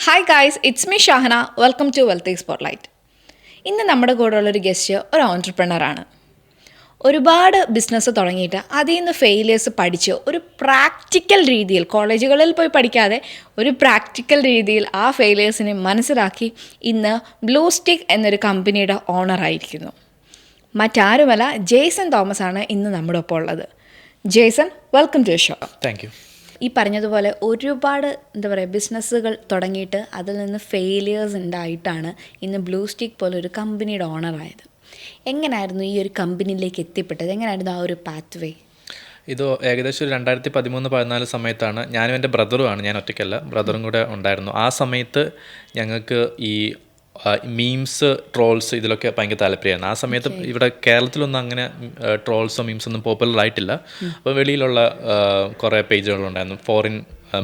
Hi guys, it's me Shahana. Welcome to wealthy spotlight. ഇന്ന് നമ്മുടെ കൂടെയുള്ളൊരു guest ഒരു ഓൺട്രപ്രണറാണ്. ഒരുപാട് ബിസിനസ് തുടങ്ങിയിട്ട് അതിൽ നിന്ന് ഫെയിലിയേഴ്സ് പഠിച്ച് ഒരു പ്രാക്ടിക്കൽ രീതിയിൽ, കോളേജുകളിൽ പോയി പഠിക്കാതെ ഒരു പ്രാക്ടിക്കൽ രീതിയിൽ ആ ഫെയിലിയേഴ്സിനെ മനസ്സിലാക്കി ഇന്ന് ബ്ലൂ സ്റ്റിക്ക് എന്നൊരു കമ്പനിയുടെ ഓണറായിരിക്കുന്നു. മറ്റാരുമല്ല, ജെയ്സൺ തോമസ് ആണ് ഇന്ന് നമ്മുടെ ഒപ്പം ഉള്ളത്. Jason, welcome to show. Thank you. ഈ പറഞ്ഞതുപോലെ ഒരുപാട് ബിസിനസ്സുകൾ തുടങ്ങിയിട്ട് അതിൽ നിന്ന് ഫെയിലിയേഴ്സ് ഉണ്ടായിട്ടാണ് ഇന്ന് ബ്ലൂ സ്റ്റിക്ക് പോലൊരു കമ്പനിയുടെ ഓണറായത്. എങ്ങനെയായിരുന്നു ഈ ഒരു കമ്പനിയിലേക്ക് എത്തിപ്പെട്ടത്? എങ്ങനെയായിരുന്നു ആ ഒരു പാത്ത് വേ? ഇത് ഏകദേശം ഒരു 2013-14 സമയത്താണ്. ഞാനും എൻ്റെ ബ്രദറുമാണ്, ഞാൻ ഒറ്റയ്ക്കല്ല, ബ്രദറും കൂടെ ഉണ്ടായിരുന്നു. ആ സമയത്ത് ഞങ്ങൾക്ക് ഈ മീംസ്, ട്രോൾസ് ഇതിലൊക്കെ ഭയങ്കര താല്പര്യമായിരുന്നു. ആ സമയത്ത് ഇവിടെ കേരളത്തിലൊന്നും അങ്ങനെ ട്രോൾസോ മീംസൊന്നും പോപ്പുലർ ആയിട്ടില്ല. അപ്പോൾ വെളിയിലുള്ള കുറേ പേജുകളുണ്ടായിരുന്നു, ഫോറിൻ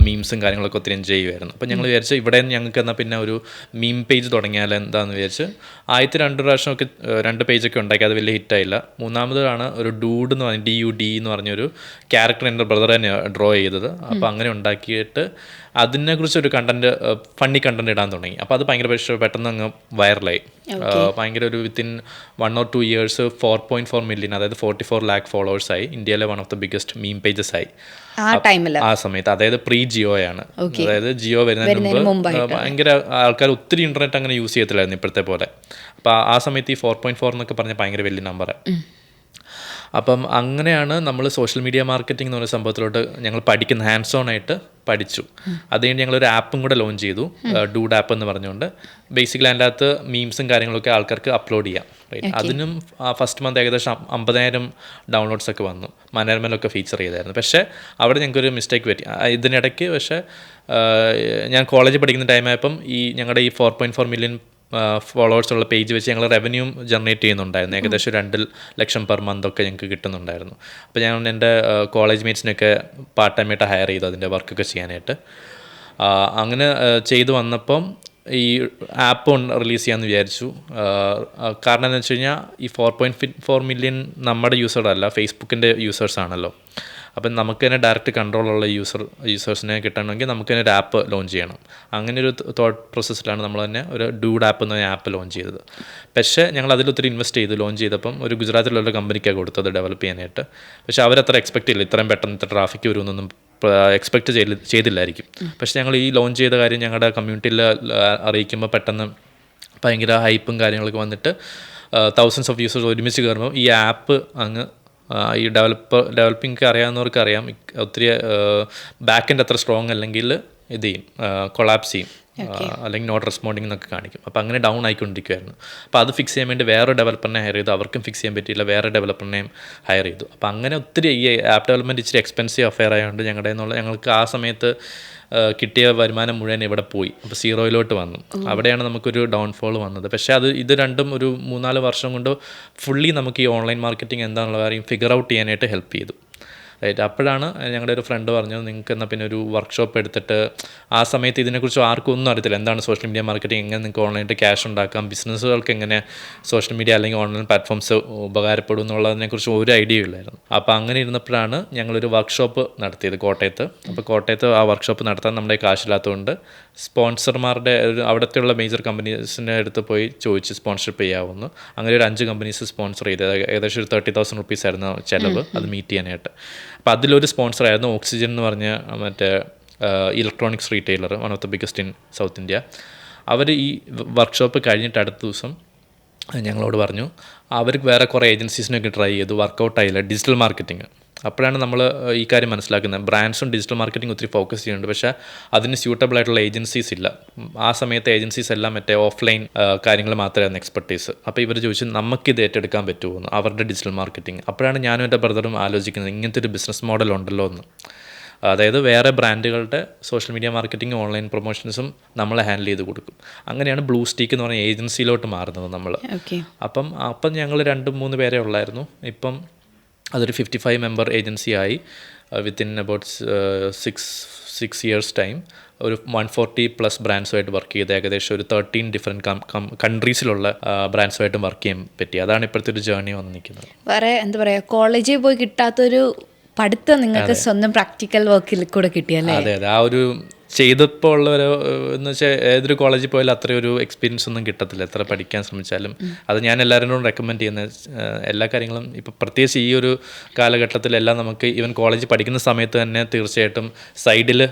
മീംസും കാര്യങ്ങളൊക്കെ ഒത്തിരി എൻജോയ് ചെയ്യുമായിരുന്നു. അപ്പോൾ ഞങ്ങൾ വിചാരിച്ചു ഇവിടെ ഞങ്ങൾക്ക് എന്നാൽ പിന്നെ ഒരു മീം പേജ് തുടങ്ങിയാൽ എന്താണെന്ന് വിചാരിച്ച് ആദ്യത്തെ 2 പ്രാവശ്യമൊക്കെ 2 പേജൊക്കെ ഉണ്ടാക്കി. അത് വലിയ ഹിറ്റായില്ല. മൂന്നാമതാണ് ഒരു ഡൂഡ് എന്ന് പറഞ്ഞ DUD എന്ന് പറഞ്ഞൊരു ക്യാരക്ടർ എൻ്റെ ബ്രദർ തന്നെ ഡ്രോ ചെയ്തത്. അപ്പോൾ അങ്ങനെ ഉണ്ടാക്കിയിട്ട് അതിനെക്കുറിച്ചൊരു ഫണ്ണി കണ്ടൻറ് ഇടാൻ തുടങ്ങി. അപ്പോൾ അത് ഭയങ്കര പെട്ടെന്ന് അങ്ങ് വൈറലായി. ഭയങ്കര ഒരു വിത്തിൻ 1 or 2 years 4.4 million, അതായത് 44 lakh ഫോളോവേഴ്സായി. ഇന്ത്യയിലെ one of the biggest meme pages ആയി ആ സമയത്ത്. അതായത് ജിയോയാണ്, അതായത് ജിയോ വരുന്നതിന് മുമ്പ് ഭയങ്കര ആൾക്കാർ ഒത്തിരി ഇൻ്റർനെറ്റ് അങ്ങനെ യൂസ് ചെയ്യത്തില്ലായിരുന്നു ഇപ്പോഴത്തെ പോലെ. അപ്പോൾ ആ സമയത്ത് ഈ 4.4 എന്നൊക്കെ പറഞ്ഞാൽ ഭയങ്കര വലിയ നമ്പറാണ്. അപ്പം അങ്ങനെയാണ് നമ്മൾ സോഷ്യൽ മീഡിയ മാർക്കറ്റിംഗ് എന്ന് പറഞ്ഞ സംഭവത്തിലോട്ട് ഞങ്ങൾ പഠിക്കുന്ന, ഹാൻഡ്സ് ഓൺ ആയിട്ട് പഠിച്ചു. അതുകഴിഞ്ഞ് ഞങ്ങളൊരു ആപ്പും കൂടെ ലോഞ്ച് ചെയ്തു, ഡൂഡ് ആപ്പ് എന്ന് പറഞ്ഞുകൊണ്ട്. ബേസിക്കലി അതിൻ്റെ അകത്ത് മീംസും കാര്യങ്ങളൊക്കെ ആൾക്കാർക്ക് അപ്ലോഡ് ചെയ്യാം. അതിനും ഫസ്റ്റ് മന്ത് ഏകദേശം 50,000 ഡൗൺലോഡ്സ് ഒക്കെ വന്നു. മനോരമയിലൊക്കെ ഫീച്ചർ ചെയ്തായിരുന്നു. പക്ഷേ അവിടെ ഞങ്ങൾക്കൊരു മിസ്റ്റേക്ക് പറ്റി ഇതിനിടയ്ക്ക്. പക്ഷേ ഞാൻ കോളേജിൽ പഠിക്കുന്ന ടൈമായപ്പം ഞങ്ങളുടെ ഈ 4.4 million ഫോളോവേഴ്സ് ഉള്ള പേജ് വെച്ച് ഞങ്ങൾ റവന്യൂ ജനറേറ്റ് ചെയ്യുന്നുണ്ടായിരുന്നു. ഏകദേശം 2 ലക്ഷം പെർ മന്ത് ഒക്കെ ഞങ്ങൾക്ക് കിട്ടുന്നുണ്ടായിരുന്നു. അപ്പോൾ ഞാൻ എൻ്റെ കോളേജ് മേറ്റ്സിനൊക്കെ പാർട്ട് ടൈമായിട്ട് ഹയർ ചെയ്തു അതിൻ്റെ വർക്കൊക്കെ ചെയ്യാനായിട്ട്. അങ്ങനെ ചെയ്തു വന്നപ്പം ഈ ആപ്പ് റിലീസ് ചെയ്യാമെന്ന് വിചാരിച്ചു. കാരണം എന്താണെന്ന് വെച്ച് കഴിഞ്ഞാൽ ഈ 4.4 million നമ്മുടെ യൂസറല്ല, ഫേസ്ബുക്കിൻ്റെ യൂസേഴ്സാണല്ലോ. അപ്പം നമുക്ക് തന്നെ ഡയറക്റ്റ് കൺട്രോളുള്ള യൂസേഴ്സിനെ കിട്ടണമെങ്കിൽ നമുക്ക് തന്നെ ഒരു ആപ്പ് ലോഞ്ച് ചെയ്യണം. അങ്ങനെ ഒരു തോട്ട് പ്രോസസ്സിലാണ് നമ്മൾ തന്നെ ഒരു ഡൂഡ് ആപ്പ് എന്ന ആപ്പ് ലോഞ്ച് ചെയ്തത്. പക്ഷേ ഞങ്ങൾ അതിലൊത്തിരി ഇൻവെസ്റ്റ് ചെയ്തു. ലോഞ്ച് ചെയ്തപ്പം ഒരു ഗുജറാത്തിലുള്ള കമ്പനിക്കാണ് കൊടുത്തത് ഡെവലപ്പ് ചെയ്യാനായിട്ട്. പക്ഷേ അവരത്ര എക്സ്പെക്റ്റ് ചെയ്യില്ല ഇത്രയും പെട്ടെന്ന് ഇത്ര ട്രാഫിക് വരുമെന്നൊന്നും എക്സ്പെക്റ്റ് ചെയ്തില്ലായിരിക്കും. പക്ഷേ ഞങ്ങൾ ഈ ലോഞ്ച് ചെയ്ത കാര്യം ഞങ്ങളുടെ കമ്മ്യൂണിറ്റിയിൽ അറിയിക്കുമ്പോൾ പെട്ടെന്ന് ഭയങ്കര ഹൈപ്പും കാര്യങ്ങളൊക്കെ വന്നിട്ട് തൗസൻഡ്സ് ഓഫ് യൂസേഴ്സ് ഒരുമിച്ച് കയറുമ്പോൾ ഈ ആപ്പ് അങ്ങ് ഈ ഡെവലപ്പിംഗ് അറിയാവുന്നവർക്ക് അറിയാം, ഒത്തിരി ബാക്ക് എൻഡ് അത്ര സ്ട്രോങ് അല്ലെങ്കിൽ ഇത് ചെയ്യും, കൊളാപ്സ് ചെയ്യും, അല്ലെങ്കിൽ നോട്ട് റെസ്പോണ്ടിങ് എന്നൊക്കെ കാണിക്കും. അപ്പോൾ അങ്ങനെ ഡൗൺ ആയിക്കൊണ്ടിരിക്കുമായിരുന്നു. അപ്പോൾ അത് ഫിക്സ് ചെയ്യാൻ വേണ്ടി വേറെ ഡെവലപ്പറിനെ ഹയർ ചെയ്തു. അവർക്കും ഫിക്സ് ചെയ്യാൻ പറ്റിയില്ല, വേറെ ഡെവലപ്പറിനെയും ഹയർ ചെയ്തു. അപ്പോൾ അങ്ങനെ ഒത്തിരി ഈ ആപ്പ് ഡെവലപ്മെൻറ്റ് ഇച്ചിരി എക്സ്പെൻസീവ് അഫെയർ ആയതുകൊണ്ട് ഞങ്ങൾക്ക് ആ സമയത്ത് കിട്ടിയ വരുമാനം മുഴുവൻ ഇവിടെ പോയി. അപ്പോൾ സീറോയിലോട്ട് വന്നു. അവിടെയാണ് നമുക്കൊരു ഡൗൺഫോൾ വന്നത്. പക്ഷേ ഇത് രണ്ടും ഒരു 3-4 വർഷം കൊണ്ട് ഫുള്ളി നമുക്ക് ഈ ഓൺലൈൻ മാർക്കറ്റിംഗ് എന്താണെന്നുള്ള കാര്യം ഫിഗർ ഔട്ട് ചെയ്യാനായിട്ട് ഹെൽപ്പ് ചെയ്തു. റൈറ്റ്. അപ്പോഴാണ് ഞങ്ങളുടെ ഒരു ഫ്രണ്ട് പറഞ്ഞു, നിങ്ങൾക്ക് എന്നാൽ പിന്നെ ഒരു വർക്ക്ഷോപ്പ് എടുത്തിട്ട്, ആ സമയത്ത് ഇതിനെക്കുറിച്ച് ആർക്കും ഒന്നും അറിയത്തില്ല, എന്താണ് സോഷ്യൽ മീഡിയ മാർക്കറ്റിംഗ്, എങ്ങനെ നിങ്ങൾക്ക് ഓൺലൈനായിട്ട് ക്യാഷ് ഉണ്ടാക്കാം, ബിസിനസ്സുകൾക്ക് എങ്ങനെ സോഷ്യൽ മീഡിയ അല്ലെങ്കിൽ ഓൺലൈൻ പ്ലാറ്റ്ഫോംസ് ഉപകാരപ്പെടും എന്നുള്ളതിനെക്കുറിച്ച് ഒരു ഐഡിയ ഇല്ലായിരുന്നു. അപ്പോൾ അങ്ങനെ ഇരുന്നപ്പോഴാണ് ഞങ്ങളൊരു വർക്ക്ഷോപ്പ് നടത്തിയത് കോട്ടയത്ത്. അപ്പോൾ കോട്ടയത്ത് ആ വർക്ക്ഷോപ്പ് നടത്താൻ നമ്മുടെ കാശില്ലാത്തതുകൊണ്ട് സ്പോൺസർമാരുടെ അവിടുത്തെയുള്ള മേജർ കമ്പനീസിൻ്റെ അടുത്ത് പോയി ചോദിച്ച് സ്പോൺസർഷിപ്പ് ചെയ്യാവുന്നു. അങ്ങനെ ഒരു 5 കമ്പനീസ് സ്പോൺസർ ചെയ്തത്. ഏകദേശം ഒരു 30,000 rupees ആയിരുന്നു ചിലവ് അത് മീറ്റ് ചെയ്യാനായിട്ട്. അപ്പോൾ അതിലൊരു സ്പോൺസറായിരുന്നു ഓക്സിജൻ എന്ന് പറഞ്ഞ മറ്റേ electronics retailer, one of the biggest in South India. അവർ ഈ വർക്ക്ഷോപ്പ് കഴിഞ്ഞിട്ട് അടുത്ത ദിവസം ഞങ്ങളോട് പറഞ്ഞു അവർക്ക് വേറെ കുറേ ഏജൻസീസിനൊക്കെ ട്രൈ ചെയ്തു, വർക്കൗട്ടായില്ല ഡിജിറ്റൽ മാർക്കറ്റിംഗ്. അപ്പോഴാണ് നമ്മൾ ഈ കാര്യം മനസ്സിലാക്കുന്നത്, ബ്രാൻഡ്സും ഡിജിറ്റൽ മാർക്കറ്റിംഗ് ഒത്തിരി ഫോക്കസ് ചെയ്യുന്നുണ്ട്, പക്ഷേ അതിന് സ്യൂട്ടബിൾ ആയിട്ടുള്ള ഏജൻസീസ് ഇല്ല. ആ സമയത്ത് ഏജൻസീസ് എല്ലാം മറ്റേ ഓഫ്ലൈൻ കാര്യങ്ങൾ മാത്രമായിരുന്നു എക്സ്പെർട്ടീസ്. അപ്പോൾ ഇവർ ചോദിച്ചു നമുക്കിത് ഏറ്റെടുക്കാൻ പറ്റുമോ എന്ന്, അവരുടെ ഡിജിറ്റൽ മാർക്കറ്റിംഗ്. അപ്പോഴാണ് ഞാനും എൻ്റെ ബ്രദറും ആലോചിക്കുന്നത് ഇങ്ങനത്തെ ഒരു ബിസിനസ് മോഡൽ ഉണ്ടല്ലോ എന്ന്. അതായത് വേറെ ബ്രാൻഡുകളുടെ സോഷ്യൽ മീഡിയ മാർക്കറ്റിംഗ് ഓൺലൈൻ പ്രൊമോഷൻസും നമ്മൾ ഹാൻഡിൽ ചെയ്ത് കൊടുക്കും. അങ്ങനെയാണ് ബ്ലൂ സ്റ്റിക്ക് എന്ന് പറഞ്ഞ ഏജൻസിയിലോട്ട് മാറുന്നത് നമ്മൾ. അപ്പം ഞങ്ങൾ 2-3 പേരെ ഉള്ളായിരുന്നു. ഇപ്പം അതൊരു 55 member ഏജൻസി ആയി. വിത്തിൻ അബൌട്ട് 6 years ടൈം ഒരു 140+ ബ്രാൻഡ്സുമായിട്ട് വർക്ക് ചെയ്ത് ഏകദേശം ഒരു 13 ഡിഫറെൻറ്റ് കൺട്രീസിലുള്ള ബ്രാൻഡ്സുമായിട്ട് വർക്ക് ചെയ്യാൻ പറ്റി. അതാണ് ഇപ്പോഴത്തെ ഒരു ജേർണി വന്ന് നിൽക്കുന്നത്. വേറെ എന്താ പറയുക, കോളേജിൽ പോയി കിട്ടാത്തൊരു പഠിത്തം നിങ്ങൾക്ക് സ്വന്തം പ്രാക്ടിക്കൽ വർക്കിൽ കൂടെ കിട്ടിയല്ലേ? അതെ. ആ ഒരു ചെയ്തപ്പോൾ ഉള്ള ഒരു എന്ന് വെച്ചാൽ ഏതൊരു കോളേജിൽ പോയാലും അത്രയും ഒരു എക്സ്പീരിയൻസ് ഒന്നും കിട്ടത്തില്ല എത്ര പഠിക്കാൻ ശ്രമിച്ചാലും. അത് ഞാൻ എല്ലാവരോടും റെക്കമെൻഡ് ചെയ്യുന്ന എല്ലാ കാര്യങ്ങളും ഇപ്പോൾ പ്രത്യേകിച്ച് ഈ ഒരു കാലഘട്ടത്തിലെല്ലാം നമുക്ക് ഈവൻ കോളേജിൽ പഠിക്കുന്ന സമയത്ത് തന്നെ തീർച്ചയായിട്ടും സൈഡിൽ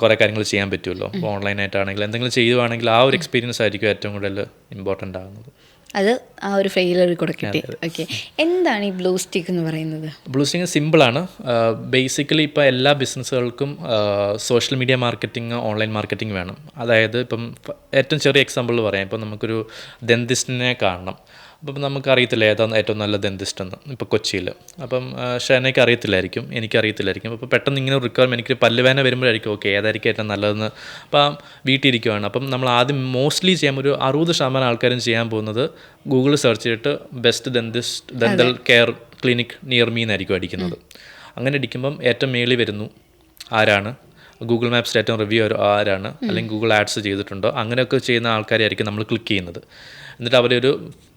കുറേ കാര്യങ്ങൾ ചെയ്യാൻ പറ്റുമല്ലോ. ഓൺലൈനായിട്ടാണെങ്കിൽ എന്തെങ്കിലും ചെയ്യുവാണെങ്കിൽ ആ ഒരു എക്സ്പീരിയൻസ് ആയിരിക്കും ഏറ്റവും കൂടുതൽ ഇമ്പോർട്ടൻ്റ് ആകുന്നത്. അത് ആ ഒരു ഫെയിലർ കൂടെ കിട്ടി. ഓക്കെ, എന്താണ് ഈ ബ്ലൂ സ്റ്റിക്ക് എന്ന് പറയുന്നത്? ബ്ലൂ സ്റ്റിക്ക് സിമ്പിളാണ്. ബേസിക്കലി ഇപ്പോൾ എല്ലാ ബിസിനസ്സുകൾക്കും social media marketing, online marketing വേണം. അതായത് ഇപ്പം ഏറ്റവും ചെറിയ എക്സാമ്പിൾ പറയാം. ഇപ്പം നമുക്കൊരു ഡെന്റിസ്റ്റിനെ കാണണം. അപ്പം നമുക്കറിയത്തില്ല ഏതാണ് ഏറ്റവും നല്ല ഡെന്റിസ്റ്റ് എന്ന് ഇപ്പോൾ കൊച്ചിയിൽ. അപ്പം ഷെനയ്ക്ക് അറിയത്തില്ലായിരിക്കും, എനിക്കറിയത്തില്ലായിരിക്കും. അപ്പോൾ പെട്ടെന്ന് ഇങ്ങനെ റിക്വയർമെൻറ്റ് എനിക്ക് പല്ലുവേദന വരുമ്പോഴായിരിക്കും ഓക്കെ ഏതായിരിക്കും ഏറ്റവും നല്ലതെന്ന്. അപ്പം വീട്ടിലിരിക്കുവാണ്. അപ്പം നമ്മൾ ആദ്യം മോസ്റ്റ്ലി ചെയ്യാൻ ഒരു 60% ആൾക്കാരും ചെയ്യാൻ പോകുന്നത് ഗൂഗിളിൽ സെർച്ച് ചെയ്തിട്ട് best dental care clinic near me എന്നായിരിക്കും അടിക്കുന്നത്. അങ്ങനെ അടിക്കുമ്പം ഏറ്റവും മേളിൽ വരുന്നു ആരാണ്, ഗൂഗിൾ മാപ്സിൽ ഏറ്റവും റിവ്യൂ ആരാണ്, അല്ലെങ്കിൽ ഗൂഗിൾ ആഡ്സ് ചെയ്തിട്ടുണ്ടോ, അങ്ങനെയൊക്കെ ചെയ്യുന്ന ആൾക്കാരായിരിക്കും നമ്മൾ ക്ലിക്ക് ചെയ്യുന്നത്. എന്നിട്ട് അവരൊരു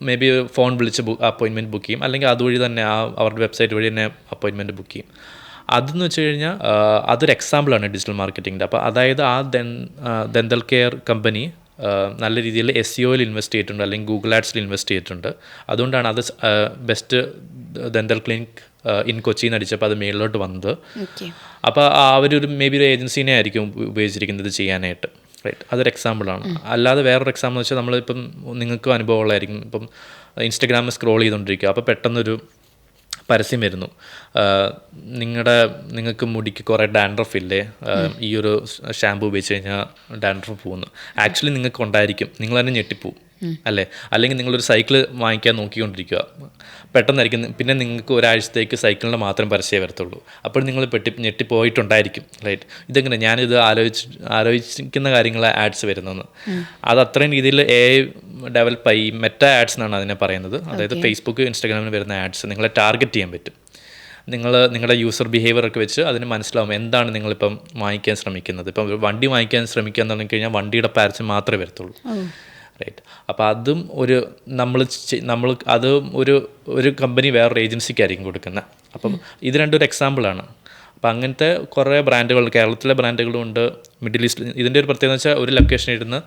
മേ ബി ഫോൺ വിളിച്ച് അപ്പോയിൻമെൻറ്റ് ബുക്ക് ചെയ്യും, അല്ലെങ്കിൽ അതുവഴി തന്നെ അവരുടെ വെബ്സൈറ്റ് വഴി തന്നെ അപ്പോയിൻമെൻറ്റ് ബുക്ക് ചെയ്യും. അതെന്ന് വെച്ച് കഴിഞ്ഞാൽ അതൊരു എക്സാമ്പിളാണ് ഡിജിറ്റൽ മാർക്കറ്റിങ്ങിൻ്റെ. അപ്പോൾ അതായത് ആ ഡെൻ്റൽ കെയർ കമ്പനി നല്ല രീതിയിൽ SEOയിൽ ഇൻവെസ്റ്റ് ചെയ്തിട്ടുണ്ട്, അല്ലെങ്കിൽ ഗൂഗിൾ ആഡ്സിൽ ഇൻവെസ്റ്റ് ചെയ്തിട്ടുണ്ട്. അതുകൊണ്ടാണ് അത് best dental clinic in Kochi എന്ന് അടിച്ചപ്പോൾ അത് മേളിലോട്ട് വന്നത്. അപ്പോൾ അവരൊരു മേ ബി ഒരു ഏജൻസീനെ ആയിരിക്കും ഉപയോഗിച്ചിരിക്കുന്നത് ചെയ്യാനായിട്ട്. റൈറ്റ്, അതൊരു എക്സാമ്പിളാണ്. അല്ലാതെ വേറൊരു എക്സാമ്പിൾ എന്ന് വെച്ചാൽ നമ്മളിപ്പം നിങ്ങൾക്കും അനുഭവമുള്ളതായിരിക്കും. ഇപ്പം ഇൻസ്റ്റഗ്രാമിൽ സ്ക്രോൾ ചെയ്തുകൊണ്ടിരിക്കുക, അപ്പോൾ പെട്ടെന്നൊരു പരസ്യം വരുന്നു, നിങ്ങൾക്ക് മുടിക്ക് കുറേ ഡാൻഡ്രഫ് ഇല്ലേ, ഈ ഒരു ഷാമ്പു ഉപയോഗിച്ച് കഴിഞ്ഞാൽ ഡാൻഡ്രഫ് പോകുന്നു. ആക്ച്വലി നിങ്ങൾക്ക് ഉണ്ടായിരിക്കും, നിങ്ങൾ തന്നെ ഞെട്ടിപ്പോവും അല്ലേ. അല്ലെങ്കിൽ നിങ്ങളൊരു സൈക്കിൾ വാങ്ങിക്കാൻ നോക്കിക്കൊണ്ടിരിക്കുക, പെട്ടെന്നായിരിക്കും പിന്നെ നിങ്ങൾക്ക് ഒരാഴ്ചത്തേക്ക് സൈക്കിളിൻ്റെ മാത്രം പരസ്യമേ വരത്തുള്ളൂ. അപ്പോൾ നിങ്ങൾ ഞെട്ടിപ്പോയിട്ടുണ്ടായിരിക്കും. റൈറ്റ്, ഇതെങ്ങനെ ഞാനിത് ആലോചിക്കുന്ന കാര്യങ്ങൾ ആഡ്സ് വരുന്നതെന്ന്. അത് അത്രയും രീതിയിൽ ഡെവലപ്പായി മെറ്റ ആഡ്സ് എന്നാണ് അതിനെ പറയുന്നത്. അതായത് ഫേസ്ബുക്ക്, ഇൻസ്റ്റാഗ്രാമിന് വരുന്ന ആഡ്സ് നിങ്ങളെ ടാർഗറ്റ് ചെയ്യാൻ പറ്റും. നിങ്ങളുടെ യൂസർ ബിഹേവിയർ ഒക്കെ വെച്ച് അതിന് മനസ്സിലാവും എന്താണ് നിങ്ങളിപ്പം വാങ്ങിക്കാൻ ശ്രമിക്കുന്നത്. ഇപ്പം വണ്ടി വാങ്ങിക്കാൻ ശ്രമിക്കുക എന്ന് പറഞ്ഞു കഴിഞ്ഞാൽ വണ്ടിയുടെ പരസ്യം മാത്രമേ വരത്തുള്ളൂ. റൈറ്റ്, അപ്പോൾ അതും നമ്മൾ അത് ഒരു കമ്പനി വേറൊരു ഏജൻസിക്കായിരിക്കും കൊടുക്കുന്നത്. അപ്പം ഇത് രണ്ടൊരു എക്സാമ്പിളാണ്. അപ്പം അങ്ങനത്തെ കുറേ ബ്രാൻഡുകൾ കേരളത്തിലെ ബ്രാൻഡുകളും ഉണ്ട്, മിഡിൽ ഈസ്റ്റ്. ഇതിൻ്റെ ഒരു പ്രത്യേകത വെച്ചാൽ ഒരു ലൊക്കേഷൻ ഇരുന്ന്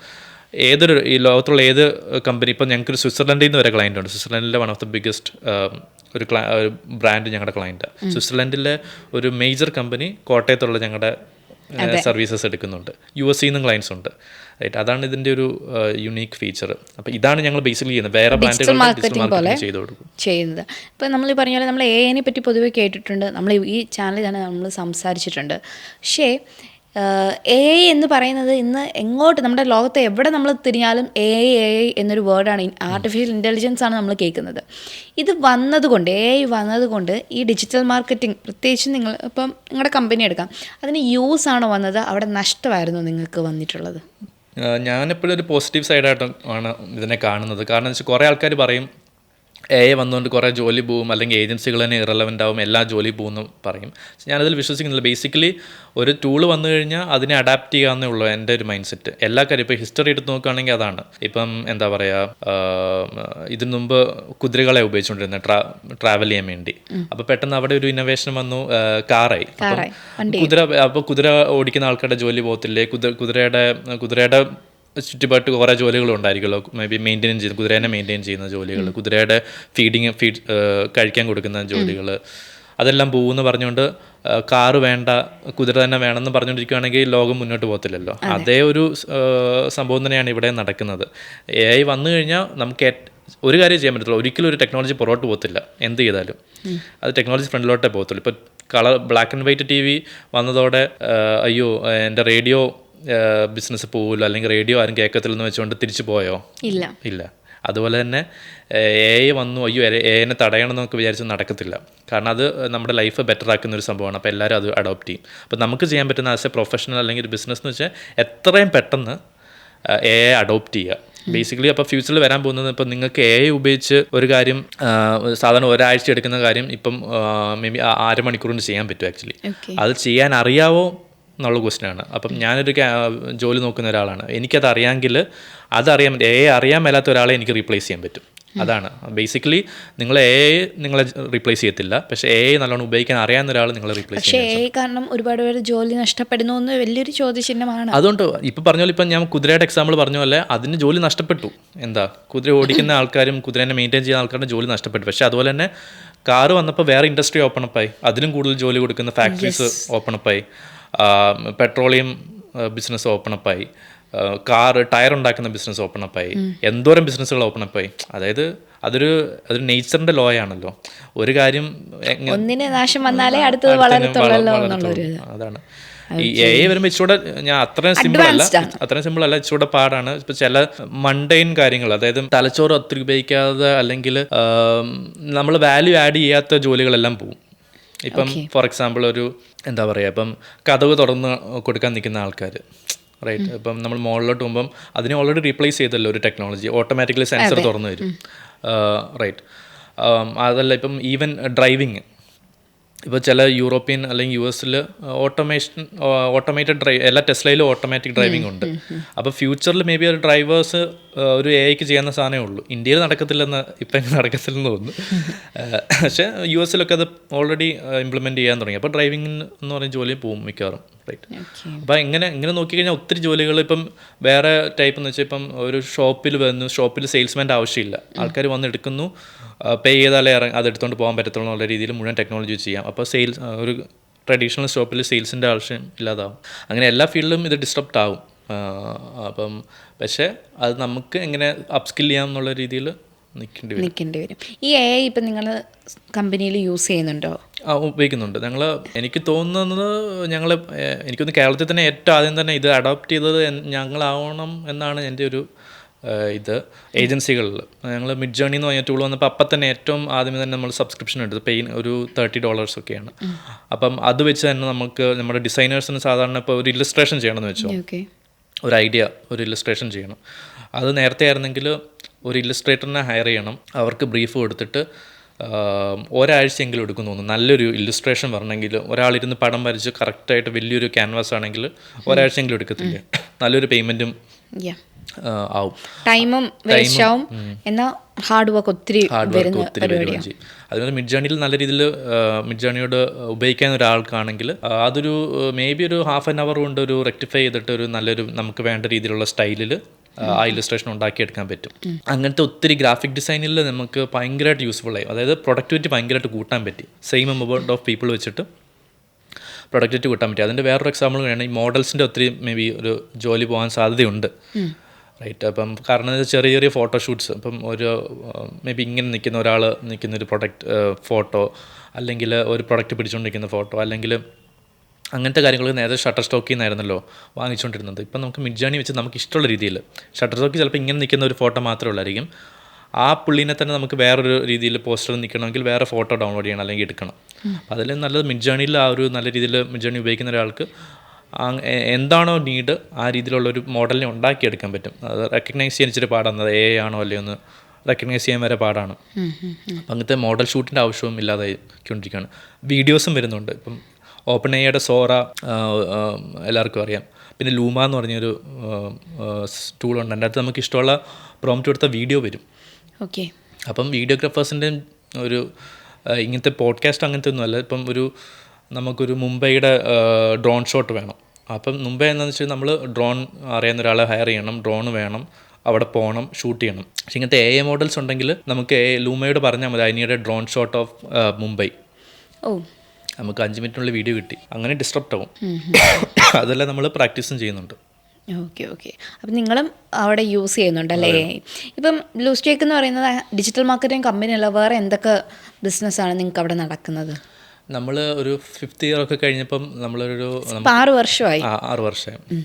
ഈ ലോകത്തുള്ള ഏത് കമ്പനി, ഇപ്പം ഞങ്ങൾക്കൊരു സ്വിറ്റ്സർലൻഡിൽ നിന്ന് വരെ ക്ലയൻ്റ് ഉണ്ട്. സ്വിറ്റ്സർലൻഡിലെ വൺ ഓഫ് ദ ബിഗ്ഗസ്റ്റ് ഒരു ബ്രാൻഡ് ഞങ്ങളുടെ ക്ലയൻറ്റാണ്. സ്വിറ്റ്സർലൻഡിലെ ഒരു മേജർ കമ്പനി കോട്ടയത്തുള്ള ഞങ്ങളുടെ സർവീസസ് എടുക്കുന്നുണ്ട്. US നിന്നും ക്ലയൻസ് ഉണ്ട്. റൈറ്റ്, അതാണ് ഇതിൻ്റെ ഒരു യുണീക്ക് ഫീച്ചർ. അപ്പോൾ ഇതാണ് ഞങ്ങൾ ബേസിക്കലി ചെയ്യുന്നത്. വേറെ ബ്രാൻഡുകൾ മാർക്കറ്റിംഗ് ചെയ്ത് കൊടുക്കും ചെയ്യുന്നത്. ഇപ്പോൾ നമ്മൾ ഈ പറഞ്ഞ പോലെ നമ്മൾ AI പറ്റി പൊതുവെ കേട്ടിട്ടുണ്ട്, നമ്മൾ ഈ ചാനലിൽ തന്നെ നമ്മൾ സംസാരിച്ചിട്ടുണ്ട്. പക്ഷേ AI എന്ന് പറയുന്നത് ഇന്ന് എങ്ങോട്ട് നമ്മുടെ ലോകത്ത് എവിടെ നമ്മൾ തിരിഞ്ഞാലും AI എന്നൊരു വേർഡാണ്, ആർട്ടിഫിഷ്യൽ ഇൻ്റലിജൻസ് ആണ് നമ്മൾ കേൾക്കുന്നത്. ഇത് വന്നതുകൊണ്ട് AI വന്നതുകൊണ്ട് ഈ ഡിജിറ്റൽ മാർക്കറ്റിംഗ്, പ്രത്യേകിച്ച് നിങ്ങൾ ഇപ്പം നിങ്ങളുടെ കമ്പനി എടുക്കാം, അതിന് യൂസ് ആണോ വന്നത്, അവിടെ നഷ്ടമായിരുന്നു നിങ്ങൾക്ക് വന്നിട്ടുള്ളത്? ഞാനെപ്പോഴും ഒരു പോസിറ്റീവ് സൈഡായിട്ടാണ് ഇതിനെ കാണുന്നത്. കാരണം എന്ന് വെച്ചാൽ കുറേ ആൾക്കാർ പറയും AI വന്നുകൊണ്ട് കുറേ ജോലി പോവും, അല്ലെങ്കിൽ ഏജൻസികൾ തന്നെ ഇറലവൻ്റ് ആവും, എല്ലാ ജോലി പോകുമെന്ന് പറയും. ഞാനതിൽ വിശ്വസിക്കുന്നില്ല. ബേസിക്കലി ഒരു ടൂള് വന്നു കഴിഞ്ഞാൽ അതിനെ അഡാപ്റ്റ് ചെയ്യാവുന്നേ ഉള്ളൂ എൻ്റെ ഒരു മൈൻഡ് സെറ്റ്. എല്ലാ കാര്യം ഇപ്പോൾ ഹിസ്റ്ററി എടുത്ത് നോക്കുകയാണെങ്കിൽ അതാണ്. ഇപ്പം എന്താ പറയുക, ഇതിനു മുമ്പ് കുതിരകളെ ഉപയോഗിച്ചുകൊണ്ടിരുന്നത് ട്രാവൽ ചെയ്യാൻ വേണ്ടി. അപ്പോൾ പെട്ടെന്ന് അവിടെ ഒരു ഇന്നോവേഷൻ വന്നു, കാറായി. കുതിര ഓടിക്കുന്ന ആൾക്കാരുടെ ജോലി പോകത്തില്ലേ? കുതിരയുടെ ചുറ്റുപാട്ട് കുറേ ജോലികളും ഉണ്ടായിരിക്കുമല്ലോ. മേ ബി കുതിരേനെ മെയിൻറ്റെയിൻ ചെയ്യുന്ന ജോലികൾ, കുതിരയുടെ ഫീഡ് കഴിക്കാൻ കൊടുക്കുന്ന ജോലികൾ, അതെല്ലാം പോകുമെന്ന് പറഞ്ഞുകൊണ്ട് കാറ് വേണ്ട, കുതിര തന്നെ വേണമെന്ന് പറഞ്ഞുകൊണ്ടിരിക്കുകയാണെങ്കിൽ ലോകം മുന്നോട്ട് പോകത്തില്ലല്ലോ. അതേ ഒരു സംഭവം തന്നെയാണ് ഇവിടെ നടക്കുന്നത്. AI വന്നു കഴിഞ്ഞാൽ നമുക്ക് ഒരു കാര്യം ചെയ്യാൻ പറ്റത്തുള്ളൂ, ഒരിക്കലും ഒരു ടെക്നോളജി പുറകോട്ട് പോകത്തില്ല. എന്ത് ചെയ്താലും അത് ടെക്നോളജി ഫ്രണ്ടിലോട്ടേ പോകത്തുള്ളൂ. ഇപ്പോൾ ബ്ലാക്ക് ആൻഡ് വൈറ്റ് TV വന്നതോടെ അയ്യോ എൻ്റെ റേഡിയോ ബിസിനസ് പോകില്ല, അല്ലെങ്കിൽ റേഡിയോ ആരും കേൾക്കത്തില്ലെന്ന് വെച്ചുകൊണ്ട് തിരിച്ചു പോയോ? ഇല്ല. അതുപോലെ തന്നെ AI വന്നു, അയ്യോ AIനെ തടയണം എന്നൊക്കെ വിചാരിച്ച് നടക്കത്തില്ല. കാരണം അത് നമ്മുടെ ലൈഫ് ബെറ്റർ ആക്കുന്ന ഒരു സംഭവമാണ്. അപ്പോൾ എല്ലാവരും അത് അഡോപ്റ്റ് ചെയ്യും. അപ്പോൾ നമുക്ക് ചെയ്യാൻ പറ്റുന്ന ആസ് എ പ്രൊഫഷണൽ അല്ലെങ്കിൽ ഒരു ബിസിനസ് എന്ന് വെച്ചാൽ എത്രയും പെട്ടെന്ന് AI അഡോപ്റ്റ് ചെയ്യുക. ബേസിക്കലി അപ്പോൾ ഫ്യൂച്ചറിൽ വരാൻ പോകുന്നത്, ഇപ്പം നിങ്ങൾക്ക് AI ഉപയോഗിച്ച് ഒരു കാര്യം സാധാരണ ഒരാഴ്ച എടുക്കുന്ന കാര്യം ഇപ്പം മേ ബി 1/2 മണിക്കൂർ കൊണ്ട് ചെയ്യാൻ പറ്റും. ആക്ച്വലി അത് ചെയ്യാൻ അറിയാവോ എന്നുള്ള ക്വസ്റ്റ്യനാണ്. അപ്പം ഞാനൊരു ജോലി നോക്കുന്ന ഒരാളാണ്, എനിക്കത് അറിയാമെങ്കിൽ AI അറിയാൻ മേലാത്ത ഒരാളെ എനിക്ക് റീപ്ലേസ് ചെയ്യാൻ പറ്റും. അതാണ് ബേസിക്കലി നിങ്ങൾ നിങ്ങളെ റീപ്ലേസ് ചെയ്യത്തില്ല, പക്ഷേ നല്ലോണം ഉപയോഗിക്കാൻ അറിയാവുന്ന ഒരാൾ നിങ്ങളെ റീപ്ലേസ് പക്ഷേ ചെയ്യും. കാരണം ഒരുപാട് പേര് ജോലി നഷ്ടപ്പെടുന്നു എന്ന് വലിയൊരു ചോദ്യചിഹ്നമാണ്. അതുകൊണ്ട് ഇപ്പം പറഞ്ഞ പോലെ, ഇപ്പം ഞാൻ കുതിരയുടെ എക്സാമ്പിൾ പറഞ്ഞ പോലെ അതിന് ജോലി നഷ്ടപ്പെട്ടു. എന്താ, കുതിര ഓടിക്കുന്ന ആൾക്കാരും കുതിരേനെ മെയിൻറ്റെയിൻ ചെയ്യുന്ന ആൾക്കാരുടെ ജോലി നഷ്ടപ്പെട്ടു. പക്ഷേ അതുപോലെ തന്നെ കാറ് വന്നപ്പോൾ വേറെ ഇൻഡസ്ട്രി ഓപ്പൺ അപ്പായി, അതിലും കൂടുതൽ ജോലി കൊടുക്കുന്ന ഫാക്ടറീസ് ഓപ്പൺ അപ്പായി, പെട്രോളിയം ബിസിനസ് ഓപ്പൺ അപ്പായി, ടയർ ഉണ്ടാക്കുന്ന ബിസിനസ് ഓപ്പൺ അപ്പായി, എന്തോരം ബിസിനസ്സുകൾ ഓപ്പൺ അപ്പായി. അതായത് അതൊരു നേച്ചറിന്റെ ലോ ആണല്ലോ. ഒരു കാര്യം ഒന്നിന് നാശം വന്നാലേ അടുത്തത് വളരത്തുള്ളൂ എന്നുള്ളൊരു. അതാണ് ഈ AI വരുമ്പോൾ ഇച്ചിരൂടെ ഞാൻ അത്രയും സിമ്പിൾ അല്ല, ഇച്ചിരൂടെ പാടാണ്. ഇപ്പം ചില മണ്ടൈൻ കാര്യങ്ങൾ, അതായത് തലച്ചോറ് ഒത്തിരി ഉപയോഗിക്കാതെ അല്ലെങ്കിൽ നമ്മൾ വാല്യൂ ആഡ് ചെയ്യാത്ത ജോലികളെല്ലാം പോവും. ഇപ്പം ഫോർ എക്സാമ്പിൾ ഒരു എന്താ പറയുക, ഇപ്പം കതവ് തുറന്ന് കൊടുക്കാൻ നിൽക്കുന്ന ആൾക്കാർ, റൈറ്റ്. ഇപ്പം നമ്മൾ മുകളിലോട്ട് പോകുമ്പം അതിനെ ഓൾറെഡി റീപ്ലേസ് ചെയ്തല്ലോ ഒരു ടെക്നോളജി, ഓട്ടോമാറ്റിക്കലി സെൻസർ തുറന്നു വരും, റൈറ്റ്. അതല്ല ഇപ്പം ഈവൻ ഡ്രൈവിങ്, ഇപ്പോൾ ചില യൂറോപ്യൻ അല്ലെങ്കിൽ US ഓട്ടോമേറ്റഡ് എല്ലാ ടെസ്ലയിലും ഓട്ടോമാറ്റിക് ഡ്രൈവിംഗ് ഉണ്ട്. അപ്പോൾ ഫ്യൂച്ചറിൽ മേ ബി ഡ്രൈവേഴ്സ് ഒരു AIക്ക് ചെയ്യാവുന്ന സാധനമേ ഉള്ളൂ. ഇന്ത്യയിൽ നടക്കത്തില്ലെന്ന് ഇപ്പം നടക്കത്തില്ലെന്ന് തോന്നുന്നു. പക്ഷേ US അത് ഓൾറെഡി ഇംപ്ലിമെൻറ്റ് ചെയ്യാൻ തുടങ്ങി. അപ്പോൾ ഡ്രൈവിംഗ് എന്ന് പറയുന്ന ജോലി പോകും മിക്കവാറും, റൈറ്റ്. അപ്പോൾ ഇങ്ങനെ നോക്കിക്കഴിഞ്ഞാൽ ഒത്തിരി ജോലികൾ ഇപ്പം വേറെ ടൈപ്പ് എന്ന് വെച്ചാൽ, ഇപ്പം ഒരു ഷോപ്പിൽ സെയിൽസ്മാൻ്റെ ആവശ്യമില്ല, ആൾക്കാർ വന്ന് എടുക്കുന്നു, പേ ചെയ്താലേ അതെടുത്തുകൊണ്ട് പോകാൻ പറ്റത്തുള്ളൂ എന്നുള്ള രീതിയിൽ മുഴുവൻ ടെക്നോളജി ചെയ്യാം. അപ്പോൾ ഒരു ട്രഡീഷണൽ ഷോപ്പിൽ സെയിൽസിൻ്റെ ആവശ്യം ഇല്ലാതാവും. അങ്ങനെ എല്ലാ ഫീൽഡിലും ഇത് ഡിസ്ട്രപ്റ്റ് ആവും. പക്ഷേ അത് നമുക്ക് എങ്ങനെ അപ്സ്കിൽ ചെയ്യാം എന്നുള്ള രീതിയിൽ നിൽക്കേണ്ടി വരും. ഈ AI ഇപ്പം നിങ്ങൾ കമ്പനിയിൽ യൂസ് ചെയ്യുന്നുണ്ടോ? ഉപയോഗിക്കുന്നുണ്ട്. എനിക്ക് തോന്നുന്നത് എനിക്കൊന്ന് കേരളത്തിൽ തന്നെ ഏറ്റവും ആദ്യം തന്നെ ഇത് അഡോപ്റ്റ് ചെയ്തത് ഞങ്ങളാവണം എന്നാണ് എൻ്റെ ഒരു ഏജൻസികളിൽ. ഞങ്ങൾ മിഡ് ജേർണി എന്ന് പറഞ്ഞ ടൂൾ വന്നപ്പോൾ അപ്പം തന്നെ ഏറ്റവും ആദ്യമേ തന്നെ നമ്മൾ സബ്സ്ക്രിപ്ഷൻ എടുത്ത് ഒരു $30 ഒക്കെയാണ്. അപ്പം അത് വെച്ച് തന്നെ നമുക്ക് നമ്മുടെ ഡിസൈനേഴ്സിന് സാധാരണ ഇപ്പോൾ ഒരു ഇല്ലസ്ട്രേഷൻ ചെയ്യണമെന്ന് വെച്ചോ, ഒരു ഇല്ലസ്ട്രേഷൻ ചെയ്യണം. അത് നേരത്തെ ആയിരുന്നെങ്കിൽ ഒരു ഇല്ലസ്ട്രേറ്ററിനെ ഹയർ ചെയ്യണം, അവർക്ക് ബ്രീഫ് കൊടുത്തിട്ട് ഒരാഴ്ചയെങ്കിലും എടുക്കും തോന്നുന്നു. നല്ലൊരു ഇല്ലസ്ട്രേഷൻ വരണമെങ്കിൽ ഒരാളിരുന്ന് പടം വരച്ച് കറക്റ്റായിട്ട് വലിയൊരു ക്യാൻവാസ് ആണെങ്കിൽ ഒരാഴ്ചയെങ്കിലും എടുക്കത്തില്ല. നല്ലൊരു പേയ്മെൻറ്റും ആവും, ടൈമും വേസ്റ്റ് ആവും, എന്നാൽ ഹാർഡ് വർക്ക് ഒത്തിരി വരികയും ചെയ്യും. അതുപോലെ മിഡ് ജേർണിയിൽ നല്ല രീതിയിൽ മിഡ് ജേർണിയോട് ഉപയോഗിക്കാൻ ഒരാൾക്കാണെങ്കിൽ അതൊരു മേ ബി ഒരു ½ an hour കൊണ്ട് ഒരു റെക്ടിഫൈ ചെയ്തിട്ട് ഒരു നല്ലൊരു നമുക്ക് വേണ്ട രീതിയിലുള്ള സ്റ്റൈലിൽ ആ ഇല്ലസ്ട്രേഷൻ ഉണ്ടാക്കിയെടുക്കാൻ പറ്റും. അങ്ങനത്തെ ഒത്തിരി ഗ്രാഫിക് ഡിസൈനിൽ നമുക്ക് ഭയങ്കരമായിട്ട് യൂസ്ഫുൾ ആയി. അതായത് പ്രൊഡക്ടിവിറ്റി ഭയങ്കരമായിട്ട് കൂട്ടാൻ പറ്റി. സെയിം എമൗണ്ട് ഓഫ് പീപ്പിൾ വെച്ചിട്ട് പ്രൊഡക്ടിവിറ്റി കൂട്ടാൻ പറ്റി. അതിൻ്റെ വേറൊരു എക്സാമ്പിൾ വേണം, ഈ മോഡൽസിൻ്റെ ഒത്തിരി മേ ബി ഒരു ജോലി പോകാൻ സാധ്യതയുണ്ട്, റൈറ്റ്. അപ്പം കാരണം ചെറിയ ഫോട്ടോഷൂട്ട്സ്, ഇപ്പം ഒരു മേ ബി ഇങ്ങനെ നിൽക്കുന്നൊരു ഫോട്ടോ, അല്ലെങ്കിൽ ഒരു പ്രൊഡക്റ്റ് പിടിച്ചുകൊണ്ടിരിക്കുന്ന ഫോട്ടോ, അല്ലെങ്കിൽ അങ്ങനത്തെ കാര്യങ്ങൾ നേരത്തെ ഷട്ടർ സ്റ്റോക്കിൽ നിന്നായിരുന്നല്ലോ വാങ്ങിച്ചുകൊണ്ടിരുന്നത്. ഇപ്പം നമുക്ക് മിഡ് ജേർണി വെച്ച് നമുക്ക് ഇഷ്ടമുള്ള രീതിയിൽ ഷട്ടർ സ്റ്റോക്കിൽ ചിലപ്പോൾ ഇങ്ങനെ നിൽക്കുന്ന ഒരു ഫോട്ടോ മാത്രമേ ഉള്ളായിരിക്കും. ആ പുള്ളിനെ തന്നെ നമുക്ക് വേറൊരു രീതിയിൽ പോസ്റ്റർ നിൽക്കണമെങ്കിൽ വേറെ ഫോട്ടോ ഡൗൺലോഡ് ചെയ്യണം അല്ലെങ്കിൽ എടുക്കണം. അപ്പോൾ അതിൽ നല്ലത് മിഡ് ജേർണിയിൽ ആ ഒരു നല്ല രീതിയിൽ മിഡ് ജേർണി ഉപയോഗിക്കുന്ന ഒരാൾക്ക് എന്താണോ നീഡ് ആ രീതിയിലുള്ളൊരു മോഡലിനെ ഉണ്ടാക്കിയെടുക്കാൻ പറ്റും. അത് റെക്കഗ്നൈസ് ചെയ്യാൻ ഇച്ചിരി പാടാണ്. അത് AI ആണോ അല്ലയോ എന്ന് റെക്കഗ്നൈസ് ചെയ്യാൻ വരെ പാടാണ്. അപ്പം അങ്ങനത്തെ മോഡൽ ഷൂട്ടിൻ്റെ ആവശ്യവും ഇല്ലാതായിക്കൊണ്ടിരിക്കുകയാണ്. വീഡിയോസും വരുന്നുണ്ട്. ഇപ്പം ഓപ്പൺ AIയുടെ സോറ എല്ലാവർക്കും അറിയാം. പിന്നെ ലൂമ എന്ന് പറഞ്ഞൊരു ടൂളുണ്ട്. അതിൻ്റെ അകത്ത് നമുക്ക് ഇഷ്ടമുള്ള പ്രോംപ്റ്റ് കൊടുത്ത വീഡിയോ വരും. ഓക്കെ. അപ്പം വീഡിയോഗ്രാഫേഴ്സിൻ്റെ ഒരു ഇങ്ങനത്തെ പോഡ്കാസ്റ്റ് അങ്ങനത്തെ ഒന്നുമല്ല. ഇപ്പം നമുക്കൊരു മുംബൈയുടെ ഡ്രോൺ ഷോട്ട് വേണം. അപ്പം മുംബൈ എന്താണെന്ന് വെച്ചാൽ നമ്മൾ ഡ്രോൺ അറിയാവുന്ന ഒരാളെ ഹയർ ചെയ്യണം, ഡ്രോൺ വേണം, അവിടെ പോകണം, ഷൂട്ട് ചെയ്യണം. പക്ഷേ ഇങ്ങനത്തെ AI മോഡൽസ് ഉണ്ടെങ്കിൽ നമുക്ക് ലൂമയോട് പറഞ്ഞാൽ മതി, അതിനിടെ ഡ്രോൺ ഷോട്ട് ഓഫ് മുംബൈ, നമുക്ക് 5 മിനിറ്റിനുള്ളിൽ വീഡിയോ കിട്ടി. അങ്ങനെ ഡിസ്ട്രപ്റ്റ് ആവും. അതെല്ലാം നമ്മൾ പ്രാക്ടീസും ചെയ്യുന്നുണ്ട്. ഓക്കെ. അപ്പം നിങ്ങളും അവിടെ യൂസ് ചെയ്യുന്നുണ്ടല്ലേ? ഇപ്പം ബ്ലൂസ്റ്റേക്ക് എന്ന് പറയുന്നത് ഡിജിറ്റൽ മാർക്കറ്റിംഗ് കമ്പനിയല്ല, വേറെ എന്തൊക്കെ ബിസിനസ്സാണ് നിങ്ങൾക്ക് അവിടെ നടക്കുന്നത്? നമ്മൾ ഒരു 5th year ഒക്കെ കഴിഞ്ഞപ്പം നമ്മളൊരു 6 വർഷമായി. 6 വർഷമായി.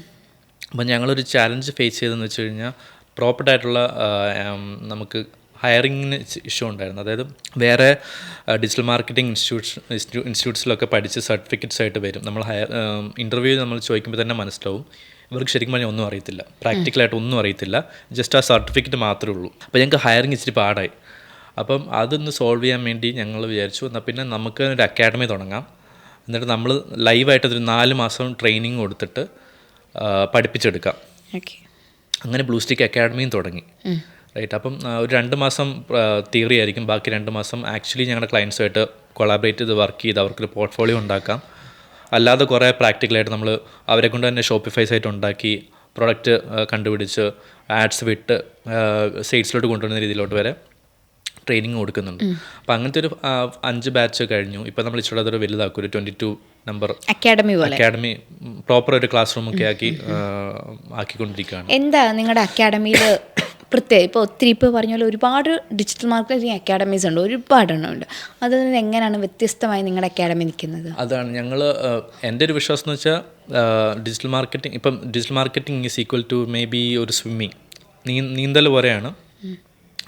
അപ്പം ഞങ്ങളൊരു ചാലഞ്ച് ഫേസ് ചെയ്തതെന്ന് വെച്ച് കഴിഞ്ഞാൽ പ്രോപ്പർട്ടായിട്ടുള്ള നമുക്ക് ഹയറിങ്ങിന് ഇഷ്യൂ ഉണ്ടായിരുന്നു. അതായത് വേറെ ഡിജിറ്റൽ മാർക്കറ്റിംഗ് ഇൻസ്റ്റിറ്റ്യൂട്ട്സിലൊക്കെ പഠിച്ച് സർട്ടിഫിക്കറ്റ്സ് ആയിട്ട് വരും. നമ്മൾ ഇൻ്റർവ്യൂ നമ്മൾ ചോദിക്കുമ്പോൾ തന്നെ മനസ്സിലാവും ഇവർക്ക് ശരിക്കും പറഞ്ഞാൽ ഒന്നും അറിയത്തില്ല, പ്രാക്ടിക്കലായിട്ട് ഒന്നും അറിയത്തില്ല, ജസ്റ്റ് ആ സർട്ടിഫിക്കറ്റ് മാത്രമേ ഉള്ളൂ. അപ്പോൾ ഞങ്ങൾക്ക് ഹയറിങ് ഇച്ചിരി പാടായി. അപ്പം അതൊന്ന് സോൾവ് ചെയ്യാൻ വേണ്ടി ഞങ്ങൾ വിചാരിച്ചു, എന്നാൽ പിന്നെ നമുക്ക് ഒരു അക്കാഡമി തുടങ്ങാം, എന്നിട്ട് നമ്മൾ ലൈവായിട്ടൊരു 4 മാസം ട്രെയിനിങ് കൊടുത്തിട്ട് പഠിപ്പിച്ചെടുക്കാം. അങ്ങനെ ബ്ലൂസ്റ്റിക്ക് അക്കാഡമിയും തുടങ്ങി. റൈറ്റ്. അപ്പം ഒരു 2 മാസം തിയറി ആയിരിക്കും, ബാക്കി 2 മാസം ആക്ച്വലി ഞങ്ങളുടെ ക്ലയൻസുമായിട്ട് കൊളാബറേറ്റ് ചെയ്ത് വർക്ക് ചെയ്ത് അവർക്കൊരു പോർട്ട്ഫോളിയോ ഉണ്ടാക്കാം. അല്ലാതെ കുറേ പ്രാക്ടിക്കലായിട്ട് നമ്മൾ അവരെ കൊണ്ട് തന്നെ ഷോപ്പിഫൈ സൈറ്റ് ഉണ്ടാക്കി പ്രൊഡക്റ്റ് കണ്ടുപിടിച്ച് ആഡ്സ് വിട്ട് സെയിൽസിലോട്ട് കൊണ്ടുവരുന്ന രീതിയിലോട്ട് വരെ ട്രെയിനിങ് കൊടുക്കുന്നുണ്ട്. അപ്പോൾ അങ്ങനത്തെ ഒരു 5 ബാച്ച് കഴിഞ്ഞു. ഇപ്പോൾ നമ്മൾ ഇച്ചിരി അതൊരു വലുതാക്കും, ഒരു 22 നമ്പർ അക്കാഡമി പ്രോപ്പർ ഒരു ക്ലാസ് റൂമൊക്കെ ആക്കിക്കൊണ്ടിരിക്കുകയാണ്. എന്താ നിങ്ങളുടെ അക്കാഡമിയിൽ പ്രത്യേകം ഇപ്പോൾ ഒത്തിരി ഇപ്പോൾ പറഞ്ഞ പോലെ ഒരുപാട് ഡിജിറ്റൽ മാർക്കറ്റിംഗ് അക്കാഡമീസ് ഉണ്ട്, ഒരുപാടെണ്ണം ഉണ്ട്. അതിൽ നിന്ന് എങ്ങനെയാണ് വ്യത്യസ്തമായി നിങ്ങളുടെ അക്കാഡമി നിൽക്കുന്നത്? അതാണ് ഞങ്ങൾ എൻ്റെ ഒരു വിശ്വാസം എന്ന് വെച്ചാൽ digital marketing is equal to maybe ഒരു സ്വിമ്മിങ്, നീന്തൽ പോലെയാണ്.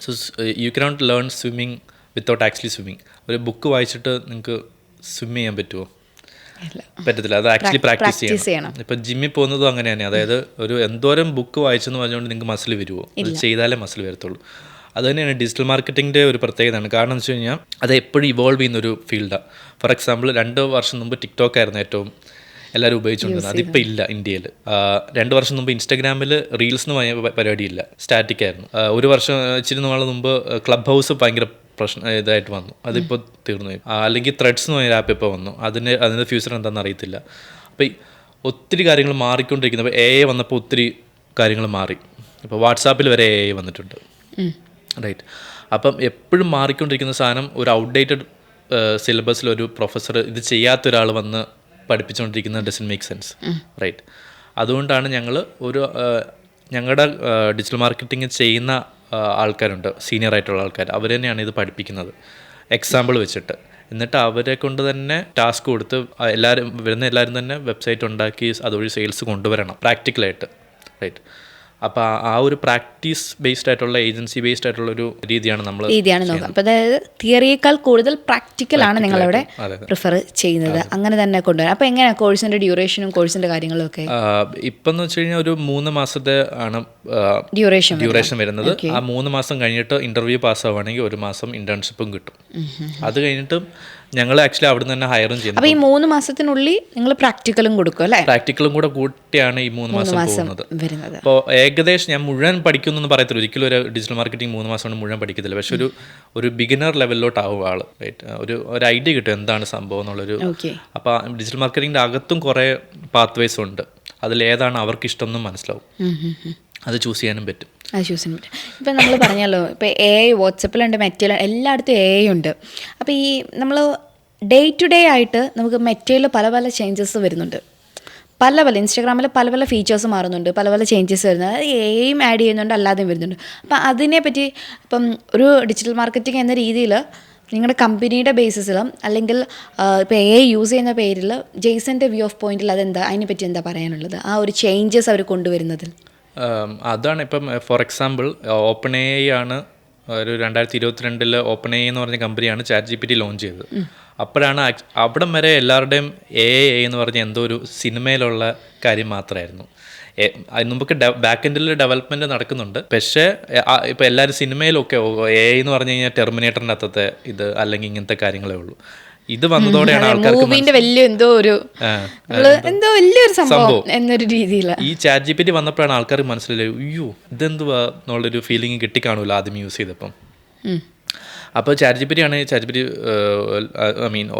So you cannot learn swimming without actually swimming. ഒരു ബുക്ക് വായിച്ചിട്ട് നിങ്ങൾക്ക് സ്വിം ചെയ്യാൻ പറ്റുമോ? പറ്റത്തില്ല. അത് ആക്ച്വലി പ്രാക്ടീസ് ചെയ്യണം. ഇപ്പം ജിമ്മിൽ പോകുന്നതും അങ്ങനെ തന്നെ. അതായത് ഒരു എന്തോരം ബുക്ക് വായിച്ചെന്ന് പറഞ്ഞുകൊണ്ട് നിങ്ങൾക്ക് മസിൽ വരുമോ? അത് ചെയ്താലേ മസിൽ വരത്തുള്ളൂ. അത് തന്നെയാണ് ഡിജിറ്റൽ മാർക്കറ്റിങ്ങിൻ്റെ ഒരു പ്രത്യേകതയാണ്. കാരണം എന്ന് വെച്ച് കഴിഞ്ഞാൽ അത് എപ്പോഴും ഇവോൾവ് ചെയ്യുന്നൊരു ഫീൽഡാണ്. ഫോർ എക്സാമ്പിൾ 2 വർഷം മുമ്പ് ടിക്ടോക്ക് ആയിരുന്നു ഏറ്റവും എല്ലാവരും ഉപയോഗിച്ചുകൊണ്ടിരുന്നത്. അതിപ്പോൾ ഇല്ല ഇന്ത്യയിൽ. 2 വർഷം മുമ്പ് ഇൻസ്റ്റാഗ്രാമിൽ റീൽസ് എന്ന് പറഞ്ഞ പരിപാടിയില്ല, സ്റ്റാറ്റിക് ആയിരുന്നു. 1 വർഷം ഇച്ചിരി നാൾ മുമ്പ് ക്ലബ് ഹൗസ് ഭയങ്കര ഇതായിട്ട് വന്നു, അതിപ്പോൾ തീർന്നു പോയി. അല്ലെങ്കിൽ ത്രെഡ്സ് എന്ന് പറഞ്ഞ ആപ്പ് ഇപ്പോൾ വന്നു, അതിൻ്റെ ഫ്യൂച്ചർ എന്താണെന്ന് അറിയത്തില്ല. അപ്പോൾ ഒത്തിരി കാര്യങ്ങൾ മാറിക്കൊണ്ടിരിക്കുന്നത്. അപ്പോൾ AI വന്നപ്പോൾ ഒത്തിരി കാര്യങ്ങൾ മാറി. ഇപ്പോൾ വാട്സാപ്പിൽ വരെ AI വന്നിട്ടുണ്ട്, റൈറ്റ്. അപ്പം എപ്പോഴും മാറിക്കൊണ്ടിരിക്കുന്ന സാധനം, ഒരു ഔട്ട്ഡേറ്റഡ് സിലബസിൽ ഒരു പ്രൊഫസർ ഇത് ചെയ്യാത്ത ഒരാൾ വന്ന് പഠിപ്പിച്ചുകൊണ്ടിരിക്കുന്നത് ഡസൻറ്റ് മേക്ക് സെൻസ്, റൈറ്റ്. അതുകൊണ്ടാണ് ഞങ്ങളുടെ ഡിജിറ്റൽ മാർക്കറ്റിംഗ് ചെയ്യുന്ന ആൾക്കാരുണ്ട്, സീനിയർ ആയിട്ടുള്ള ആൾക്കാർ, അവർ തന്നെയാണ് ഇത് പഠിപ്പിക്കുന്നത് എക്സാമ്പിൾ വെച്ചിട്ട്. എന്നിട്ട് അവരെ കൊണ്ട് തന്നെ ടാസ്ക് കൊടുത്ത് എല്ലാവരും തന്നെ വെബ്സൈറ്റ് ഉണ്ടാക്കി അതുവഴി സെയിൽസ് കൊണ്ടുവരണം പ്രാക്ടിക്കലായിട്ട്, റൈറ്റ്. അപ്പോൾ ആ ഒരു പ്രാക്ടീസ് ബേസ്ഡ് ആയിട്ടുള്ള ഏജൻസി ബേസ്ഡ് ആയിട്ടുള്ള ഒരു രീതിയാണ് നോക്കുക. അപ്പോൾ അതായത് തിയറിയേക്കാൾ കൂടുതൽ പ്രാക്ടിക്കലാണ് നിങ്ങളവിടെ പ്രിഫർ ചെയ്യുന്നത്. അങ്ങനെ തന്നെ കൊണ്ടുവരാം. അപ്പോൾ എങ്ങനെയാണ് കോഴ്സിൻ്റെ ഡ്യൂറേഷനും കോഴ്സിൻ്റെ കാര്യങ്ങളും ഒക്കെ? ഇപ്പം എന്ന് വെച്ച് കഴിഞ്ഞാൽ ഒരു 3 മാസത്തെ ആണ് ഡ്യൂറേഷൻ വരുന്നത്. ആ 3 മാസം കഴിഞ്ഞിട്ട് ഇൻ്റർവ്യൂ പാസ്സാവുകയാണെങ്കിൽ 1 മാസം ഇൻറ്റേൺഷിപ്പും കിട്ടും. അത് കഴിഞ്ഞിട്ട് ഞങ്ങൾ ആക്ച്വലി അവിടെ നിന്ന് തന്നെ ഹയറും ചെയ്യുന്നത്. അപ്പോൾ ഈ 3 മാസത്തിനുള്ളിൽ നിങ്ങൾ പ്രാക്ടിക്കലും കൊടുക്കും അല്ലേ? പ്രാക്ടിക്കലും കൂടെ കൂട്ടിയാണ് ഈ 3 മാസം പോകുന്നത്. അപ്പോൾ ഏകദേശം ഞാൻ മുഴുവൻ പഠിക്കുമെന്നൊന്നും പറയത്തില്ല, ഒരിക്കലും ഒരു ഡിജിറ്റൽ മാർക്കറ്റിംഗ് 3 മാസം കൊണ്ട് മുഴുവൻ പഠിക്കത്തില്ല. പക്ഷെ ഒരു ബിഗിനർ ലെവലിലോട്ടാവും ആൾ, റൈറ്റ്. ഒരു ഐഡിയ കിട്ടും എന്താണ് സംഭവം എന്നുള്ളൊരു. അപ്പോൾ ഡിജിറ്റൽ മാർക്കറ്റിങ്ങിൻ്റെ അകത്തും കുറേ പാത്ത് വേസ് ഉണ്ട്, അതിലേതാണ് അവർക്ക് ഇഷ്ടം എന്നും മനസ്സിലാവും. അത് ചൂസ് ചെയ്യാനും പറ്റും. ഇപ്പം നമ്മൾ പറഞ്ഞല്ലോ, ഇപ്പോൾ AI വാട്സപ്പിലുണ്ട്, മെറ്റയിൽ എല്ലായിടത്തും AI ഉണ്ട്. അപ്പോൾ ഈ നമ്മൾ ഡേ ടു ഡേ ആയിട്ട് നമുക്ക് മെറ്റയിൽ പല പല ചേഞ്ചസ് വരുന്നുണ്ട്, പല ഇൻസ്റ്റാഗ്രാമിൽ പല ഫീച്ചേഴ്സ് മാറുന്നുണ്ട്, പല ചേഞ്ചസ് വരുന്നത്. അത് AIയും ആഡ് ചെയ്യുന്നുണ്ട്, അല്ലാതെയും വരുന്നുണ്ട്. അപ്പം അതിനെപ്പറ്റി ഇപ്പം ഒരു ഡിജിറ്റൽ മാർക്കറ്റിംഗ് എന്ന രീതിയിൽ നിങ്ങളുടെ കമ്പനിയുടെ ബേസിസിലും അല്ലെങ്കിൽ ഇപ്പോൾ AI യൂസ് ചെയ്യുന്ന പേരിൽ ജെയ്സൻ്റെ വ്യൂ ഓഫ് പോയിന്റിൽ അതിനെപ്പറ്റി എന്താ പറയാനുള്ളത്? ആ ഒരു ചേഞ്ചസ് അവർ കൊണ്ടുവരുന്നതിൽ അതാണ്. ഇപ്പം ഫോർ എക്സാമ്പിൾ OpenAI ആണ് ഒരു 2022 OpenAI എന്ന് പറഞ്ഞ കമ്പനിയാണ് ChatGPT ലോഞ്ച് ചെയ്തത്. അപ്പോഴാണ് അവിടം വരെ എല്ലാവരുടെയും AI എന്ന് പറഞ്ഞ എന്തോ ഒരു സിനിമയിലുള്ള കാര്യം മാത്രമായിരുന്നു. അതിന് മുമ്പൊക്കെ ബാക്ക് എൻഡിൽ ഡെവലപ്മെൻറ്റ് നടക്കുന്നുണ്ട്. പക്ഷേ ഇപ്പോൾ എല്ലാവരും സിനിമയിലൊക്കെ AI എന്ന് പറഞ്ഞു കഴിഞ്ഞാൽ ടെർമിനേറ്ററിൻ്റെ അകത്തെ ഇത് അല്ലെങ്കിൽ ഇങ്ങനത്തെ കാര്യങ്ങളേ ഉള്ളൂ. ഇത് വന്നതോടെയാണ് ആൾക്കാർക്ക് വലിയൊരു സംഭവം എന്നൊരു രീതിയിൽ ഈ ChatGPT വന്നപ്പോഴാണ് ആൾക്കാർക്ക് മനസ്സിലായി, അയ്യോ ഇതെന്തുവാ എന്നുള്ളൊരു ഫീലിംഗ് കിട്ടിക്കാണൂല്ലോ ആദ്യം യൂസ് ചെയ്തപ്പം. അപ്പോൾ ChatGPT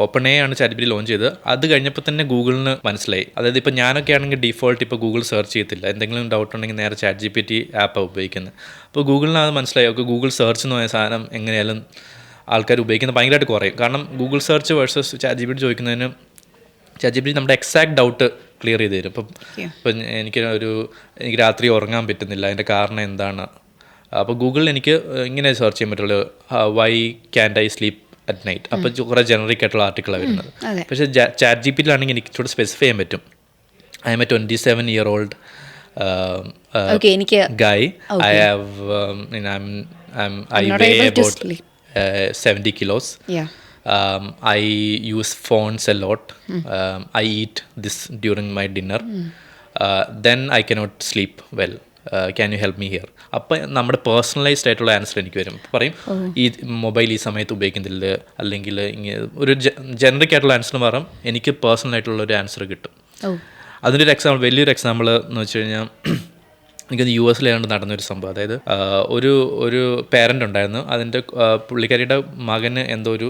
OpenAI ആണ് ChatGPT ലോഞ്ച് ചെയ്തത്. അത് കഴിഞ്ഞപ്പോൾ തന്നെ ഗൂഗിളിന് മനസ്സിലായി. അതായത് ഇപ്പോൾ ഞാനൊക്കെ ആണെങ്കിൽ ഡിഫോൾട്ട് ഇപ്പോൾ ഗൂഗിൾ സെർച്ച് ചെയ്യത്തില്ല, എന്തെങ്കിലും ഡൗട്ട് ഉണ്ടെങ്കിൽ നേരെ ChatGPT ആപ്പാണ് ഉപയോഗിക്കുന്നത്. അപ്പോൾ ഗൂഗിളിന് അത് മനസ്സിലായി, ഓക്കെ ഗൂഗിൾ സെർച്ച് എന്ന് പറഞ്ഞ സാധനം എങ്ങനെയാലും ആൾക്കാർ ഉപയോഗിക്കുന്നത് ഭയങ്കരമായിട്ട് കുറയും. കാരണം ഗൂഗിൾ സെർച്ച് വേഴ്സസ് ChatGPT ചോദിക്കുന്നതിന് ChatGPT നമ്മുടെ എക്സാക്ട് ഡൗട്ട് ക്ലിയർ ചെയ്ത് തരും. ഇപ്പം എനിക്ക് രാത്രി ഉറങ്ങാൻ പറ്റുന്നില്ല, അതിൻ്റെ കാരണം എന്താണ്? അപ്പോൾ ഗൂഗിളിൽ എനിക്ക് ഇങ്ങനെ സെർച്ച് ചെയ്യാൻ പറ്റുള്ളൂ, why can't I sleep at night. അപ്പോൾ കുറേ ജനറിക് ആയിട്ടുള്ള ആർട്ടിക്കിളാണ് വരുന്നത്. പക്ഷേ ChatGPT-ലാണെങ്കിൽ എനിക്ക് ഇച്ചിരി സ്പെസിഫൈ ചെയ്യാൻ പറ്റും. I M A 27-year-old guy. I have I weigh about 70 kilos. I use phones a lot. I eat this during my dinner. Then I cannot sleep well. Can you help me here? അപ്പം നമ്മുടെ personalised ആയിട്ടുള്ള answer എനിക്ക് വരും. പറയും ഈ mobile ഈ സമയത്ത് ഉപയോഗിക്കുന്നില്ല, അല്ലെങ്കിൽ ഇങ്ങനെ ഒരു ജനറിക് ആയിട്ടുള്ള ആൻസർ പറയും, എനിക്ക് പേഴ്സണൽ ആയിട്ടുള്ള ഒരു ആൻസർ കിട്ടും. അതിൻ്റെ ഒരു വലിയൊരു എക്സാമ്പിൾ എന്ന് വെച്ച് കഴിഞ്ഞാൽ എനിക്കത് യു എസിലാണ്ട് നടന്നൊരു സംഭവം. അതായത് ഒരു പേരൻ്റ് ഉണ്ടായിരുന്നു. അതിൻ്റെ പുള്ളിക്കാരിയുടെ മകന് എന്തോ ഒരു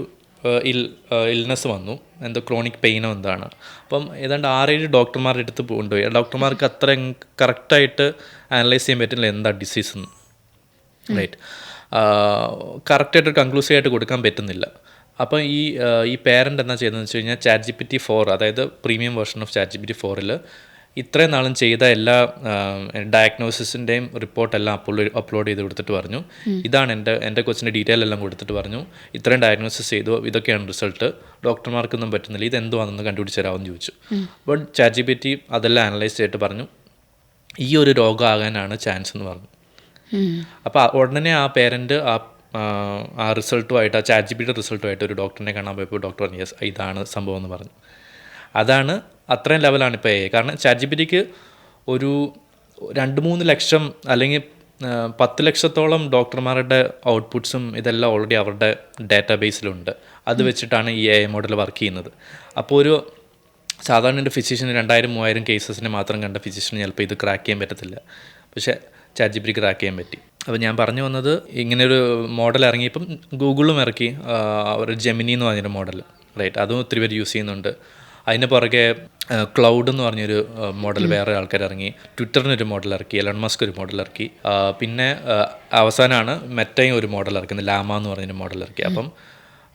ഇൽനെസ് വന്നു, എന്തോ ക്രോണിക് പെയിനോ എന്താണ്. അപ്പം ഏതാണ്ട് 6-7 ഡോക്ടർമാരുടെ അടുത്ത് കൊണ്ടുപോയി. ഡോക്ടർമാർക്ക് അത്ര കറക്റ്റായിട്ട് അനലൈസ് ചെയ്യാൻ പറ്റില്ല എന്താ ഡിസീസ് എന്ന്. റൈറ്റ്, കറക്റ്റായിട്ട് കൺക്ലൂസീവ് ആയിട്ട് കൊടുക്കാൻ പറ്റുന്നില്ല. അപ്പോൾ ഈ പേരൻ്റ് എന്താ ചെയ്യുന്നതെന്ന് വെച്ച് കഴിഞ്ഞാൽ ChatGPT-4, അതായത് പ്രീമിയം വേർഷൻ ഓഫ് ChatGPT-4-ൽ ഇത്രയും നാളും ചെയ്ത എല്ലാ ഡയഗ്നോസിസിൻ്റെയും റിപ്പോർട്ടെല്ലാം അപ്ലോഡ് ചെയ്ത് കൊടുത്തിട്ട് പറഞ്ഞു, ഇതാണ് എൻ്റെ കൊച്ചിൻ്റെ ഡീറ്റെയിൽ എല്ലാം കൊടുത്തിട്ട് പറഞ്ഞു, ഇത്രയും ഡയഗ്നോസിസ് ചെയ്തു, ഇതൊക്കെയാണ് റിസൾട്ട്, ഡോക്ടർമാർക്കൊന്നും പറ്റുന്നില്ല, ഇതെന്തുവാണെന്ന് കണ്ടുപിടിച്ച് തരാമെന്ന് ചോദിച്ചു. അപ്പോൾ ChatGPT അതെല്ലാം അനലൈസ് ചെയ്തിട്ട് പറഞ്ഞു, ഈ ഒരു രോഗമാകാനാണ് ചാൻസ് എന്ന് പറഞ്ഞു. അപ്പോൾ ഉടനെ ആ പേരൻറ്റ് ആ റിസൾട്ടുമായിട്ട്, ആ ChatGPT റിസൾട്ടുമായിട്ട് ഒരു ഡോക്ടറിനെ കാണാൻ പോയപ്പോൾ ഡോക്ടർ പറഞ്ഞു യെസ് ഇതാണ് സംഭവം എന്ന് പറഞ്ഞു. അതാണ് അത്രയും ലെവലാണ് ഇപ്പോൾ കാരണം ChatGPT-ക്ക് ഒരു 2-3 ലക്ഷം അല്ലെങ്കിൽ 10 ലക്ഷത്തോളം ഡോക്ടർമാരുടെ ഔട്ട്പുട്ട്സും ഇതെല്ലാം ഓൾറെഡി അവരുടെ ഡാറ്റാ ബേസിലുണ്ട്. അത് വെച്ചിട്ടാണ് ഈ AI മോഡൽ വർക്ക് ചെയ്യുന്നത്. അപ്പോൾ ഒരു സാധാരണ ഒരു ഫിസിഷ്യന് 2000-3000 കേസസിനെ മാത്രം കണ്ട ഫിസിഷ്യന് ചിലപ്പോൾ ഇത് ക്രാക്ക് ചെയ്യാൻ പറ്റത്തില്ല. പക്ഷേ ChatGPT ക്രാക്ക് ചെയ്യാൻ പറ്റി. അപ്പോൾ ഞാൻ പറഞ്ഞു വന്നത്, ഇങ്ങനെയൊരു മോഡൽ ഇറങ്ങിയപ്പം ഗൂഗിളും ഇറക്കി ഒരു ജെമിനി എന്ന് പറഞ്ഞൊരു മോഡൽ. റൈറ്റ്, അതും ഒത്തിരി പേര് യൂസ് ചെയ്യുന്നുണ്ട്. അതിന് പുറകെ ക്ലൗഡ് എന്ന് പറഞ്ഞൊരു മോഡൽ വേറെ ആൾക്കാർ ഇറങ്ങി. ട്വിറ്ററിനൊരു മോഡൽ ഇറക്കി, എലൺ മസ്ക് ഒരു മോഡൽ ഇറക്കി. പിന്നെ അവസാനമാണ് മെറ്റയും ഒരു മോഡൽ ഇറക്കുന്നത്, ലാമ എന്ന് പറഞ്ഞൊരു മോഡൽ ഇറക്കി. അപ്പം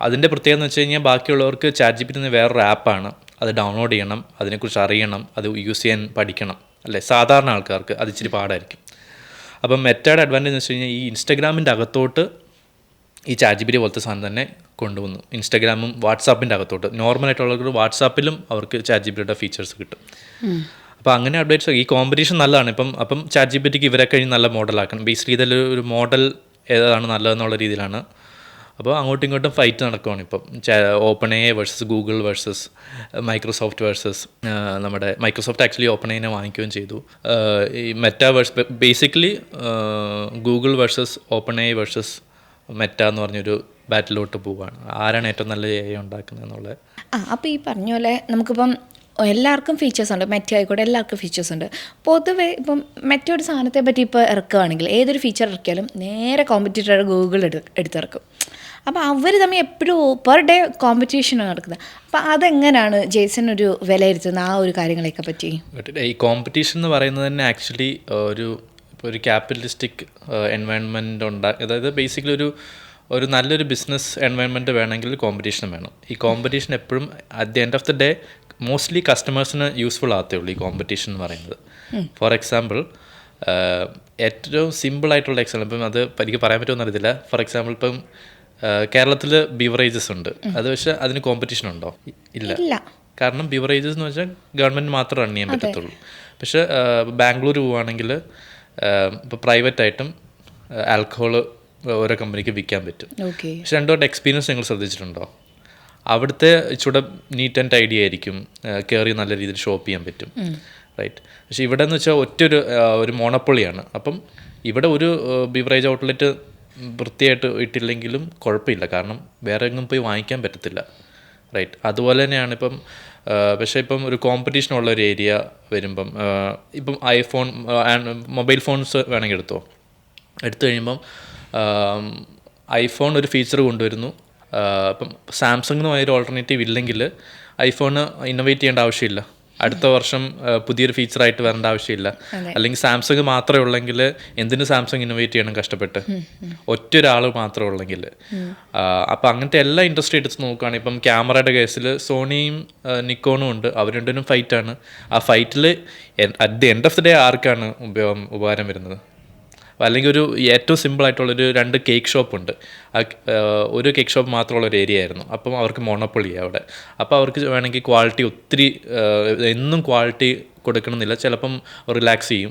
അതിൻ്റെ പ്രത്യേകത എന്ന് വെച്ച് കഴിഞ്ഞാൽ ബാക്കിയുള്ളവർക്ക് ChatGPT വേറൊരു ആപ്പാണ്, അത് ഡൗൺലോഡ് ചെയ്യണം, അതിനെക്കുറിച്ച് അറിയണം, അത് യൂസ് ചെയ്യാൻ പഠിക്കണം അല്ലേ. സാധാരണ ആൾക്കാർക്ക് അത് ഇച്ചിരി പാടായിരിക്കും. അപ്പം മെറ്റയുടെ അഡ്വാൻറ്റേജ് എന്ന് വെച്ച് കഴിഞ്ഞാൽ ഈ ഇൻസ്റ്റഗ്രാമിൻ്റെ അകത്തോട്ട് ഈ ChatGPT പോലത്തെ സാധനം തന്നെ കൊണ്ടുവന്നു. ഇൻസ്റ്റഗ്രാമും വാട്സാപ്പിൻ്റെ അകത്തോട്ട് നോർമലായിട്ടുള്ളവർക്ക് വാട്സാപ്പിലും അവർക്ക് ChatGPT ഫീച്ചേഴ്സ് കിട്ടും. അപ്പോൾ അങ്ങനെ അപ്ഡേറ്റ്സ്, ഈ കോമ്പറ്റീഷൻ നല്ലതാണ്. അപ്പം ChatGPTക്ക് ഇവരെ കഴിഞ്ഞ് നല്ല മോഡലാക്കണം. ബേസിക്കലി ഇതൊരു മോഡൽ ഏതാണ് നല്ലതെന്നുള്ള രീതിയിലാണ്. അപ്പോൾ അങ്ങോട്ടും ഇങ്ങോട്ടും ഫൈറ്റ് നടക്കുകയാണ് ഇപ്പം. OpenAI versus Google versus Microsoft versus നമ്മുടെ മൈക്രോസോഫ്റ്റ് ആക്ച്വലി OpenAIനെ വാങ്ങിക്കുകയും ചെയ്തു. ഈ Meta basically Google versus OpenAI versus Meta എന്ന് പറഞ്ഞൊരു ബാറ്റിലോട്ട് പോവുകയാണ്. ആരാണ് ഏറ്റവും നല്ല AI ഉണ്ടാക്കുന്നത് എന്നുള്ളത്. അപ്പോൾ ഈ പറഞ്ഞ പോലെ നമുക്കിപ്പം എല്ലാവർക്കും ഫീച്ചേഴ്സ് ഉണ്ട്, മെറ്റ ആയിക്കോട്ടെ എല്ലാവർക്കും ഫീച്ചേഴ്സ് ഉണ്ട്. പൊതുവേ ഇപ്പം മെറ്റ ഒരു സാധനത്തെ പറ്റി ഇപ്പോൾ ഇറക്കുകയാണെങ്കിൽ ഏതൊരു ഫീച്ചർ ഇറക്കിയാലും നേരെ കോമ്പറ്റീറ്റർ ഗൂഗിൾ എടുത്തിറക്കും. അപ്പോൾ അവർ തമ്മിൽ എപ്പോഴും പെർ ഡേ കോമ്പറ്റീഷനാണ് നടക്കുന്നത്. അപ്പോൾ അതെങ്ങനെയാണ് ജെയ്സൺ ഒരു വിലയിരുത്തുന്നത് ആ ഒരു കാര്യങ്ങളെയൊക്കെ പറ്റി? ഈ കോമ്പറ്റീഷൻ എന്ന് പറയുന്നത് തന്നെ ആക്ച്വലി ഒരു ക്യാപിറ്റലിസ്റ്റിക് എൻവയൺമെൻറ്റ് അതായത് ബേസിക്കലി ഒരു നല്ലൊരു ബിസിനസ് എൻവയൺമെൻറ്റ് വേണമെങ്കിൽ കോമ്പറ്റീഷൻ വേണം. ഈ കോമ്പറ്റീഷൻ എപ്പോഴും at the end of the day mostly കസ്റ്റമേഴ്സിന് യൂസ്ഫുൾ ആകത്തേ ഉള്ളൂ ഈ കോമ്പറ്റീഷൻ എന്ന് പറയുന്നത്. ഫോർ എക്സാമ്പിൾ, ഏറ്റവും സിമ്പിളായിട്ടുള്ള എക്സാമ്പിൾ, ഇപ്പം അത് എനിക്ക് പറയാൻ പറ്റുമെന്ന് അറിയത്തില്ല. ഫോർ എക്സാമ്പിൾ ഇപ്പം കേരളത്തിൽ ബിവറേജസ് ഉണ്ട്, അത് പക്ഷേ അതിന് കോമ്പറ്റീഷൻ ഉണ്ടോ? ഇല്ല. കാരണം ബിവറേജസ് എന്ന് വെച്ചാൽ ഗവൺമെൻറ് മാത്രം റൺ ചെയ്യാൻ പറ്റത്തുള്ളൂ. പക്ഷേ ബാംഗ്ലൂർ പോവുകയാണെങ്കിൽ ഇപ്പോൾ പ്രൈവറ്റായിട്ടും ആൽക്കഹോൾ ഓരോ കമ്പനിക്ക് വിൽക്കാൻ പറ്റും. പക്ഷെ രണ്ടോട്ട് എക്സ്പീരിയൻസ് നിങ്ങൾ ശ്രദ്ധിച്ചിട്ടുണ്ടോ? അവിടുത്തെ ഇച്ചിരി നീറ്റ് ആൻഡ് ടൈഡി ആയിരിക്കും, കയറി നല്ല രീതിയിൽ ഷോപ്പ് ചെയ്യാൻ പറ്റും. റൈറ്റ്. പക്ഷെ ഇവിടെ എന്ന് വെച്ചാൽ ഒരു മോണപ്പൊളിയാണ്. അപ്പം ഇവിടെ ഒരു ബിവറേജ് ഔട്ട്ലെറ്റ് വൃത്തിയായിട്ട് ഇട്ടില്ലെങ്കിലും കുഴപ്പമില്ല, കാരണം വേറെ എങ്ങും പോയി വാങ്ങിക്കാൻ പറ്റത്തില്ല. റൈറ്റ്. അതുപോലെ തന്നെയാണ് ഇപ്പം. പക്ഷേ ഇപ്പം ഒരു കോമ്പറ്റീഷനുള്ള ഒരു ഏരിയ വരുമ്പം ഇപ്പം ഐഫോൺ മൊബൈൽ ഫോൺസ് വേണമെങ്കിൽ എടുത്തു കഴിയുമ്പം ഐഫോൺ ഒരു ഫീച്ചർ കൊണ്ടുവരുന്നു. ഇപ്പം സാംസങ് എന്ന് പറയുന്ന ഓൾട്ടർനേറ്റീവ് ഇല്ലെങ്കിൽ ഐഫോണ് ഇന്നോവേറ്റ് ചെയ്യേണ്ട ആവശ്യമില്ല. അടുത്ത വർഷം പുതിയൊരു ഫീച്ചറായിട്ട് വരേണ്ട ആവശ്യമില്ല. അല്ലെങ്കിൽ സാംസങ് മാത്രമേ ഉള്ളെങ്കിൽ എന്തിനു സാംസങ് ഇന്നോവേറ്റ് ചെയ്യണം കഷ്ടപ്പെട്ട്, ഒറ്റ ഒരാൾ മാത്രമേ ഉള്ളെങ്കിൽ. അപ്പം അങ്ങനത്തെ എല്ലാ ഇൻഡസ്ട്രി എടുത്ത് നോക്കുകയാണെങ്കിൽ ഇപ്പം ക്യാമറയുടെ കേസിൽ സോണിയും നിക്കോണും ഉണ്ട്, അവർ രണ്ടിനും ഫൈറ്റാണ്. ആ ഫൈറ്റിൽ at the end of the day ആർക്കാണ് ഉപകാരം വരുന്നത്? അല്ലെങ്കിൽ ഏറ്റവും സിമ്പിളായിട്ടുള്ളൊരു 2 കേക്ക് ഷോപ്പുണ്ട്. ഒരു കേക്ക് ഷോപ്പ് മാത്രമുള്ള ഒരു ഏരിയ ആയിരുന്നു. അപ്പം അവർക്ക് മോണപ്പൊളിയാണ് അവിടെ. അപ്പോൾ അവർക്ക് വേണമെങ്കിൽ ക്വാളിറ്റി ഒത്തിരി എന്നും ക്വാളിറ്റി കൊടുക്കണമെന്നില്ല. ചിലപ്പം റിലാക്സ്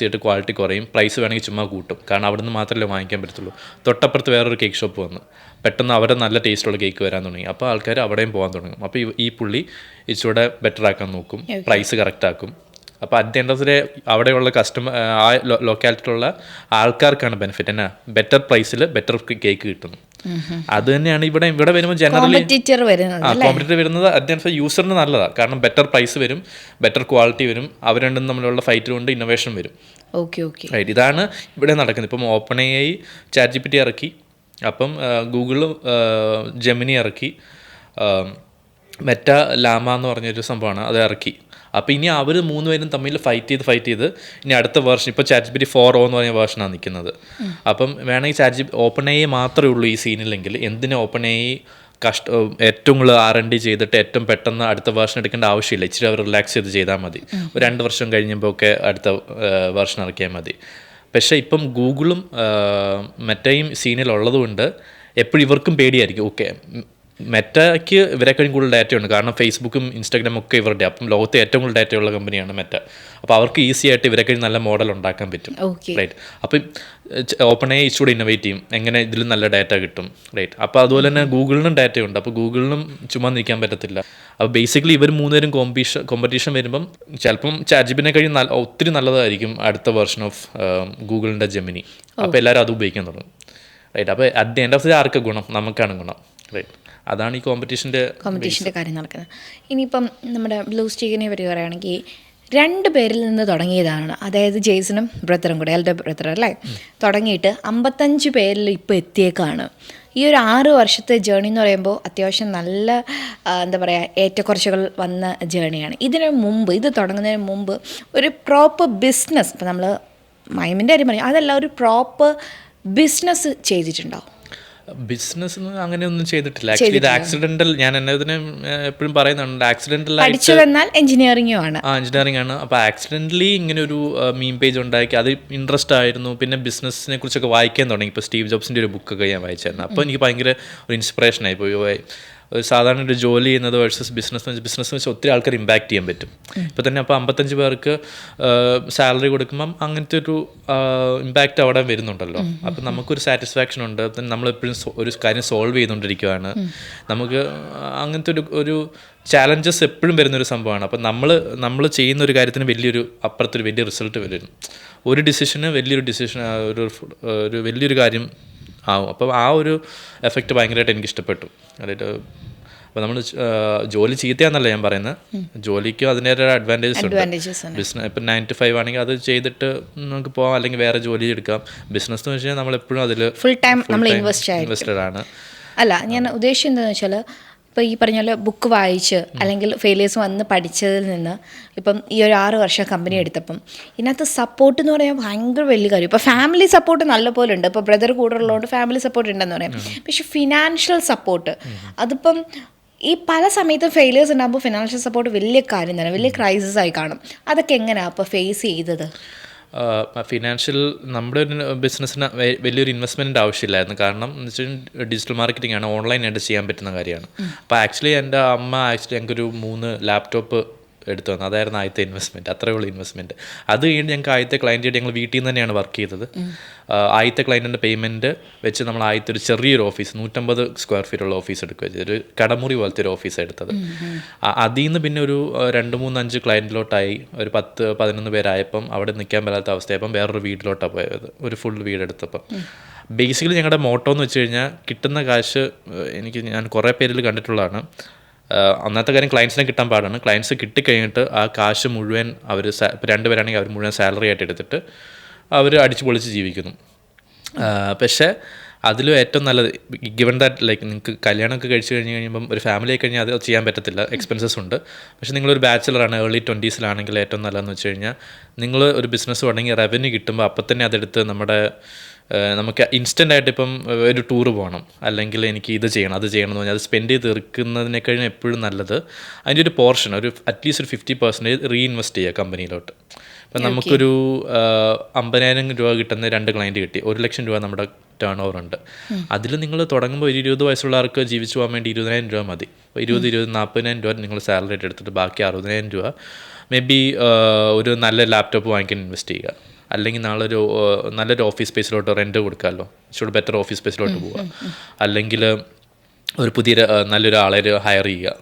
ചെയ്തിട്ട് ക്വാളിറ്റി കുറയും, പ്രൈസ് വേണമെങ്കിൽ ചുമ്മാ കൂട്ടും. കാരണം അവിടെ നിന്ന് മാത്രമല്ലേ വാങ്ങിക്കാൻ പറ്റത്തുള്ളൂ. തൊട്ടപ്പുറത്ത് വേറൊരു കേക്ക് ഷോപ്പ് വന്നു, പെട്ടെന്ന് അവരുടെ നല്ല ടേസ്റ്റുള്ള കേക്ക് വരാൻ തുടങ്ങി. അപ്പോൾ ആൾക്കാർ അവിടെയും പോകാൻ തുടങ്ങും. അപ്പോൾ ഈ പുള്ളി ഇച്ചിരൂടെ ബെറ്റർ ആക്കാൻ നോക്കും, പ്രൈസ് കറക്റ്റ് ആക്കും. അപ്പോൾ at the end of the day അവിടെയുള്ള ആ ലൊക്കാലിറ്റിയിലുള്ള ആൾക്കാർക്കാണ് ബെനിഫിറ്റ്. എന്നാ ബെറ്റർ പ്രൈസിൽ ബെറ്റർ കേക്ക് കിട്ടുന്നു. അത് തന്നെയാണ് ഇവിടെ വരുമ്പോൾ ജനറലി കോമ്പറ്റീറ്റർ വരുന്നത് അറ്റ് ദി എൻഡ് ഓഫ് യൂസറിന് നല്ലതാണ്. കാരണം ബെറ്റർ പ്രൈസ് വരും, ബെറ്റർ ക്വാളിറ്റി വരും, അവർ രണ്ടും തമ്മിലുള്ള ഫൈറ്റ് കൊണ്ട് ഇന്നോവേഷൻ വരും. Okay okay. റൈറ്റ്, ഇതാണ് ഇവിടെ നടക്കുന്നത്. ഇപ്പം ഓപ്പൺ AI ChatGPT ഇറക്കി, അപ്പം ഗൂഗിൾ ജെമിനി ഇറക്കി, മെറ്റ ലാമ എന്ന് പറഞ്ഞൊരു സംഭവമാണ് അത് ഇറക്കി. അപ്പോൾ ഇനി അവർ 3 പേരും തമ്മിൽ ഫൈറ്റ് ചെയ്ത് ഇനി അടുത്ത വേർഷൻ, ഇപ്പോൾ ChatGPT 4o എന്ന് പറഞ്ഞ വേർഷനാണ് നിൽക്കുന്നത്. അപ്പം വേണമെങ്കിൽ ഓപ്പൺ AI മാത്രമേ ഉള്ളൂ ഈ സീനിലെങ്കിൽ എന്തിനാ ഓപ്പൺ AI ഏറ്റവും കൂടുതൽ R&D ചെയ്തിട്ട് ഏറ്റവും പെട്ടെന്ന് അടുത്ത വേർഷൻ എടുക്കേണ്ട ആവശ്യമില്ല. ഇച്ചിരി അവർ റിലാക്സ് ചെയ്ത് ചെയ്താൽ മതി. ഒരു 2 വർഷം കഴിയുമ്പോൾ ഒക്കെ അടുത്ത വേർഷൻ ഇറക്കിയാൽ മതി. പക്ഷേ ഇപ്പം ഗൂഗിളും മെറ്റയും സീനിലുള്ളതുകൊണ്ട് എപ്പോഴും ഇവർക്കും പേടിയായിരിക്കും. ഓക്കെ, മെറ്റയ്ക്ക് ഇവരെക്കാളും കൂടുതൽ ഡാറ്റയുണ്ട്, കാരണം ഫേസ്ബുക്കും ഇൻസ്റ്റാഗ്രാമും ഒക്കെ ഇവരുടെ, അപ്പം ലോകത്തെ ഏറ്റവും കൂടുതൽ ഡാറ്റയുള്ള കമ്പനിയാണ് മെറ്റ. അപ്പോൾ അവർക്ക് ഈസി ആയിട്ട് ഇവരെക്കാളും നല്ല മോഡൽ ഉണ്ടാക്കാൻ പറ്റും. റൈറ്റ്, അപ്പം ഓപ്പൺ AI ഇച്ചിരി ഇന്നോവേറ്റ് ചെയ്യും, എങ്ങനെ ഇതിലും നല്ല ഡാറ്റ കിട്ടും. റൈറ്റ്, അപ്പോൾ അതുപോലെ തന്നെ ഗൂഗിളിനും ഡാറ്റയുണ്ട്, അപ്പോൾ ഗൂഗിളിനും ചുമ്മാ നിൽക്കാൻ പറ്റത്തില്ല. അപ്പോൾ ബേസിക്കലി ഇവർ 3 പേരും കോമ്പറ്റീഷൻ വരുമ്പം ചിലപ്പം ChatGPT കഴിയും ഒത്തിരി നല്ലതായിരിക്കും അടുത്ത വേർഷൻ ഓഫ് ഗൂഗിളിൻ്റെ ജെമിനി. അപ്പോൾ എല്ലാവരും അത് ഉപയോഗിക്കാൻ തുടങ്ങും. റൈറ്റ്, അപ്പോൾ at the end of the ആർക്ക് ഗുണം? നമുക്കാണ് ഗുണം. റൈറ്റ്, അതാണ് ഈ കോമ്പറ്റീഷൻ്റെ കാര്യം നടക്കുന്നത്. ഇനിയിപ്പം നമ്മുടെ ബ്ലൂ സ്റ്റീക്കിനെ പറ്റി പറയുകയാണെങ്കിൽ 2 പേരിൽ നിന്ന് തുടങ്ങിയതാണ്, അതായത് ജെയ്സണും ബ്രദറും കൂടെ, എൽഡർ ബ്രദർ അല്ലേ, തുടങ്ങിയിട്ട് 55 പേരിൽ ഇപ്പോൾ എത്തിയേക്കാണ്. ഈ ഒരു 6 വർഷത്തെ ജേണി എന്ന് പറയുമ്പോൾ അത്യാവശ്യം നല്ല എന്താ പറയുക ഏറ്റക്കുറച്ചുകൾ വന്ന ജേണിയാണ്. ഇത് തുടങ്ങുന്നതിന് മുമ്പ് ഒരു പ്രോപ്പർ ബിസിനസ്, ഇപ്പോൾ നമ്മൾ മൈമിൻ്റെ കാര്യം പറയും, അതല്ല, ഒരു പ്രോപ്പർ ബിസിനസ് ചെയ്തിട്ടുണ്ടോ? ബിസിനസ് അങ്ങനെയൊന്നും ചെയ്തിട്ടില്ല. ആക്ച്വലി ഇത് ആക്സിഡൻ്റൽ, ഞാൻ എന്നതിനെ എപ്പോഴും പറയുന്നുണ്ട്, ആക്സിഡൻ്റൽ എഞ്ചിനീയറിംഗും ആണ്. എഞ്ചിനീയറിംഗ് ആണ്. അപ്പോൾ ആക്സിഡൻ്റലി ഇങ്ങനെ ഒരു മീം പേജ് ഉണ്ടാക്കി, അത് ഇൻട്രസ്റ്റ് ആയിരുന്നു. പിന്നെ ബിസിനസ്സിനെ കുറിച്ചൊക്കെ വായിക്കാൻ തുടങ്ങി. ഇപ്പോൾ സ്റ്റീവ് ജോബ്സിൻ്റെ ഒരു ബുക്കൊക്കെ ഞാൻ വായിച്ചായിരുന്നു. അപ്പോൾ എനിക്ക് ഭയങ്കര ഒരു ഇൻസ്പിറേഷനായി പോയി. ഒരു സാധാരണ ഒരു ജോലി ചെയ്യുന്നത് വേഴ്സസ് ബിസിനസ് വെച്ച് ഒത്തിരി ആൾക്കാർ ഇമ്പാക്റ്റ് ചെയ്യാൻ പറ്റും. ഇപ്പോൾ തന്നെ അപ്പോൾ 55 പേർക്ക് സാലറി കൊടുക്കുമ്പം അങ്ങനത്തെ ഒരു ഇമ്പാക്റ്റ് അവിടെ വരുന്നുണ്ടല്ലോ. അപ്പം നമുക്കൊരു സാറ്റിസ്ഫാക്ഷൻ ഉണ്ട്. നമ്മളെപ്പോഴും ഒരു കാര്യം സോൾവ് ചെയ്തുകൊണ്ടിരിക്കുകയാണ്. നമുക്ക് അങ്ങനത്തെ ഒരു ചാലഞ്ചസ് എപ്പോഴും വരുന്നൊരു സംഭവമാണ്. അപ്പം നമ്മൾ ചെയ്യുന്ന ഒരു കാര്യത്തിന് അപ്പുറത്തൊരു വലിയ റിസൾട്ട് വരും. ഒരു ഡിസിഷന് ഒരു വലിയൊരു കാര്യം ആവും. അപ്പം ആ ഒരു എഫക്റ്റ് ഭയങ്കരമായിട്ട് എനിക്ക് ഇഷ്ടപ്പെട്ടു. അതായത് അപ്പോൾ നമ്മൾ ജോലി ചീത്തയാന്നല്ല ഞാൻ പറയുന്നത്, ജോലിക്കും അതിൻ്റെതായ അഡ്വാൻറ്റേജസ് ഉണ്ട്. ബിസിനസ് ഇപ്പം 9 to 5 ആണെങ്കിൽ അത് ചെയ്തിട്ട് നമുക്ക് പോകാം, അല്ലെങ്കിൽ വേറെ ജോലി എടുക്കാം. ബിസിനസ് എന്ന് വെച്ച് കഴിഞ്ഞാൽ നമ്മളെപ്പോഴും അതിൽ ഫുൾ ടൈം നമ്മൾ ഇൻവെസ്റ്റഡ് ആണ്. അല്ല, ഞാൻ ഉദ്ദേശിച്ചത് എന്താണെന്ന് വെച്ചാൽ, ഇപ്പോൾ ഈ പറഞ്ഞ പോലെ ബുക്ക് വായിച്ച് അല്ലെങ്കിൽ ഫെയിലിയേഴ്സ് വന്ന് പഠിച്ചതിൽ നിന്ന് ഇപ്പം ഈ ഒരു 6 വർഷം കമ്പനി എടുത്തപ്പം ഇതിനകത്ത് സപ്പോർട്ട് എന്ന് പറയാൻ ഭയങ്കര വലിയ കാര്യം. ഇപ്പോൾ ഫാമിലി സപ്പോർട്ട് നല്ലപോലെ ഉണ്ട്. ഇപ്പോൾ ബ്രദർ കൂടെ ഉള്ളതുകൊണ്ട് ഫാമിലി സപ്പോർട്ട് ഉണ്ടെന്ന് പറയാം. പക്ഷെ ഫിനാൻഷ്യൽ സപ്പോർട്ട്, അതിപ്പം ഈ പല സമയത്തും ഫെയിലിയേഴ്സ് ഉണ്ടാകുമ്പോൾ ഫിനാൻഷ്യൽ സപ്പോർട്ട് വലിയ കാര്യം തന്നെ, വലിയ ക്രൈസിസ് ആയി കാണും. അതൊക്കെ എങ്ങനെയാണ് അപ്പോൾ ഫേസ് ചെയ്തത്? ഫിനാൻഷ്യൽ നമ്മുടെ ഒരു ബിസിനസ്സിന് വലിയൊരു ഇൻവെസ്റ്റ്മെൻറ്റിൻ്റെ ആവശ്യമില്ലായിരുന്നു. കാരണം എന്ന് വെച്ചാൽ ഡിജിറ്റൽ മാർക്കറ്റിംഗ് ആണ്, ഓൺലൈനായിട്ട് ചെയ്യാൻ പറ്റുന്ന കാര്യമാണ്. അപ്പോൾ ആക്ച്വലി എൻ്റെ അമ്മ ഞങ്ങൾക്കൊരു 3 ലാപ്ടോപ്പ് എടുത്തു തന്നു. അതായിരുന്നു ആദ്യത്തെ ഇൻവെസ്റ്റ്മെൻറ്റ്. അത്രയേ ഉള്ളൂ ഇൻവെസ്റ്റ്മെൻറ്റ്. അത് കഴിഞ്ഞ് ഞങ്ങൾക്ക് ആദ്യത്തെ ക്ലയൻറ്റായിട്ട് ഞങ്ങൾ വീട്ടിൽ നിന്ന് തന്നെയാണ് വർക്ക് ചെയ്തത്. ആദ്യത്തെ ക്ലയൻറ്റിൻ്റെ പേയ്മെൻറ്റ് വെച്ച് നമ്മൾ ആദ്യത്തെ ഒരു ചെറിയൊരു ഓഫീസ്, 150 സ്ക്വയർ ഫീറ്റ് ഉള്ള ഓഫീസ് എടുക്കുക ചെയ്തു. ഒരു കടമുറി പോലത്തെ ഒരു ഓഫീസ് എടുത്തത്. അതിൽ നിന്ന് പിന്നെ ഒരു 2, 3, 5 ക്ലയൻറ്റിലോട്ടായി. ഒരു 10, 11 പേരായപ്പം അവിടെ നിൽക്കാൻ പറ്റാത്ത അവസ്ഥയായപ്പം വേറൊരു വീട്ടിലോട്ടാണ് പോയത്, ഒരു ഫുൾ വീടെടുത്തപ്പം. ബേസിക്കലി ഞങ്ങളുടെ മോട്ടോ എന്ന് വെച്ച് കഴിഞ്ഞാൽ, കിട്ടുന്ന കാശ് ഞാൻ കുറേ പേരിൽ കണ്ടിട്ടുള്ളതാണ്. ഒന്നാമത്തെ കാര്യം, ക്ലയൻസിനെ കിട്ടാൻ പാടാണ്. ക്ലയൻസ് കിട്ടിക്കഴിഞ്ഞിട്ട് ആ കാശ് മുഴുവൻ അവർ, ഇപ്പോൾ 2 പേരാണെങ്കിൽ അവർ മുഴുവൻ സാലറി ആയിട്ട് എടുത്തിട്ട് അവർ അടിച്ചു പൊളിച്ച് ജീവിക്കുന്നു. പക്ഷേ അതിലും ഏറ്റവും നല്ലത്, ഗിവൺ ദാറ്റ് ലൈക്ക് നിങ്ങൾക്ക് കല്യാണമൊക്കെ കഴിച്ച് കഴിയുമ്പം ഒരു ഫാമിലി ആയി കഴിഞ്ഞാൽ അത് ചെയ്യാൻ പറ്റത്തില്ല, എക്സ്പെൻസസ് ഉണ്ട്. പക്ഷേ നിങ്ങളൊരു ബാച്ചിലറാണ്, ഏർലി 20s ഏറ്റവും നല്ലതെന്ന് വെച്ച് കഴിഞ്ഞാൽ, നിങ്ങൾ ഒരു ബിസിനസ് തുടങ്ങി റവന്യൂ കിട്ടുമ്പോൾ അപ്പം തന്നെ അതെടുത്ത് നമുക്ക് ഇൻസ്റ്റൻ്റായിട്ട് ഇപ്പം ഒരു ടൂറ് പോകണം, അല്ലെങ്കിൽ എനിക്ക് ഇത് ചെയ്യണം അത് ചെയ്യണം എന്ന് പറഞ്ഞാൽ അത് സ്പെൻഡ് ചെയ്ത് തീർക്കുന്നതിനേക്കഴിഞ്ഞാൽ എപ്പോഴും നല്ലത് അതിൻ്റെ ഒരു പോർഷൻ, അറ്റ്ലീസ്റ്റ് ഒരു 50% റീഇൻവെസ്റ്റ് ചെയ്യുക കമ്പനിയിലോട്ട്. ഇപ്പം നമുക്കൊരു 50,000 രൂപ കിട്ടുന്ന 2 ക്ലയൻറ്റ് കിട്ടി, 1 ലക്ഷം രൂപ നമ്മുടെ ടേൺ ഓവർ ഉണ്ട്. അതിൽ നിങ്ങൾ തുടങ്ങുമ്പോൾ 20 വയസ്സുള്ളവർക്ക് ജീവിച്ചു പോകാൻ വേണ്ടി 20,000 രൂപ മതി. അപ്പോൾ 40,000 രൂപ നിങ്ങൾ സാലറി ആയിട്ട് എടുത്തിട്ട് ബാക്കി 60,000 രൂപ മേ ബി ഒരു നല്ല ലാപ്ടോപ്പ് വാങ്ങിക്കാൻ ഇൻവെസ്റ്റ് ചെയ്യുക, അല്ലെങ്കിൽ നാളൊരു നല്ലൊരു ഓഫീസ് സ്പേസിലോട്ട് റെൻറ്റ് കൊടുക്കാമല്ലോ, ഇച്ചിരി ബെറ്റർ ഓഫീസ് സ്പേസിലോട്ട് പോവുക, അല്ലെങ്കിൽ ഒരു നല്ലൊരു ആളെ ഹയർ ചെയ്യുക,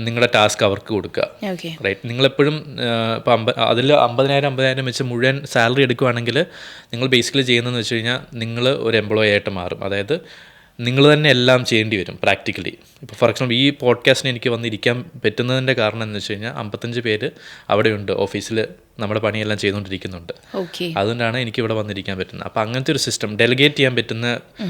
നിങ്ങളുടെ ടാസ്ക് അവർക്ക് കൊടുക്കുക. റൈറ്റ്, നിങ്ങളെപ്പോഴും ഇപ്പം അതിൽ 50,000 വെച്ച് മുഴുവൻ സാലറി എടുക്കുകയാണെങ്കിൽ നിങ്ങൾ ബേസിക്കലി ചെയ്യുന്നതെന്ന് വെച്ച് കഴിഞ്ഞാൽ നിങ്ങൾ ഒരു എംപ്ലോയി ആയിട്ട് മാറും. അതായത് നിങ്ങൾ തന്നെ എല്ലാം ചെയ്യേണ്ടി വരും പ്രാക്ടിക്കലി. ഇപ്പോൾ ഫോർ എക്സാമ്പിൾ ഈ പോഡ്കാസ്റ്റിന് എനിക്ക് വന്നിരിക്കാൻ പറ്റുന്നതിൻ്റെ കാരണം എന്ന് വെച്ച് കഴിഞ്ഞാൽ 55 പേര് അവിടെയുണ്ട്, ഓഫീസിൽ നമ്മുടെ പണിയെല്ലാം ചെയ്തുകൊണ്ടിരിക്കുന്നുണ്ട്. അതുകൊണ്ടാണ് എനിക്ക് ഇവിടെ വന്നിരിക്കാൻ പറ്റുന്നത്. അപ്പോൾ അങ്ങനത്തെ ഒരു സിസ്റ്റം ഡെലിഗേറ്റ് ചെയ്യാൻ പറ്റുന്ന,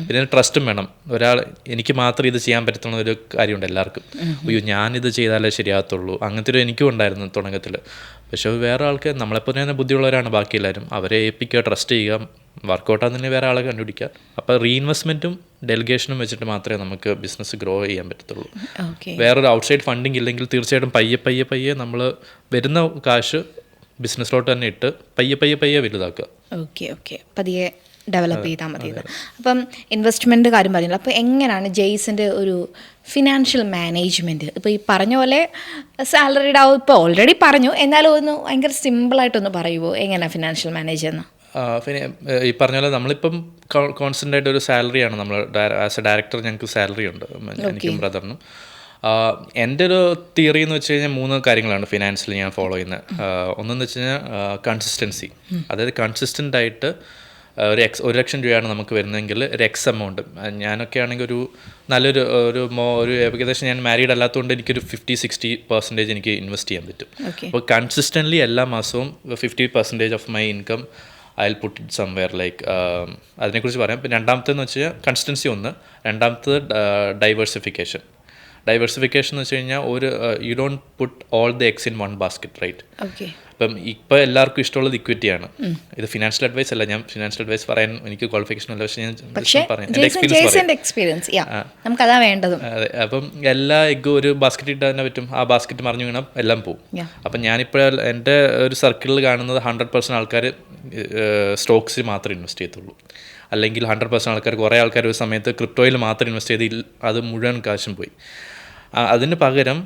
പിന്നെ ട്രസ്റ്റും വേണം. ഒരാൾ എനിക്ക് മാത്രം ഇത് ചെയ്യാൻ പറ്റുന്ന ഒരു കാര്യമുണ്ട് എല്ലാവർക്കും. അയ്യോ ഞാനിത് ചെയ്താലേ ശരിയാകത്തുള്ളൂ, അങ്ങനത്തെ ഒരു എനിക്കും ഉണ്ടായിരുന്നു തുടക്കത്തിൽ. പക്ഷേ വേറെ ആൾക്ക് നമ്മളെപ്പോലെ തന്നെ ബുദ്ധിയുള്ളവരാണ് ബാക്കി എല്ലാവരും. അവരെ ഏൽപ്പിക്കുക, ട്രസ്റ്റ് ചെയ്യുക, വർക്കൗട്ടാന്ന് തന്നെ വേറെ ആളെ കണ്ടുപിടിക്കുക. അപ്പോൾ റീഇൻവെസ്റ്റ്മെൻറ്റും ഡെലിഗേഷനും വെച്ചിട്ട് മാത്രമേ നമുക്ക് ബിസിനസ് ഗ്രോ ചെയ്യാൻ പറ്റത്തുള്ളൂ. വേറൊരു ഔട്ട്സൈഡ് ഫണ്ടിങ് ഇല്ലെങ്കിൽ തീർച്ചയായിട്ടും പയ്യെ നമ്മൾ വരുന്ന കാശ് ബിസിനസ്സിലോട്ട് തന്നെ ഇട്ട് പയ്യെ വലുതാക്കുക. ഓക്കെ പതിയെ ഡെവലപ്പ് ചെയ്താൽ മതി. അപ്പം ഇൻവെസ്റ്റ്മെൻറ്റ് കാര്യം പറഞ്ഞല്ലോ. അപ്പോൾ എങ്ങനെയാണ് ജെയ്സിൻ്റെ ഒരു ഫിനാൻഷ്യൽ മാനേജ്മെൻറ്റ്? ഇപ്പോൾ ഈ പറഞ്ഞ പോലെ സാലറിയുടെ ആവും, ഇപ്പോൾ ഓൾറെഡി പറഞ്ഞു, എന്നാലും ഒന്ന് ഭയങ്കര സിമ്പിളായിട്ടൊന്ന് പറയുമോ എങ്ങനെയാണ് ഫിനാൻഷ്യൽ മാനേജ് ചെയ്യുന്നത്? ഈ പറഞ്ഞ പോലെ നമ്മളിപ്പം കോൺസ്റ്റൻ്റ് ആയിട്ട് ഒരു സാലറിയാണ് നമ്മൾ ആസ് എ ഡയറക്ടർ ഞങ്ങൾക്ക് സാലറി ഉണ്ട്, എനിക്കും ബ്രദറിനും. എൻ്റെ ഒരു തിയറി എന്ന് വെച്ച് കഴിഞ്ഞാൽ 3 കാര്യങ്ങളാണ് ഫിനാൻഷ്യലി ഞാൻ ഫോളോ ചെയ്യുന്നത്. ഒന്നെന്ന് വെച്ച് കഴിഞ്ഞാൽ കൺസിസ്റ്റൻസി, അതായത് കൺസിസ്റ്റൻ്റ് ആയിട്ട് ഒരു 1 ലക്ഷം രൂപയാണ് നമുക്ക് വരുന്നതെങ്കിൽ ഒരു എക്സ് എമൗണ്ട്. ഞാനൊക്കെ ആണെങ്കിൽ നല്ലൊരു ഒരു ഏകദേശം ഞാൻ മാരീഡ് അല്ലാത്തതുകൊണ്ട് എനിക്കൊരു 50-60% എനിക്ക് ഇൻവെസ്റ്റ് ചെയ്യാൻ പറ്റും. അപ്പോൾ കൺസിസ്റ്റൻ്റ്ലി എല്ലാ മാസവും 50% of my income I will put it somewhere like. അതിനെക്കുറിച്ച് പറയാം. പിന്നെ രണ്ടാമത്തേന്ന് വെച്ച് കഴിഞ്ഞാൽ കൺസിസ്റ്റൻസി ഒന്ന്, രണ്ടാമത്തത് ഡൈവേഴ്സിഫിക്കേഷൻ. ഡൈവേഴ്സിഫിക്കേഷൻ എന്ന് വെച്ച് കഴിഞ്ഞാൽ you don't put all the eggs in one basket, right? ഇപ്പം ഇപ്പോൾ എല്ലാവർക്കും ഇഷ്ടമുള്ളത് ഇക്വിറ്റിയാണ്. ഇത് ഫിനാൻഷ്യൽ അഡ്വൈസ് അല്ല, ഞാൻ ഫിനാൻഷ്യൽ അഡ്വൈസ് പറയാൻ എനിക്ക് ക്വാളിഫിക്കേഷൻ അല്ല, പക്ഷേ ഞാൻ പറയാം, എൻ്റെ എക്സ്പീരിയൻസ് നമുക്കതാ വേണ്ടത്. അതെ, അപ്പം എല്ലാ എഗ്ഗും ഒരു ബാസ്ക്കറ്റ് ഇട്ടാൽ തന്നെ പറ്റും, ആ ബാസ്ക്കറ്റ് മറിഞ്ഞു വീണാൽ എല്ലാം പോകും. അപ്പം ഞാനിപ്പോൾ എൻ്റെ ഒരു സർക്കിളിൽ കാണുന്നത് 100% ആൾക്കാർ സ്റ്റോക്സിൽ മാത്രമേ ഇൻവെസ്റ്റ് ചെയ്യത്തുള്ളൂ. അല്ലെങ്കിൽ 100% ആൾക്കാർ, കുറേ ആൾക്കാർ ഒരു സമയത്ത് ക്രിപ്റ്റോയിൽ മാത്രം ഇൻവെസ്റ്റ് ചെയ്ത് അത് മുഴുവൻ കാശും പോയി. അതിന് പകരം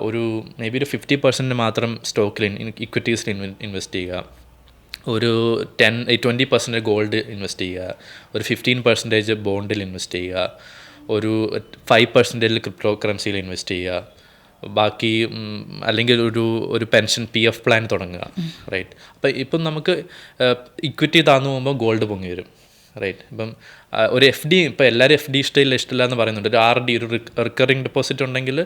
ഒരു മേ ബി ഒരു 50% മാത്രം സ്റ്റോക്കിൽ ഇക്വിറ്റീസിൽ ഇൻവെസ്റ്റ് ചെയ്യുക, ഒരു 20% ഗോൾഡ് ഇൻവെസ്റ്റ് ചെയ്യുക, ഒരു 15% ബോണ്ടിൽ ഇൻവെസ്റ്റ് ചെയ്യുക, ഒരു 5% ക്രിപ്റ്റോ കറൻസിയിൽ ഇൻവെസ്റ്റ് ചെയ്യുക, ബാക്കി അല്ലെങ്കിൽ ഒരു പെൻഷൻ PF പ്ലാൻ തുടങ്ങുക, റൈറ്റ്? അപ്പോൾ ഇപ്പം നമുക്ക് ഇക്വിറ്റി താന്നു പോകുമ്പോൾ ഗോൾഡ് പൊങ്ങി വരും, റൈറ്റ്? ഇപ്പം ഒരു FD, ഇപ്പോൾ എല്ലാവരും FD ഇഷ്ടമില്ല എന്ന് പറയുന്നുണ്ട്. ഒരു RD, ഒരു റിക്കറിങ് ഡെപ്പോസിറ്റ് ഉണ്ടെങ്കിൽ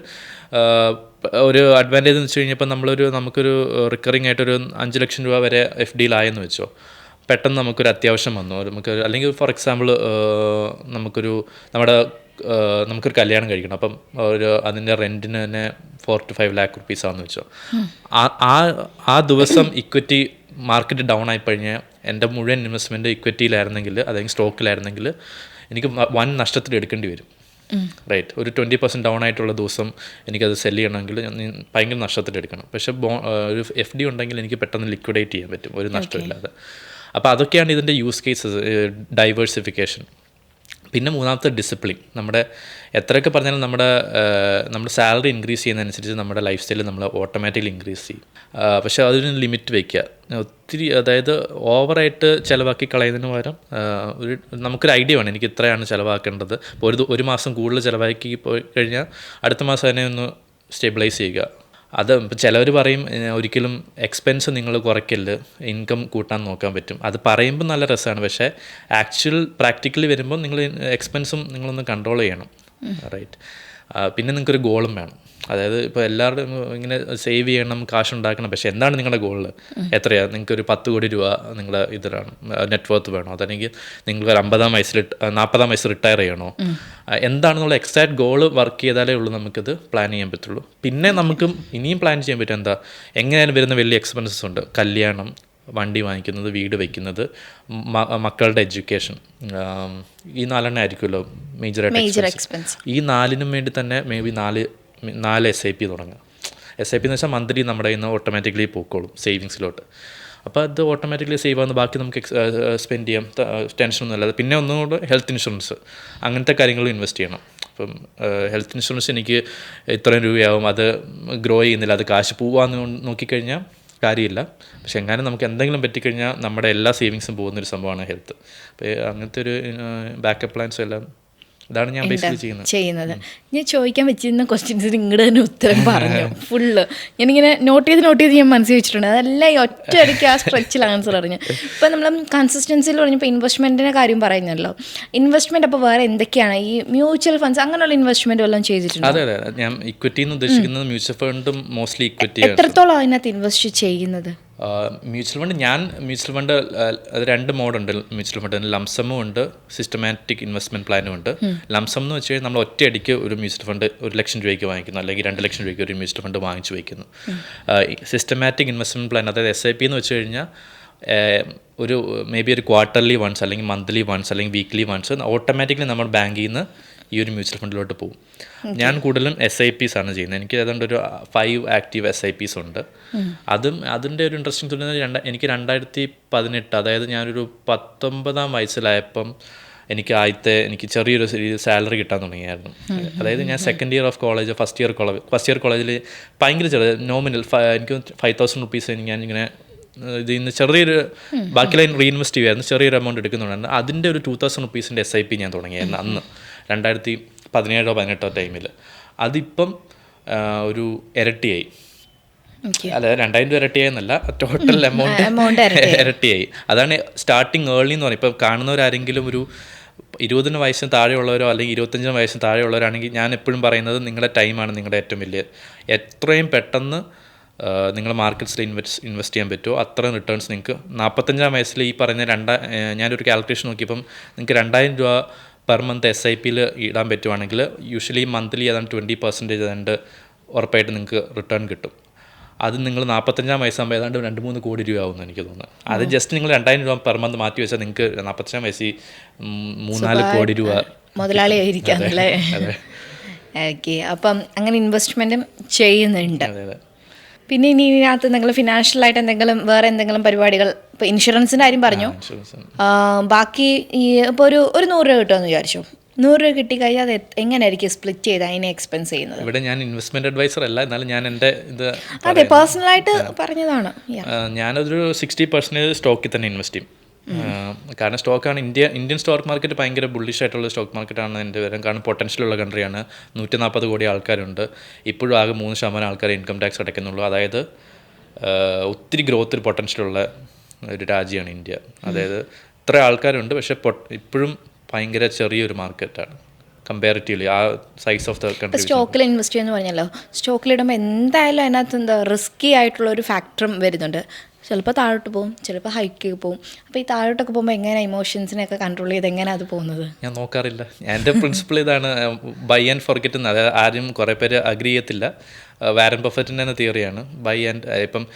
ഒരു അഡ്വാൻറ്റേജ് എന്ന് വെച്ച് കഴിഞ്ഞപ്പോൾ നമുക്കൊരു റിക്കറിങ് ആയിട്ടൊരു 5 ലക്ഷം രൂപ വരെ FDയിലായെന്ന് വെച്ചോ. പെട്ടെന്ന് നമുക്കൊരു അത്യാവശ്യം വന്നു, അല്ലെങ്കിൽ ഫോർ എക്സാമ്പിൾ നമുക്കൊരു കല്യാണം കഴിക്കണം, അപ്പം അതിൻ്റെ റെൻറ്റിന് തന്നെ 4 to 5 lakh rupees ആണെന്ന് വെച്ചോ. ആ ദിവസം ഇക്വിറ്റി മാർക്കറ്റ് ഡൗൺ ആയിക്കഴിഞ്ഞാൽ എൻ്റെ മുഴുവൻ ഇൻവെസ്റ്റ്മെൻറ്റ് ഇക്വിറ്റിയിലായിരുന്നെങ്കിൽ അല്ലെങ്കിൽ സ്റ്റോക്കിലായിരുന്നെങ്കിൽ എനിക്ക് വൻ നഷ്ടത്തിൽ എടുക്കേണ്ടി വരും, റൈറ്റ്? ഒരു 20% ഡൗൺ ആയിട്ടുള്ള ദിവസം എനിക്കത് സെല് ചെയ്യണമെങ്കിൽ ഭയങ്കര നഷ്ടത്തിൽ എടുക്കണം. പക്ഷേ ഒരു FD ഉണ്ടെങ്കിൽ എനിക്ക് പെട്ടെന്ന് ലിക്വിഡേറ്റ് ചെയ്യാൻ പറ്റും ഒരു നഷ്ടമില്ലാതെ. അപ്പോൾ അതൊക്കെയാണ് ഇതിൻ്റെ യൂസ് കേസസ്, ഡൈവേഴ്സിഫിക്കേഷൻ. പിന്നെ മൂന്നാമത്തെ ഡിസിപ്ലിൻ. എത്രയൊക്കെ പറഞ്ഞാലും നമ്മുടെ സാലറി ഇൻക്രീസ് ചെയ്യുന്നതനുസരിച്ച് നമ്മുടെ ലൈഫ് സ്റ്റൈൽ നമ്മൾ ഓട്ടോമാറ്റിക്കലി ഇൻക്രീസ് ചെയ്യും. പക്ഷേ അതിന് ലിമിറ്റ് വയ്ക്കുക. ഒത്തിരി, അതായത് ഓവറായിട്ട് ചിലവാക്കി കളയുന്നതിന് പകരം നമുക്കൊരു ഐഡിയ വേണം, എനിക്ക് ഇത്രയാണ് ചിലവാക്കേണ്ടത്. ഇപ്പോൾ ഒരു മാസം കൂടുതൽ ചിലവാക്കി പോയി കഴിഞ്ഞാൽ അടുത്ത മാസം അതിനെ ഒന്ന് സ്റ്റെബിലൈസ് ചെയ്യുക. അത് ഇപ്പോൾ ചിലവർ പറയും ഒരിക്കലും എക്സ്പെൻസ് നിങ്ങൾ കുറയ്ക്കല്, ഇൻകം കൂട്ടാൻ നോക്കാൻ പറ്റും. അത് പറയുമ്പോൾ നല്ല രസമാണ്, പക്ഷേ പ്രാക്ടിക്കലി വരുമ്പോൾ നിങ്ങൾ എക്സ്പെൻസും നിങ്ങളൊന്ന് കൺട്രോൾ ചെയ്യണം, റൈറ്റ്? പിന്നെ നിങ്ങൾക്കൊരു ഗോളും വേണം. അതായത് ഇപ്പോൾ എല്ലാവരും ഇങ്ങനെ സേവ് ചെയ്യണം, കാശുണ്ടാക്കണം, പക്ഷേ എന്താണ് നിങ്ങളുടെ ഗോളിൽ? എത്രയാണ്? നിങ്ങൾക്കൊരു 10 കോടി രൂപ നിങ്ങളുടെ ഇതിലാണ് നെറ്റ്വർത്ത് വേണോ? അതല്ലെങ്കിൽ നിങ്ങൾക്ക് ഒരു 40 വയസ്സ് റിട്ടയർ ചെയ്യണോ? എന്താണെന്നുള്ള എക്സാക്ട് ഗോള് വർക്ക് ചെയ്താലേ ഉള്ളൂ നമുക്കിത് പ്ലാൻ ചെയ്യാൻ പറ്റുള്ളൂ. പിന്നെ നമുക്ക് ഇനിയും പ്ലാൻ ചെയ്യാൻ പറ്റും എങ്ങനെയാണ് വരുന്ന വലിയ എക്സ്പെൻസസ് ഉണ്ട്. കല്യാണം, വണ്ടി വാങ്ങിക്കുന്നത്, വീട് വയ്ക്കുന്നത്, മക്കളുടെ എഡ്യൂക്കേഷൻ, ഈ 4 ആയിരിക്കുമല്ലോ മേജർ എക്സ്പെൻസ്. ഈ 4നും വേണ്ടി തന്നെ മേ ബി 4 SIP തുടങ്ങുക. SIP എന്ന് വെച്ചാൽ മന്ത്ലി നമ്മുടെ കയ്യിൽ നിന്ന് ഓട്ടോമാറ്റിക്കലി പോയിക്കോളും സേവിങ്സിലോട്ട്. അപ്പോൾ അത് ഓട്ടോമാറ്റിക്കലി സേവ് ആകുന്ന ബാക്കി നമുക്ക് സ്പെൻഡ് ചെയ്യാം, ടെൻഷനൊന്നും അല്ലാതെ. പിന്നെ ഒന്നുകൂടെ ഹെൽത്ത് ഇൻഷുറൻസ്, അങ്ങനത്തെ കാര്യങ്ങളും ഇൻവെസ്റ്റ് ചെയ്യണം. അപ്പം ഹെൽത്ത് ഇൻഷുറൻസ് എനിക്ക് ഇത്രയും രൂപയാവും, അത് ഗ്രോ ചെയ്യുന്നില്ല, അത് കാശ് പോവാന്ന് നോക്കിക്കഴിഞ്ഞാൽ കാര്യമില്ല. പക്ഷെ എങ്ങാനും നമുക്ക് എന്തെങ്കിലും പറ്റിക്കഴിഞ്ഞാൽ നമ്മുടെ എല്ലാ സേവിങ്സും പോകുന്നൊരു സംഭവമാണ് ഹെൽത്ത്. അപ്പോൾ അങ്ങനത്തെ ഒരു ബാക്കപ്പ് പ്ലാൻസും എല്ലാം ഇതാണ് ഞാൻ ബേസിക്കലി ചെയ്യുന്നത്. ഞാൻ ചോദിക്കാൻ വെച്ചിരുന്ന ക്വസ്റ്റ്യൻസിന് ഇങ്ങോട്ട് തന്നെ ഉത്തരം പറഞ്ഞു ഫുള്ള്. ഞാനിങ്ങനെ നോട്ട് ചെയ്ത് ഞാൻ മനസ്സിൽ വെച്ചിട്ടുണ്ട്. അതെല്ലാം ഈ ഒറ്റയടിക്ക് ആ സ്ട്രെച്ചിൽ ആൻസർ അറിഞ്ഞു. ഇപ്പം നമ്മൾ കൺസിസ്റ്റൻസിയിൽ പറഞ്ഞപ്പോൾ ഇൻവെസ്റ്റ്മെൻറ്റിൻ്റെ കാര്യം പറയുന്നല്ലോ. ഇൻവെസ്റ്റ്മെൻറ്റ് അപ്പോൾ വേറെ എന്തൊക്കെയാണ്? ഈ മ്യൂച്വൽ ഫണ്ട്സ് അങ്ങനെയുള്ള ഇൻവെസ്റ്റ്മെൻറ്റ് വല്ലതും ചെയ്തിട്ടുണ്ട്? അതെ, ഞാൻ ഇക്വിറ്റി എന്ന് ഉദ്ദേശിക്കുന്നത് മ്യൂച്വൽ ഫണ്ടും മോസ്റ്റ്ലി ഇക്വിറ്റി. എത്രത്തോളം അതിനകത്ത് ഇൻവെസ്റ്റ് ചെയ്യുന്നത്? മ്യൂച്വൽ ഫണ്ട് അത് 2 മോഡുണ്ട് മ്യൂച്വൽ ഫണ്ട്. ലംസമും ഉണ്ട്, സിസ്റ്റമാറ്റിക് ഇൻവെസ്റ്റ്മെൻറ്റ് പ്ലാനും ഉണ്ട്. ലംസം എന്ന് വെച്ച് കഴിഞ്ഞാൽ നമ്മൾ ഒറ്റയടിക്ക് ഒരു മ്യൂച്വൽ ഫണ്ട് 1 ലക്ഷം രൂപയ്ക്ക് വാങ്ങിക്കുന്നു, അല്ലെങ്കിൽ 2 ലക്ഷം രൂപയ്ക്ക് ഒരു മ്യൂച്വൽ ഫണ്ട് വാങ്ങിച്ചു വയ്ക്കുന്നു. സിസ്റ്റമാറ്റിക് ഇൻവെസ്റ്റ്മെൻറ്റ് പ്ലാൻ, അതായത് SIP എന്ന് വെച്ച് കഴിഞ്ഞാൽ ഒരു മേ ബി ഒരു ക്വാർട്ടർലി വൺസ് അല്ലെങ്കിൽ മന്ത്ലി വൺസ് അല്ലെങ്കിൽ വീക്ക്ലി വൺസ് ഓട്ടോമാറ്റിക്കലി നമ്മൾ ബാങ്കിൽ നിന്ന് ഈ ഒരു മ്യൂച്വൽ ഫണ്ടിലോട്ട് പോകും. ഞാൻ കൂടുതലും SIPs ആണ് ചെയ്യുന്നത്. എനിക്ക് അതുകൊണ്ട് ഒരു 5 ആക്റ്റീവ് SIPs ഉണ്ട്. അതിൻ്റെ ഒരു ഇൻട്രസ്റ്റിംഗ് തോന്നുന്നത് എനിക്ക് 2018, അതായത് ഞാനൊരു 19 വയസ്സിലായപ്പം എനിക്ക് ചെറിയൊരു സാലറി കിട്ടാൻ തുടങ്ങിയായിരുന്നു. അതായത് ഞാൻ second year of college, first year കോളേജിൽ ഭയങ്കര ചെറിയ നോമിനൽ എനിക്ക് 5,000 റുപ്പീസ് ഞാനിങ്ങനെ ഇതിൽ നിന്ന് ചെറിയൊരു ബാക്കിയുള്ള റീഇൻവെസ്റ്റ് ചെയ്യുമായിരുന്നു. ചെറിയൊരു എമൗണ്ട് എടുക്കുന്നുണ്ടായിരുന്നു. അതിൻ്റെ ഒരു 2,000 റുപ്പീസിൻ്റെ SIP ഞാൻ തുടങ്ങിയായിരുന്നു അന്ന് 2017-18 ടൈമിൽ. അതിപ്പം ഒരു ഇരട്ടിയായി. അല്ല, 2,000 രൂപ ഇരട്ടിയായെന്നല്ല, ടോട്ടൽ എമൗണ്ട് ഇരട്ടിയായി. അതാണ് സ്റ്റാർട്ടിങ് ഏർലി എന്ന് പറയുന്നത്. ഇപ്പം കാണുന്നവരാരെങ്കിലും ഒരു 20 വയസ്സിന് താഴെയുള്ളവരോ അല്ലെങ്കിൽ 25 വയസ്സിന് താഴെയുള്ളവരാണെങ്കിൽ ഞാൻ എപ്പോഴും പറയുന്നത് നിങ്ങളുടെ ടൈമാണ് നിങ്ങളുടെ ഏറ്റവും വലിയ. എത്രയും പെട്ടെന്ന് നിങ്ങൾ മാർക്കറ്റ്സിൽ ഇൻവെസ്റ്റ് ചെയ്യാൻ പറ്റുമോ അത്രയും റിട്ടേൺസ് നിങ്ങൾക്ക് 45 വയസ്സിൽ ഈ പറഞ്ഞ ഞാനൊരു കാൽക്കുലേഷൻ നോക്കിയപ്പം നിങ്ങൾക്ക് 2,000 രൂപ പെർ മന്ത് SIPയിൽ ഇടാൻ പറ്റുവാണെങ്കിൽ യൂഷ്വലി മന്ത്ലി ഏതാണ്ട് 20% ഏതാണ്ട് ഉറപ്പായിട്ട് നിങ്ങൾക്ക് റിട്ടേൺ കിട്ടും. അത് നിങ്ങൾ 45 വയസ്സാകുമ്പോൾ ഏതാണ്ട് 2-3 കോടി രൂപ ആവുമെന്ന് എനിക്ക് തോന്നുന്നു. അത് ജസ്റ്റ് നിങ്ങൾ 2,000 രൂപ പെർ മന്ത് മാറ്റി വെച്ചാൽ നിങ്ങൾക്ക് 45 വയസ്സിൽ 3-4 കോടി രൂപ മുതലാളിയായിരിക്കാമല്ലേ? ഓക്കെ, അപ്പം അങ്ങനെ ഇൻവെസ്റ്റ്മെൻറ്റും ചെയ്യുന്നുണ്ട്. പിന്നെ ഇനി ഇതിനകത്ത് എന്തെങ്കിലും ഫിനാൻഷ്യലായിട്ട് വേറെ എന്തെങ്കിലും പരിപാടികൾ? ഇപ്പോൾ ഇൻഷുറൻസിൻ്റെ കാര്യം പറഞ്ഞു. ബാക്കി ഈ ഇപ്പോൾ ഒരു 100 രൂപ കിട്ടുമെന്ന് വിചാരിച്ചു. 100 രൂപ കിട്ടിക്കഴിഞ്ഞാൽ അത് എങ്ങനെയായിരിക്കും സ്പ്ലിറ്റ് ചെയ്ത് അതിനെ എക്സ്പെൻസ് ചെയ്യുന്നത്? ഇവിടെ ഞാൻ ഇൻവെസ്റ്റ്മെൻറ്റ് അഡ്വൈസർ അല്ല, എന്നാലും ഞാൻ എൻ്റെ അതെ പേഴ്സണലായിട്ട് പറഞ്ഞതാണ്. ഞാനതൊരു 60% സ്റ്റോക്കിൽ തന്നെ ഇൻവെസ്റ്റ് ചെയ്യും. കാരണം സ്റ്റോക്കാണ് ഇന്ത്യൻ സ്റ്റോക്ക് മാർക്കറ്റ് ഭയങ്കര ബുള്ളിഷ് ആയിട്ടുള്ള സ്റ്റോക്ക് മാർക്കറ്റാണ് എൻ്റെ വരും. കാരണം പൊട്ടൻഷ്യലുള്ള കൺട്രിയാണ്. 140 കോടി ആൾക്കാരുണ്ട്. ഇപ്പോഴും ആകെ 3% ആൾക്കാർ ഇൻകം ടാക്സ് അടയ്ക്കുന്നുള്ളൂ. അതായത് ഒത്തിരി ഗ്രോത്തിൽ പൊട്ടൻഷ്യലുള്ള ഒരു രാജ്യമാണ് ഇന്ത്യ. അതായത് ഇത്ര ആൾക്കാരുണ്ട്, പക്ഷേ ഇപ്പോഴും ഭയങ്കര ചെറിയൊരു മാർക്കറ്റാണ് കമ്പാരിറ്റീവ്ലി ആ സൈസ് ഓഫ് ദ കൺട്രി. സ്റ്റോക്കിൽ ഇൻവെസ്റ്റ് ചെയ്യുമെന്ന് പറഞ്ഞല്ലോ, സ്റ്റോക്കിലിടുമ്പോൾ എന്തായാലും അതിനകത്ത് റിസ്കി ആയിട്ടുള്ള ഒരു ഫാക്ടറും വരുന്നുണ്ട്. ചിലപ്പോൾ താഴോട്ട് പോകും, ചിലപ്പോൾ ഹൈക്ക് പോകും. അപ്പോൾ ഈ താഴോട്ടൊക്കെ പോകുമ്പോൾ എങ്ങനെ ഇമോഷൻസിനെയൊക്കെ കൺട്രോൾ ചെയ്ത് എങ്ങനെയാണ് അത് പോകുന്നത്? ഞാൻ നോക്കാറില്ല. എൻ്റെ പ്രിൻസിപ്പിൾ ഇതാണ്, ബൈ ആൻഡ് ഫോർഗെറ്റ് എന്ന്. അതായത് ആരും കുറേ പേര് അഗ്രി ചെയ്യത്തില്ല. വാരൻ ബഫറ്റിൻ്റെ തന്നെ തിയറിയാണ് ബൈ ആൻഡ്. ഇപ്പം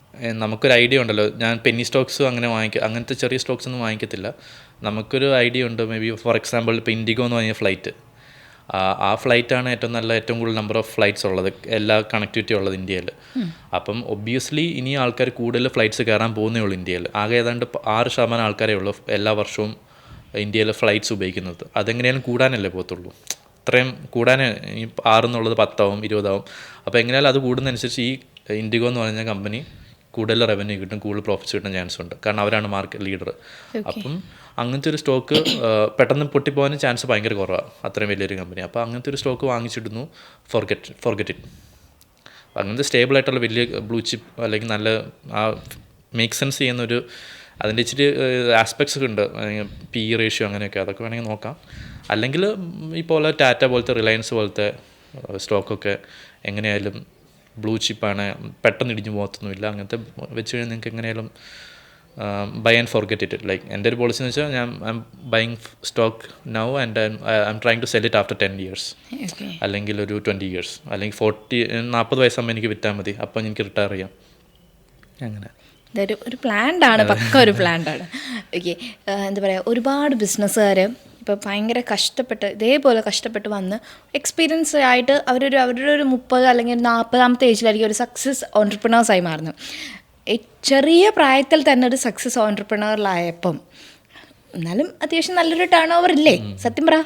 നമുക്കൊരു ഐഡിയ ഉണ്ടല്ലോ, ഞാൻ പെന്നി സ്റ്റോക്സും അങ്ങനത്തെ ചെറിയ സ്റ്റോക്സ് ഒന്നും വാങ്ങിക്കത്തില്ല. നമുക്കൊരു ഐഡിയ ഉണ്ട്. മേ ബി ഫോർ എക്സാമ്പിൾ ഇപ്പോൾ ഇൻഡിഗോ എന്ന് പറഞ്ഞ ഫ്ലൈറ്റ്, ആ ഫ്ലൈറ്റാണ് ഏറ്റവും കൂടുതൽ നമ്പർ ഓഫ് ഫ്ലൈറ്റ്സ് ഉള്ളത്, എല്ലാ കണക്ടിവിറ്റി ഉള്ളത് ഇന്ത്യയിൽ. അപ്പം ഒബ്വിയസ്ലി ഇനി ആൾക്കാർ കൂടുതൽ ഫ്ലൈറ്റ്സ് കയറാൻ പോകുന്നേ ഉള്ളൂ ഇന്ത്യയിൽ. ആകെ ഏതാണ്ട് 6% ആൾക്കാരേ ഉള്ളൂ എല്ലാ വർഷവും ഇന്ത്യയിൽ ഫ്ലൈറ്റ്സ് ഉപയോഗിക്കുന്നത്. അതെങ്ങനെയാലും കൂടാനല്ലേ പോകത്തുള്ളൂ. അത്രയും കൂടാൻ ഈ 6 എന്നുള്ളത് 10 ആവും 20 ആവും. അപ്പോൾ എങ്ങനെയാലും അത് കൂടുന്നതനുസരിച്ച് ഈ ഇൻഡിഗോ എന്ന് പറഞ്ഞ കമ്പനി കൂടുതൽ റവന്യൂ കിട്ടും, കൂടുതൽ പ്രോഫിറ്റ്സ് കിട്ടാൻ ചാൻസ് ഉണ്ട്. കാരണം അവരാണ് മാർക്കറ്റ് ലീഡർ. അപ്പം അങ്ങനത്തെ ഒരു സ്റ്റോക്ക് പെട്ടെന്ന് പൊട്ടിപ്പോകാനും ചാൻസ് ഭയങ്കര കുറവാണ്, അത്രയും വലിയൊരു കമ്പനി. അപ്പോൾ അങ്ങനത്തെ ഒരു സ്റ്റോക്ക് വാങ്ങിച്ചിടുന്നു, ഫോർഗെറ്റ് ഇറ്റ്. അങ്ങനത്തെ സ്റ്റേബിൾ ആയിട്ടുള്ള വലിയ ബ്ലൂ ചിപ്പ് അല്ലെങ്കിൽ നല്ല ആ മേക്ക് സെൻസ് ചെയ്യുന്നൊരു, അതിൻ്റെ ഇച്ചിരി ആസ്പെക്ട്സ് ഒക്കെ ഉണ്ട്, PE റേഷ്യോ അങ്ങനെയൊക്കെ, അതൊക്കെ വേണമെങ്കിൽ നോക്കാം. അല്ലെങ്കിൽ ഈ പോലെ ടാറ്റ പോലത്തെ, റിലയൻസ് പോലത്തെ സ്റ്റോക്കൊക്കെ എങ്ങനെയായാലും ബ്ലൂ ചിപ്പാണ്, പെട്ടെന്ന് ഇടിഞ്ഞു പോകത്തൊന്നുമില്ല. അങ്ങനത്തെ വെച്ച് കഴിഞ്ഞാൽ നിങ്ങൾക്ക് എങ്ങനെയായാലും buy and forget it. Like എൻ്റെ ഒരു പോളിസി എന്ന് വെച്ചാൽ ഞാൻ I'm buying stock now and I'm trying to sell it after 10 years, അല്ലെങ്കിൽ ഒരു 20 years, അല്ലെങ്കിൽ 40 വയസ്സാകുമ്പോൾ എനിക്ക് വിറ്റാൽ മതി. അപ്പോൾ എനിക്ക് റിട്ടയർ ചെയ്യാം. അങ്ങനെ ഒരു പ്ലാൻഡാണ്, പക്ക ഒരു പ്ലാൻഡാണ്. ഓക്കെ, എന്താ പറയുക, ഒരുപാട് ബിസിനസ്സുകാർ ഇപ്പോൾ ഭയങ്കര ഇതേപോലെ കഷ്ടപ്പെട്ട് വന്ന് എക്സ്പീരിയൻസ് ആയിട്ട് അവരുടെ ഒരു 30 അല്ലെങ്കിൽ 40 ഏജിലായിരിക്കും ഒരു സക്സസ് ഓൺട്രപ്രണേഴ്സായി മാറുന്നത്. ചെറിയ പ്രായത്തിൽ തന്നെ ഒരു സക്സസ് ഓൺട്രപ്രണറിലായപ്പം എന്നാലും അത്യാവശ്യം നല്ലൊരു ടേൺ ഓവർ ഇല്ലേ? സത്യം പറ,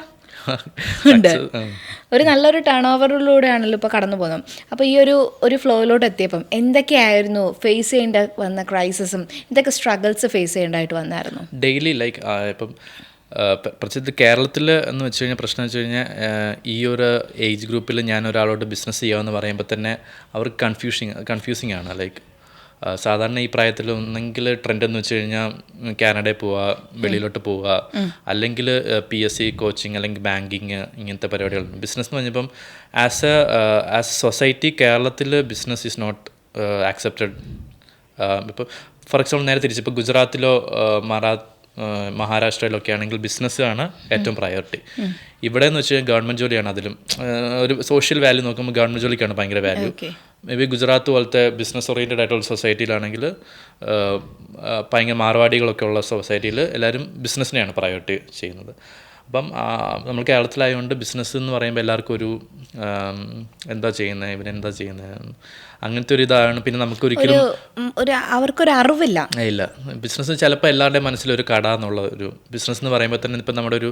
ഉണ്ട്. ഒരു നല്ലൊരു ടേൺ ഓവറിലൂടെയാണല്ലോ ഇപ്പോൾ കടന്നു പോകുന്നത്. അപ്പോൾ ഈ ഒരു ഫ്ലോയിലോട്ട് എത്തിയപ്പം എന്തൊക്കെയായിരുന്നു ഫേസ് ചെയ്യേണ്ട വന്ന ക്രൈസിസും എന്തൊക്കെ സ്ട്രഗിൾസ് ഫേസ് ചെയ്യേണ്ടതായിട്ട് വന്നായിരുന്നു? ഡെയിലി ലൈക്ക് ഇപ്പം പ്രത്യേകിച്ച് കേരളത്തിൽ എന്ന് വെച്ച് കഴിഞ്ഞാൽ പ്രശ്നം വെച്ച് കഴിഞ്ഞാൽ ഈ ഒരു ഏജ് ഗ്രൂപ്പിൽ ഞാൻ ഒരാളോട് ബിസിനസ് ചെയ്യാമെന്ന് പറയുമ്പോൾ തന്നെ അവർക്ക് കൺഫ്യൂസിങ് ആണ്. ലൈക്ക് സാധാരണ ഈ പ്രായത്തിൽ ഒന്നെങ്കിൽ ട്രെൻഡ് എന്ന് വെച്ച് കഴിഞ്ഞാൽ കാനഡയിൽ പോവുക, വെളിയിലോട്ട് പോവുക, അല്ലെങ്കിൽ PSC കോച്ചിങ് അല്ലെങ്കിൽ ബാങ്കിങ്, ഇങ്ങനത്തെ പരിപാടികളുണ്ട്. ബിസിനസ് എന്ന് പറഞ്ഞപ്പം ആസ് എ സൊസൈറ്റി കേരളത്തിൽ ബിസിനസ് ഈസ് നോട്ട് ആക്സെപ്റ്റഡ്. ഇപ്പോൾ ഫോർ എക്സാമ്പിൾ നേരെ തിരിച്ച് ഇപ്പോൾ ഗുജറാത്തിലോ മഹാരാഷ്ട്രയിലൊക്കെ ആണെങ്കിൽ ബിസിനസ്സാണ് ഏറ്റവും പ്രയോറിറ്റി. ഇവിടെ എന്ന് വെച്ച് കഴിഞ്ഞാൽ ഗവൺമെൻറ് ജോലിയാണ് അതിലും ഒരു സോഷ്യൽ വാല്യൂ നോക്കുമ്പോൾ ഗവൺമെൻറ് ജോലിക്കാണ് ഭയങ്കര വാല്യൂ. മേ ബി ഗുജറാത്ത് പോലത്തെ ബിസിനസ് ഓറിയൻറ്റഡ് ആയിട്ടുള്ള സൊസൈറ്റിയിലാണെങ്കിൽ ഭയങ്കര മാർവാടികളൊക്കെ ഉള്ള സൊസൈറ്റിയിൽ എല്ലാവരും ബിസിനസ്സിനെയാണ് പ്രയോറിറ്റി ചെയ്യുന്നത്. അപ്പം നമ്മൾ കേരളത്തിലായതുകൊണ്ട് ബിസിനസ് എന്ന് പറയുമ്പോൾ എല്ലാവർക്കും ഒരു എന്താ ചെയ്യുന്നത്, ഇവരെന്താ ചെയ്യുന്നത്, അങ്ങനത്തെ ഒരു ഇതാണ്. പിന്നെ നമുക്കൊരിക്കലും അവർക്കൊരു അറിവില്ല. ഇല്ല. ബിസിനസ് ചിലപ്പോൾ എല്ലാവരുടെയും മനസ്സിലൊരു കട എന്നുള്ള ഒരു ബിസിനസ് എന്ന് പറയുമ്പോൾ തന്നെ ഇപ്പം നമ്മുടെ ഒരു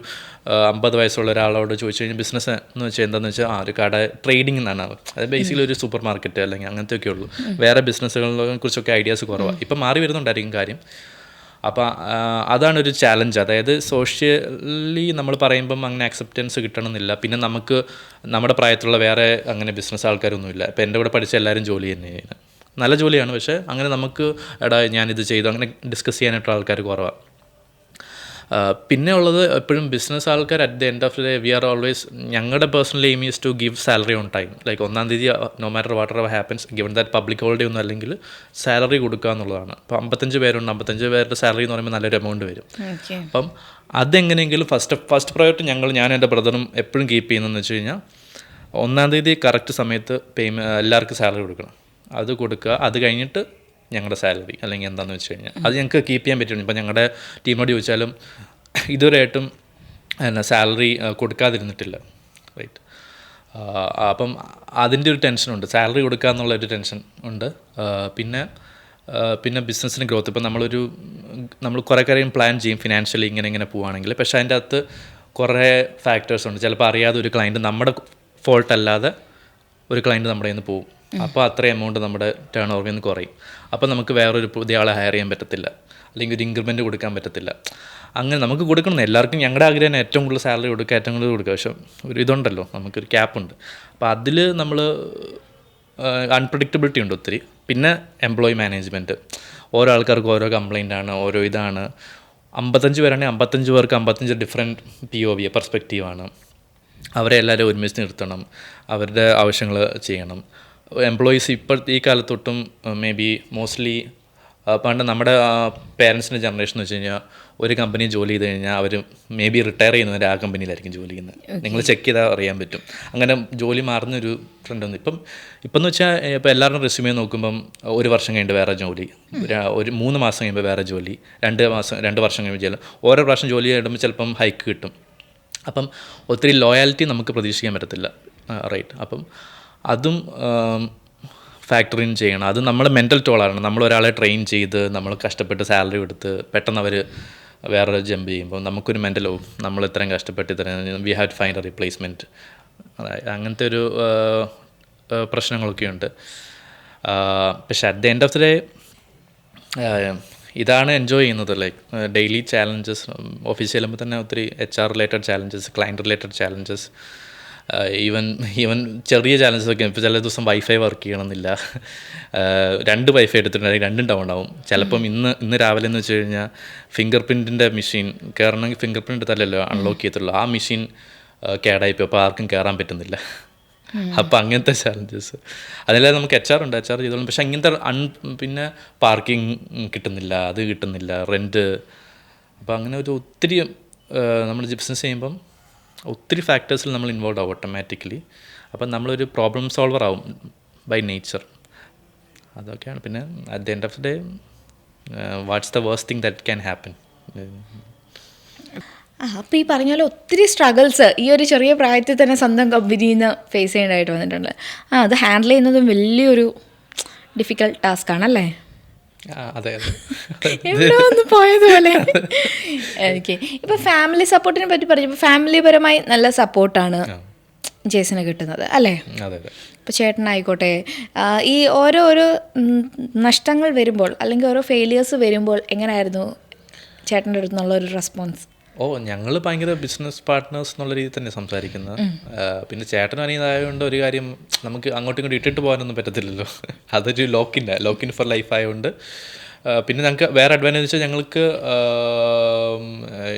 50 വയസ്സുള്ള ഒരാളോട് ചോദിച്ചു കഴിഞ്ഞാൽ ബിസിനസ് എന്ന് വെച്ചാൽ എന്താണെന്ന് വെച്ചാൽ ഒരു കട ട്രേഡിംഗ് എന്നാണ്. അത് ബേസിക്കലി ഒരു സൂപ്പർ മാർക്കറ്റ് അല്ലെങ്കിൽ അങ്ങനത്തെയൊക്കെ ഉള്ളൂ. വേറെ ബിസിനസ്സുകളെ കുറിച്ചൊക്കെ ഐഡിയാസ് കുറവാണ്. ഇപ്പം മാറി വരുന്നുണ്ടായിരിക്കും കാര്യം. അപ്പോൾ അതാണൊരു ചാലഞ്ച്. അതായത് സോഷ്യലി നമ്മൾ പറയുമ്പം അങ്ങനെ അക്സെപ്റ്റൻസ് കിട്ടണമെന്നില്ല. പിന്നെ നമുക്ക് നമ്മുടെ പ്രായത്തിലുള്ള വേറെ അങ്ങനെ ബിസിനസ് ആൾക്കാരൊന്നുമില്ല. ഇപ്പോൾ എൻ്റെ കൂടെ പഠിച്ച എല്ലാവരും ജോലി തന്നെ ചെയ്യുന്നത്. നല്ല ജോലിയാണ്, പക്ഷേ അങ്ങനെ നമുക്ക് ഞാനിത് ചെയ്തു അങ്ങനെ ഡിസ്കസ് ചെയ്യാനായിട്ടുള്ള ആൾക്കാർ കുറവാണ്. പിന്നെ ഉള്ളത് എപ്പോഴും ബിസിനസ് ആൾക്കാർ at the end of the day we are always, ഞങ്ങളുടെ personal aim is to give salary on time. Like 1-ാം തീയതി no matter whatever happens, given that public holiday ഒന്നും അല്ലെങ്കിൽ സാലറി കൊടുക്കുക എന്നുള്ളതാണ്. അപ്പോൾ 55 പേരുണ്ട്, 55 പേരുടെ സാലറി എന്ന് പറയുമ്പോൾ നല്ലൊരു എമൗണ്ട് വരും. അപ്പം അതെങ്ങനെയെങ്കിലും ഫസ്റ്റ് പ്രയോറിറ്റി ഞാനും എൻ്റെ ബ്രദറും എപ്പോഴും കീപ്പ് ചെയ്യുന്നതെന്ന് വെച്ച് കഴിഞ്ഞാൽ 1-ാം തീയതി കറക്റ്റ് സമയത്ത് എല്ലാവർക്കും സാലറി കൊടുക്കണം. അത് കൊടുക്കുക. അത് കഴിഞ്ഞിട്ട് ഞങ്ങളുടെ സാലറി അല്ലെങ്കിൽ എന്താണെന്ന് വെച്ച് കഴിഞ്ഞാൽ അത് ഞങ്ങൾക്ക് കീപ്പ് ചെയ്യാൻ പറ്റുള്ളൂ. ഇപ്പം ഞങ്ങളുടെ ടീമോട് ചോദിച്ചാലും ഇതുവരെയായിട്ടും സാലറി കൊടുക്കാതിരുന്നിട്ടില്ല. റൈറ്റ്. അപ്പം അതിൻ്റെ ഒരു ടെൻഷനുണ്ട്, സാലറി കൊടുക്കുക എന്നുള്ളൊരു ടെൻഷൻ ഉണ്ട്. പിന്നെ ബിസിനസ്സിന് ഗ്രോത്ത്. ഇപ്പം നമ്മൾ കുറേ കാര്യം പ്ലാൻ ചെയ്യും ഫിനാൻഷ്യലി ഇങ്ങനെ പോവുകയാണെങ്കിൽ. പക്ഷേ അതിൻ്റെ അകത്ത് കുറേ ഫാക്ടേഴ്സ് ഉണ്ട്. ചിലപ്പോൾ അറിയാതെ ഒരു ക്ലയൻറ്റ് നമ്മുടെ ഫോൾട്ട് അല്ലാതെ ഒരു ക്ലയൻറ്റ് നമ്മുടെ കയ്യിൽ നിന്ന് പോവും. അപ്പോൾ അത്രയും എമൗണ്ട് നമ്മുടെ ടേൺ ഓവറിൽ നിന്ന് കുറയും. അപ്പോൾ നമുക്ക് വേറൊരു പുതിയ ആളെ ഹയർ ചെയ്യാൻ പറ്റത്തില്ല, അല്ലെങ്കിൽ ഒരു ഇൻക്രിമെൻറ്റ് കൊടുക്കാൻ പറ്റത്തില്ല. അങ്ങനെ നമുക്ക് കൊടുക്കണം. എല്ലാവർക്കും ഞങ്ങളുടെ ആഗ്രഹം ഏറ്റവും കൂടുതൽ സാലറി കൊടുക്കുക, ഏറ്റവും കൂടുതൽ കൊടുക്കുക. പക്ഷേ ഒരു ഇതുണ്ടല്ലോ, നമുക്കൊരു ക്യാപ്പുണ്ട്. അപ്പോൾ അതിൽ നമ്മൾ അൺപ്രഡിക്റ്റബിലിറ്റി ഉണ്ട് ഒത്തിരി. പിന്നെ എംപ്ലോയി മാനേജ്മെൻറ്റ്, ഓരോ ആൾക്കാർക്കും ഓരോ കംപ്ലയിൻ്റാണ്, ഓരോ ഇതാണ്. 55 പേരാണെങ്കിൽ 55 പേർക്ക് 55 ഡിഫറെൻറ്റ് POV പെർസ്പെക്റ്റീവാണ്. അവരെ എല്ലാവരും ഒരുമിച്ച് നിർത്തണം, അവരുടെ ആവശ്യങ്ങൾ ചെയ്യണം. എംപ്ലോയീസ് ഇപ്പോഴത്തെ ഈ കാലത്തൊട്ടും മേ ബി മോസ്റ്റ്ലി പണ്ട് നമ്മുടെ പേരൻസിൻ്റെ ജനറേഷൻ എന്ന് വെച്ച് കഴിഞ്ഞാൽ ഒരു കമ്പനി ജോലി ചെയ്ത് കഴിഞ്ഞാൽ അവർ മേ ബി റിട്ടയർ ചെയ്യുന്നവർ ആ കമ്പനിയിലായിരിക്കും ജോലി ചെയ്യുന്നത്. നിങ്ങൾ ചെക്ക് ചെയ്താൽ അറിയാൻ പറ്റും. അങ്ങനെ ജോലി മാറുന്നൊരു ട്രെൻഡൊന്നും ഇപ്പം എന്ന് വെച്ചാൽ ഇപ്പോൾ എല്ലാവരുടെയും റെസ്യൂമേ നോക്കുമ്പം 1 വർഷം കഴിഞ്ഞിട്ട് വേറെ ജോലി, ഒരു 3 മാസം കഴിയുമ്പോൾ വേറെ ജോലി, 2 വർഷം കഴിയുമ്പോൾ ചെയ്യണം. ഓരോ പ്രാവശ്യം ജോലി ചെയ്യുമ്പോൾ ചിലപ്പം ഹൈക്ക് കിട്ടും. അപ്പം ഒത്തിരി ലോയാലിറ്റി നമുക്ക് പ്രതീക്ഷിക്കാൻ പറ്റത്തില്ല. റൈറ്റ്. അപ്പം അതും ഫാക്ടർ ഇൻ ചെയ്യണം. അത് നമ്മുടെ മെൻ്റൽ ടോളാണ്. നമ്മളൊരാളെ ട്രെയിൻ ചെയ്ത് നമ്മൾ കഷ്ടപ്പെട്ട് സാലറി കൊടുത്ത് പെട്ടെന്ന് അവർ വേറെ ജമ്പ് ചെയ്യുമ്പോൾ നമുക്കൊരു മെൻ്റലോ നമ്മൾ ഇത്രയും കഷ്ടപ്പെട്ട് ഇത്രയും we have to find a replacement, അങ്ങനത്തെ ഒരു പ്രശ്നങ്ങളൊക്കെയുണ്ട്. പക്ഷേ at the end of the day ഇതാണ് എൻജോയ് ചെയ്യുന്നത്. ലൈക്ക് ഡെയിലി ചാലഞ്ചസ്, ഓഫീസിൽ ചെല്ലുമ്പോൾ തന്നെ ഒത്തിരി HR related challenges, client related challenges, even ചെറിയ ചാലഞ്ചസ് ഒക്കെ. ഇപ്പോൾ ചില ദിവസം വൈഫൈ വർക്ക് ചെയ്യണമെന്നില്ല, 2 വൈഫൈ എടുത്തിട്ടുണ്ടെങ്കിൽ 2 ഡൗൺ ആവും. ചിലപ്പം ഇന്ന് രാവിലെ എന്ന് വെച്ച് കഴിഞ്ഞാൽ ഫിംഗർ പ്രിൻറ്റിൻ്റെ മെഷീൻ കയറണമെങ്കിൽ ഫിംഗർ പ്രിൻ്റ് എടുത്താലല്ലോ അൺലോക്ക് ചെയ്തിട്ടുള്ളൂ. ആ മെഷീൻ കേടായിപ്പോയി, അപ്പോൾ ആർക്കും കയറാൻ പറ്റുന്നില്ല. അപ്പോൾ അങ്ങനത്തെ ചാലഞ്ചസ്. അതിലാതെ നമുക്ക് HR ഉണ്ട്, HR ചെയ്തോളും. പക്ഷേ അങ്ങനത്തെ പിന്നെ പാർക്കിംഗ് കിട്ടുന്നില്ല, അത് കിട്ടുന്നില്ല, റെൻറ്റ്. അപ്പോൾ അങ്ങനെ ഒരു ഒത്തിരി നമ്മൾ ബിസിനസ് ചെയ്യുമ്പം ഒത്തിരി ഫാക്ടേഴ്സിൽ നമ്മൾ ഇൻവോൾവ് ആവും ഓട്ടോമാറ്റിക്കലി. അപ്പം നമ്മളൊരു പ്രോബ്ലം സോൾവർ ആവും ബൈ നേച്ചർ. അതൊക്കെയാണ്. പിന്നെ at the end of the day what's the worst thing that can happen. അപ്പോൾ ഈ പറഞ്ഞ പോലെ ഒത്തിരി സ്ട്രഗിൾസ് ഈ ഒരു ചെറിയ പ്രായത്തിൽ തന്നെ സ്വന്തം കമ്പനിയിൽ നിന്ന് ഫേസ് ചെയ്യേണ്ടതായിട്ട് വന്നിട്ടുണ്ട്. അത് ഹാൻഡിൽ ചെയ്യുന്നതും വലിയൊരു ഡിഫിക്കൽട്ട് ടാസ്ക് ആണല്ലേ? അതെ എവിടെ ഒന്ന് പോയതുപോലെ. ഓക്കെ. ഇപ്പോൾ ഫാമിലി സപ്പോർട്ടിനെ പറ്റി പറഞ്ഞപ്പോൾ ഫാമിലിപരമായി നല്ല സപ്പോർട്ടാണ് ജേസന് കിട്ടുന്നത് അല്ലേ? ഇപ്പോൾ ചേട്ടനായിക്കോട്ടെ, ഈ ഓരോ നഷ്ടങ്ങൾ വരുമ്പോൾ അല്ലെങ്കിൽ ഓരോ ഫെയിലിയേഴ്സ് വരുമ്പോൾ എങ്ങനെയായിരുന്നു ചേട്ടൻ്റെ അടുത്ത് നിന്നുള്ള ഒരു റെസ്പോൺസ്? ഞങ്ങൾ ഭയങ്കര ബിസിനസ് പാർട്ട്നേഴ്സ് എന്നുള്ള രീതിയിൽ തന്നെ സംസാരിക്കുന്നത്. പിന്നെ ചേട്ടനും അനിയതായതുകൊണ്ട് ഒരു കാര്യം നമുക്ക് അങ്ങോട്ടും ഇങ്ങോട്ടും ഇട്ടിട്ട് പോകാനൊന്നും പറ്റത്തില്ലല്ലോ. അതൊരു ലോക്കിൻ ഫോർ ലൈഫ് ആയതുകൊണ്ട്. പിന്നെ ഞങ്ങൾക്ക് വേറെ അഡ്വാൻറ്റേജ് വെച്ചാൽ ഞങ്ങൾക്ക്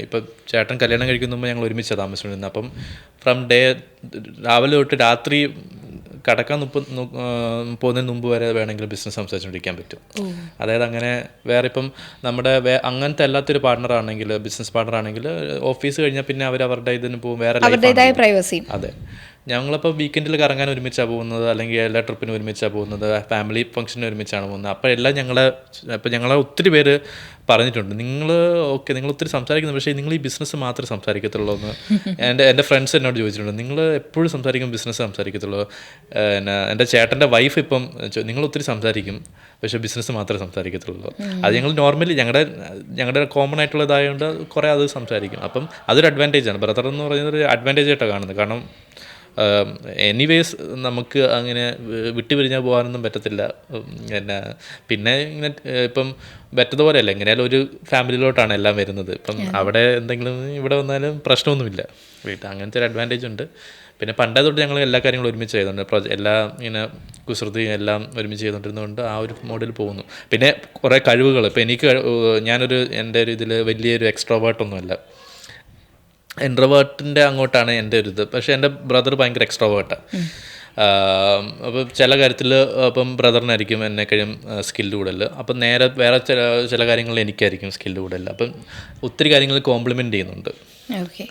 ഇപ്പം ചേട്ടൻ കല്യാണം കഴിക്കുന്ന മുമ്പ് ഞങ്ങൾ ഒരുമിച്ചാണ് താമസിച്ചുകൊണ്ടിരുന്നത്. അപ്പം ഫ്രം രാവിലെ തൊട്ട് രാത്രി കടക്കാൻ പോകുന്നതിന് മുമ്പ് വരെ വേണമെങ്കിൽ ബിസിനസ് സംസാരിച്ചുകൊണ്ടിരിക്കാൻ പറ്റും. അതായത് അങ്ങനെ വേറെ ഇപ്പം നമ്മുടെ അങ്ങനത്തെ അല്ലാത്തൊരു പാർട്ണറാണെങ്കിൽ, ബിസിനസ് പാർട്ണറാണെങ്കിൽ ഓഫീസ് കഴിഞ്ഞാൽ പിന്നെ അവരുടെ ഇതിന് പോകും, വേറെ പ്രൈവസി. അതെ, ഞങ്ങളിപ്പോൾ വീക്കെൻഡിൽ കറങ്ങാൻ ഒരുമിച്ചാണ് പോകുന്നത്, അല്ലെങ്കിൽ എല്ലാ ട്രിപ്പിനും ഒരുമിച്ചാണ് പോകുന്നത്, ഫാമിലി ഫംഗ്ഷനും ഒരുമിച്ചാണ് പോകുന്നത്. അപ്പോൾ എല്ലാം ഞങ്ങളെ ഒത്തിരി പേര് പറഞ്ഞിട്ടുണ്ട്, നിങ്ങൾ ഒത്തിരി സംസാരിക്കുന്നു, പക്ഷേ നിങ്ങൾ ഈ ബിസിനസ് മാത്രമേ സംസാരിക്കത്തുള്ളൂ എന്ന് എൻ്റെ ഫ്രണ്ട്സ് എന്നോട് ചോദിച്ചിട്ടുണ്ട്. നിങ്ങൾ എപ്പോഴും സംസാരിക്കും, ബിസിനസ് സംസാരിക്കത്തുള്ളൂ. എൻ്റെ ചേട്ടൻ്റെ വൈഫ് ഇപ്പം നിങ്ങൾ ഒത്തിരി സംസാരിക്കും, പക്ഷേ ബിസിനസ് മാത്രമേ സംസാരിക്കത്തുള്ളൂ. അത് ഞങ്ങൾ നോർമലി ഞങ്ങളുടെ കോമൺ ആയിട്ടുള്ളതായതുകൊണ്ട് കുറേ അത് സംസാരിക്കും. അപ്പം അതൊരു അഡ്വാൻറ്റേജാണ്. ബ്രദർ എന്ന് പറയുന്നത് ഒരു അഡ്വാൻറ്റേജ് ആയിട്ടാണ് കാണുന്നത്. കാരണം എനിവേസ് നമുക്ക് അങ്ങനെ വിട്ടുപിരിഞ്ഞാൽ പോകാനൊന്നും പറ്റത്തില്ല. പിന്നെ ഇങ്ങനെ ഇപ്പം പറ്റതുപോലെയല്ല, എങ്ങനെയാലും ഒരു ഫാമിലിയിലോട്ടാണ് എല്ലാം വരുന്നത്. ഇപ്പം അവിടെ എന്തെങ്കിലും ഇവിടെ വന്നാലും പ്രശ്നമൊന്നുമില്ല. അങ്ങനത്തെ ഒരു അഡ്വാൻറ്റേജ് ഉണ്ട്. പിന്നെ പണ്ടേ തൊട്ട് ഞങ്ങൾ എല്ലാ കാര്യങ്ങളും ഒരുമിച്ച് ചെയ്തുകൊണ്ട് എല്ലാം ഇങ്ങനെ കുസൃതി എല്ലാം ഒരുമിച്ച് ചെയ്തുകൊണ്ടിരുന്നതുകൊണ്ട് ആ ഒരു മോഡിൽ പോകുന്നു. പിന്നെ കുറേ കഴിവുകൾ ഇപ്പം എൻ്റെ ഒരു ഇതിൽ വലിയൊരു എക്സ്ട്രോവേർട്ടൊന്നുമല്ല, ഇൻട്രോവേർട്ടിൻ്റെ അങ്ങോട്ടാണ് എൻ്റെ ഒരു ഇത്. പക്ഷേ എൻ്റെ ബ്രദർ ഭയങ്കര എക്സ്ട്രോവേർട്ടാണ്. അപ്പോൾ ചില കാര്യത്തിൽ അപ്പം ബ്രദറിനായിരിക്കും എന്നെക്കഴിയും സ്കില്ല് കൂടുതൽ. അപ്പം നേരെ വേറെ ചില കാര്യങ്ങളിൽ എനിക്കായിരിക്കും സ്കില്ല് കൂടുതൽ. അപ്പം ഒത്തിരി കാര്യങ്ങൾ കോംപ്ലിമെൻറ്റ് ചെയ്യുന്നുണ്ട്.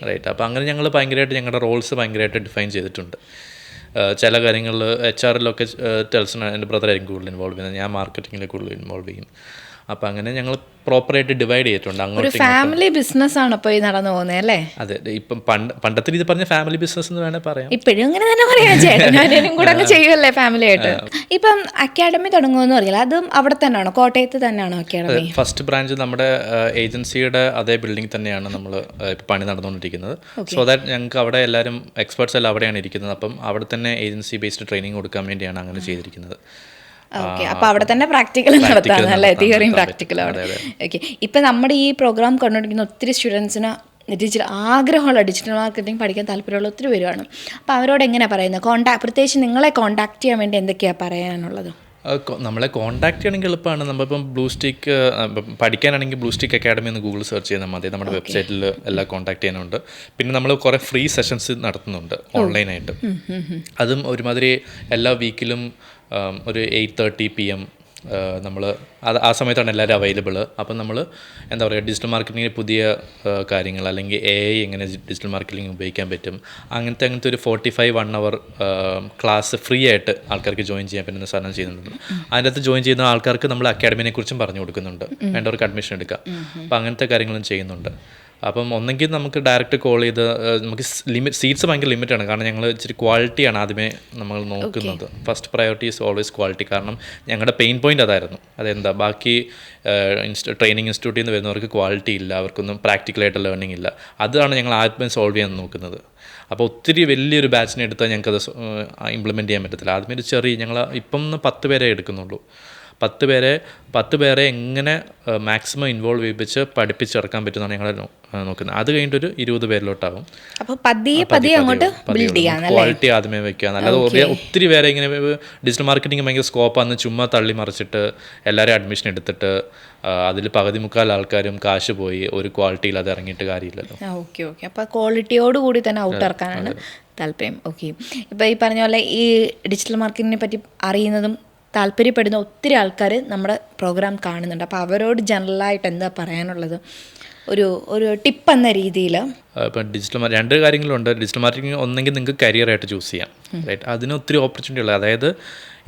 റൈറ്റ്. അപ്പോൾ അങ്ങനെ ഞങ്ങൾ ഭയങ്കരമായിട്ട് ഞങ്ങളുടെ റോൾസ് ഭയങ്കരമായിട്ട് ഡിഫൈൻ ചെയ്തിട്ടുണ്ട്. ചില കാര്യങ്ങളിൽ HR ടെൽസിനാണ് എൻ്റെ ബ്രദറായിരിക്കും കൂടുതൽ ഇൻവോൾവ് ചെയ്യുന്നത്, ഞാൻ മാർക്കറ്റിങ്ങിൽ കൂടുതൽ ഇൻവോൾവ് ചെയ്യും. അപ്പം അങ്ങനെ ഞങ്ങൾ പ്രോപ്പറായിട്ട് ഡിവൈഡ് ചെയ്തിട്ടുണ്ട്. അങ്ങോട്ട് ഫാമിലി ബിസിനസ് ആണ് ഇപ്പോൾ നടന്നു പോകുന്നത് അല്ലേ? അതെ, ഇപ്പം പണ്ടത്തെ രീതി പറഞ്ഞ ഫാമിലി ബിസിനസ് എന്ന് വേണേൽ പറയാം. ഇപ്പോഴും അങ്ങനെ തന്നെ പറയാം. ചേട്ടനും കൂടെ അങ്ങ് ചെയ്യുമല്ലേ ഫാമിലി ആയിട്ട്. ഇപ്പം അക്കാഡമി തുടങ്ങുമെന്ന് പറഞ്ഞാൽ അതും അവിടെ തന്നെയാണോ, കോട്ടയത്ത് തന്നെയാണോ അക്കാഡമി? ഫസ്റ്റ് ബ്രാഞ്ച് നമ്മുടെ ഏജൻസിയുടെ അതേ ബിൽഡിംഗ് തന്നെയാണ് നമ്മൾ ഇപ്പോൾ പണി നടന്നുകൊണ്ടിരിക്കുന്നത്. സോ ദാറ്റ് ഞങ്ങൾക്ക് അവിടെ എല്ലാവരും എക്സ്പേർട്സ് എല്ലാം അവിടെയാണ് ഇരിക്കുന്നത്. അപ്പം അവിടെ തന്നെ ഏജൻസി ബേസ്ഡ് ട്രെയിനിങ് കൊടുക്കാൻ വേണ്ടിയാണ് അങ്ങനെ ചെയ്തിരിക്കുന്നത്. ഓക്കെ, അപ്പോൾ അവിടെ തന്നെ പ്രാക്ടിക്കൽ നടത്താം അല്ലേ? തിയറിയും പ്രാക്ടിക്കലും അവിടെ. ഓക്കെ, ഇപ്പം നമ്മുടെ ഈ പ്രോഗ്രാം കണ്ടുകൊണ്ടിരിക്കുന്ന ഒത്തിരി സ്റ്റുഡൻസിന് ആഗ്രഹമുള്ള ഡിജിറ്റൽ മാർക്കറ്റിംഗ് പഠിക്കാൻ താല്പര്യമുള്ള ഒത്തിരി പേരാണ്. അപ്പോൾ അവരോട് എങ്ങനെയാണ് പറയുന്നത്? പ്രത്യേകിച്ച് നിങ്ങളെ കോൺടാക്ട് ചെയ്യാൻ വേണ്ടി എന്തൊക്കെയാണ് പറയാനുള്ളത്? നമ്മളെ കോൺടാക്ട് ചെയ്യണമെങ്കിൽ എളുപ്പമാണ്. നമ്മളിപ്പം ബ്ലൂസ്റ്റിക്ക് പഠിക്കാനാണെങ്കിൽ ബ്ലൂസ്റ്റിക്ക് അക്കാഡമി എന്ന് ഗൂഗിൾ സെർച്ച് ചെയ്താൽ മതി. നമ്മുടെ വെബ്സൈറ്റിൽ എല്ലാം കോൺടാക്ട് ചെയ്യാനുണ്ട്. പിന്നെ നമ്മൾ കുറേ ഫ്രീ സെഷൻസ് നടത്തുന്നുണ്ട് ഓൺലൈനായിട്ട്. അതും ഒരുമാതിരി എല്ലാ വീക്കിലും ഒരു 8:30 PM നമ്മൾ ആ സമയത്താണ് എല്ലാവരും അവൈലബിൾ. അപ്പം നമ്മൾ എന്താ പറയുക, ഡിജിറ്റൽ മാർക്കറ്റിങ്ങിന് പുതിയ കാര്യങ്ങൾ, അല്ലെങ്കിൽ AI എങ്ങനെ ഡിജിറ്റൽ മാർക്കറ്റിംഗ് ഉപയോഗിക്കാൻ പറ്റും, അങ്ങനത്തെ ഒരു 45 hour ക്ലാസ് ഫ്രീ ആയിട്ട് ആൾക്കാർക്ക് ജോയിൻ ചെയ്യാൻ പറ്റുന്ന സാധനം ചെയ്യുന്നുണ്ട്. അതിൻ്റെ അകത്ത് ജോയിൻ ചെയ്യുന്ന ആൾക്കാർക്ക് നമ്മൾ അക്കാഡമിനെ കുറിച്ചും പറഞ്ഞു കൊടുക്കുന്നുണ്ട്, വേണ്ടവർക്ക് അഡ്മിഷൻ എടുക്കാം. അപ്പം അങ്ങനത്തെ കാര്യങ്ങളും ചെയ്യുന്നുണ്ട്. അപ്പം ഒന്നെങ്കിൽ നമുക്ക് ഡയറക്റ്റ് കോൾ ചെയ്ത് നമുക്ക് സീറ്റ്സ് ഭയങ്കര ലിമിറ്റാണ്. കാരണം ഞങ്ങൾ ഇച്ചിരി ക്വാളിറ്റിയാണ് ആദ്യമേ നമ്മൾ നോക്കുന്നത്. First priority is always quality. കാരണം ഞങ്ങളുടെ പെയിൻ പോയിൻ്റ് അതായിരുന്നു. അതെന്താ, ബാക്കി ട്രെയിനിങ് ഇൻസ്റ്റിറ്റ്യൂട്ടിൽ നിന്ന് വരുന്നവർക്ക് ക്വാളിറ്റി ഇല്ല, അവർക്കൊന്നും പ്രാക്ടിക്കലായിട്ട് ലേണിംഗ് ഇല്ല. അതാണ് ഞങ്ങൾ ആദ്യമേ സോൾവ് ചെയ്യാൻ നോക്കുന്നത്. അപ്പോൾ ഒത്തിരി വലിയൊരു ബാച്ചിനെ എടുത്താൽ ഞങ്ങൾക്കത് ഇംപ്ലിമെൻറ്റ് ചെയ്യാൻ പറ്റത്തില്ല. ആദ്യമേ ഒരു ചെറിയ ഞങ്ങൾ ഇപ്പം 10 പേരെ എടുക്കുന്നുള്ളൂ. 10 പേരെ എങ്ങനെ മാക്സിമം ഇൻവോൾവ് ചെയ്യിപ്പിച്ച് പഠിപ്പിച്ചിറക്കാൻ പറ്റുന്നതാണ് ഞങ്ങൾ നോക്കുന്നത്. അത് കഴിഞ്ഞിട്ടൊരു 20 പേരിലോട്ടാകും. ക്വാളിറ്റി ആദ്യമേ വെക്കുക. അല്ലാതെ ഒത്തിരി പേരെ ഇങ്ങനെ ഡിജിറ്റൽ മാർക്കറ്റിംഗ് ഭയങ്കര സ്കോപ്പാന്ന് ചുമ്മാ തള്ളി മറിച്ചിട്ട് എല്ലാവരും അഡ്മിഷൻ എടുത്തിട്ട് അതിൽ പകുതി മുക്കാൽ ആൾക്കാരും കാശ് പോയി, ഒരു ക്വാളിറ്റിയിൽ അത് ഇറങ്ങിയിട്ട് കാര്യമില്ലല്ലോ. ഓക്കെ, അപ്പോൾ ക്വാളിറ്റിയോട് കൂടി തന്നെ ഔട്ട് ഇറക്കാനാണ് താല്പര്യം. ഓക്കെ, ഇപ്പോൾ ഈ പറഞ്ഞ പോലെ ഈ ഡിജിറ്റൽ മാർക്കറ്റിങ്ങിനെ പറ്റി അറിയുന്നതും താല്പര്യപ്പെടുന്ന ഒത്തിരി ആൾക്കാർ നമ്മുടെ പ്രോഗ്രാം കാണുന്നുണ്ട്. അപ്പോൾ അവരോട് ജനറലായിട്ട് എന്താ പറയാനുള്ളത്, ഒരു ടിപ്പ് എന്ന രീതിയിൽ? ഇപ്പം രണ്ട് കാര്യങ്ങളുണ്ട്. ഡിജിറ്റൽ മാർക്കറ്റിംഗ് ഒന്നെങ്കിൽ നിങ്ങൾക്ക് കരിയറായിട്ട് ചൂസ് ചെയ്യാം, റൈറ്റ്. അതിന് ഒത്തിരി ഓപ്പർച്യൂണിറ്റി ഉള്ളത്. അതായത്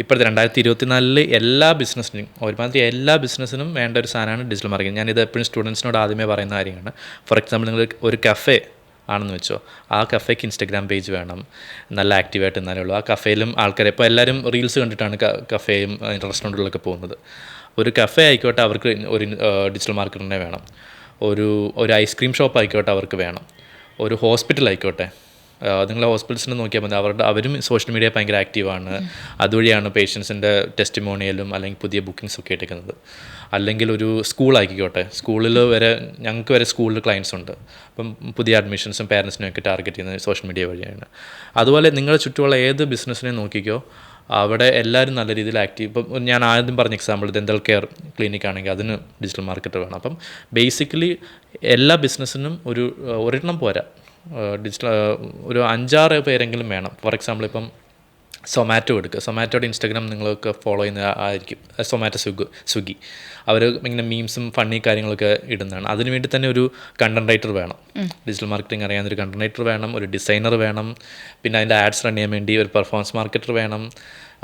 ഇപ്പോഴത്തെ 2024 എല്ലാ ബിസിനസ്സിനും, ഒരുമാതിരി എല്ലാ ബിസിനസ്സിനും വേണ്ട ഒരു സാധനമാണ് ഡിജിറ്റൽ മാർക്കറ്റിംഗ്. ഞാനിത് എപ്പോഴും സ്റ്റുഡൻസിനോട് ആദ്യമേ പറയുന്ന കാര്യമാണ്. ഫോർ എക്സാമ്പിൾ, നിങ്ങൾ ഒരു കഫേ ആണെന്ന് വെച്ചോ, ആ കഫേക്ക് ഇൻസ്റ്റഗ്രാം പേജ് വേണം, നല്ല ആക്റ്റീവായിട്ട് എന്നാലേ ഉള്ളൂ. ആ കഫേയിലും ആൾക്കാരെ ഇപ്പോൾ എല്ലാവരും റീൽസ് കണ്ടിട്ടാണ് കഫേയും റെസ്റ്റോറൻറ്റുകളിലൊക്കെ പോകുന്നത്. ഒരു കഫേ ആയിക്കോട്ടെ അവർക്ക് ഒരു ഡിജിറ്റൽ മാർക്കറ്റിനെ വേണം. ഒരു ഐസ്ക്രീം ഷോപ്പ് ആയിക്കോട്ടെ അവർക്ക് വേണം. ഒരു ഹോസ്പിറ്റൽ ആയിക്കോട്ടെ നിങ്ങളെ ഹോസ്പിറ്റൽസിന് നോക്കിയാൽ മതി, അവരും സോഷ്യൽ മീഡിയ ഭയങ്കര ആക്റ്റീവാണ്. അതുവഴിയാണ് പേഷ്യൻസിൻ്റെ ടെസ്റ്റിമോണിയലും അല്ലെങ്കിൽ പുതിയ ബുക്കിങ്സ് ഒക്കെ എടുക്കുന്നത്. അല്ലെങ്കിൽ ഒരു സ്കൂളാക്കിക്കോട്ടെ, സ്കൂളിൽ വരെ ഞങ്ങൾക്ക് വരെ സ്കൂളിൽ ക്ലയൻസ് ഉണ്ട്. അപ്പം പുതിയ അഡ്മിഷൻസും പാരൻസിനും ഒക്കെ ടാർഗറ്റ് ചെയ്യുന്നത് സോഷ്യൽ മീഡിയ വഴിയാണ്. അതുപോലെ നിങ്ങളുടെ ചുറ്റുമുള്ള ഏത് ബിസിനസ്സിനെ നോക്കിക്കോ, അവിടെ എല്ലാവരും നല്ല രീതിയിൽ ആക്റ്റീവ്. ഇപ്പം ഞാൻ ആദ്യം പറഞ്ഞ എക്സാമ്പിൾ ഡെൻ്റൽ കെയർ ക്ലിനിക് ആണെങ്കിൽ അതിന് ഡിജിറ്റൽ മാർക്കറ്റർ വേണം. അപ്പം ബേസിക്കലി എല്ലാ ബിസിനസ്സിനും ഒരെണ്ണം പോരാ, ഡിജിറ്റൽ ഒരു 5-6 പേരെങ്കിലും വേണം. ഫോർ എക്സാമ്പിൾ ഇപ്പം സൊമാറ്റോ എടുക്കുക. സൊമാറ്റോയുടെ ഇൻസ്റ്റാഗ്രാം നിങ്ങൾക്ക് ഫോളോ ചെയ്യുന്ന ആയിരിക്കും, സൊമാറ്റോ സ്വിഗ്ഗി. അവർ ഇങ്ങനെ മീംസും ഫണ്ണി കാര്യങ്ങളൊക്കെ ഇടുന്നതാണ്. അതിനുവേണ്ടി തന്നെ ഒരു കണ്ടൻറ് റൈറ്റർ വേണം, ഡിജിറ്റൽ മാർക്കറ്റിംഗ് അറിയാവുന്ന ഒരു കണ്ടൻറ് റൈറ്റർ വേണം, ഒരു ഡിസൈനർ വേണം, പിന്നെ അതിൻ്റെ ആഡ്സ് റൺ ചെയ്യാൻ വേണ്ടി ഒരു പെർഫോമൻസ് മാർക്കറ്റർ വേണം,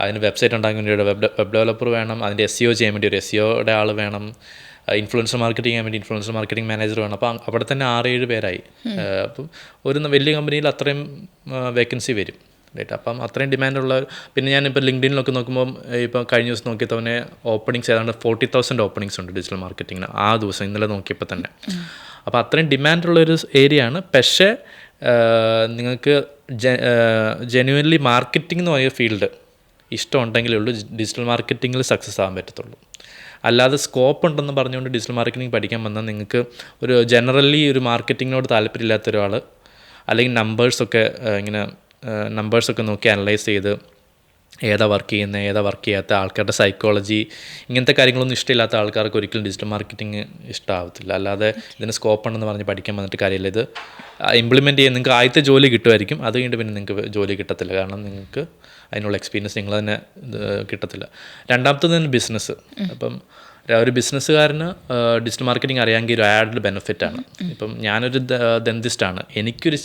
അതിന് വെബ്സൈറ്റ് ഉണ്ടാക്കാൻ വേണ്ടി ഒരു വെബ് ഡെവലപ്പർ വേണം, അതിൻ്റെ SEO ചെയ്യാൻ വേണ്ടി ഒരു SEOയുടെ ആൾ വേണം, ഇൻഫ്ലുവൻസർ മാർക്കറ്റിംഗ് ചെയ്യാൻ വേണ്ടി ഇൻഫ്ലുവൻസർ മാർക്കറ്റിംഗ് മാനേജർ വേണം. അപ്പോൾ അവിടെ തന്നെ 6-7 പേരായി. അപ്പം ഒരു വലിയ കമ്പനിയിൽ അത്രയും വേക്കൻസി വരും, റൈറ്റ്. അപ്പം അത്രയും ഡിമാൻഡുള്ള. പിന്നെ ഞാനിപ്പോൾ ലിങ്ക്ഡിനിലൊക്കെ നോക്കുമ്പോൾ ഇപ്പോൾ കഴിഞ്ഞ ദിവസം നോക്കിയപ്പോൾ തന്നെ ഓപ്പണിങ്സ് ഏതാണ്ട് 40,000 ഓപ്പണിങ്സ് ഉണ്ട് ഡിജിറ്റൽ മാർക്കറ്റിങ്ങിന് ആ ദിവസം, ഇന്നലെ നോക്കിയപ്പോൾ തന്നെ. അപ്പോൾ അത്രയും ഡിമാൻഡുള്ളൊരു ഏരിയയാണ്. പക്ഷേ നിങ്ങൾക്ക് ജെന്യുവൻലി മാർക്കറ്റിംഗ് എന്ന് പറയുന്ന ഫീൽഡ് ഇഷ്ടമുണ്ടെങ്കിലേ ഉള്ളൂ ഡിജിറ്റൽ മാർക്കറ്റിങ്ങിൽ സക്സസ് ആകാൻ പറ്റത്തുള്ളൂ. അല്ലാതെ സ്കോപ്പ് ഉണ്ടെന്ന് പറഞ്ഞുകൊണ്ട് ഡിജിറ്റൽ മാർക്കറ്റിംഗ് പഠിക്കാൻ വന്നാൽ നിങ്ങൾക്ക് ഒരു ജനറലി ഒരു മാർക്കറ്റിങ്ങിനോട് താല്പര്യമില്ലാത്ത ഒരാൾ, അല്ലെങ്കിൽ നമ്പേഴ്സൊക്കെ നോക്കി അനലൈസ് ചെയ്ത് ഏതാ വർക്ക് ചെയ്യുന്നത് ഏതാ വർക്ക് ചെയ്യാത്ത ആൾക്കാരുടെ സൈക്കോളജി ഇങ്ങനത്തെ കാര്യങ്ങളൊന്നും ഇഷ്ടമില്ലാത്ത ആൾക്കാർക്ക് ഒരിക്കലും ഡിജിറ്റൽ മാർക്കറ്റിംഗ് ഇഷ്ടമാവത്തില്ല. അല്ലാതെ ഇതിന് സ്കോപ്പ് ഉണ്ടെന്ന് പറഞ്ഞ് പഠിക്കാൻ വന്നിട്ട് കാര്യമില്ല. ഇത് ഇംപ്ലിമെൻറ്റ് ചെയ്യാൻ നിങ്ങൾക്ക് ആദ്യത്തെ ജോലി കിട്ടുമായിരിക്കും, അത് കഴിഞ്ഞിട്ട് പിന്നെ നിങ്ങൾക്ക് ജോലി കിട്ടത്തില്ല. കാരണം നിങ്ങൾക്ക് അതിനുള്ള എക്സ്പീരിയൻസ് നിങ്ങൾ തന്നെ കിട്ടത്തില്ല. രണ്ടാമത്തത് തന്നെ ബിസിനസ്. അപ്പം ഒരു ബിസിനസ്സുകാരന് ഡിജിറ്റൽ മാർക്കറ്റിംഗ് അറിയാമെങ്കിൽ ഒരു ആഡഡ് ബെനിഫിറ്റാണ്. ഇപ്പം ഞാനൊരു ദന്തിസ്റ്റാണ്, എനിക്കൊരു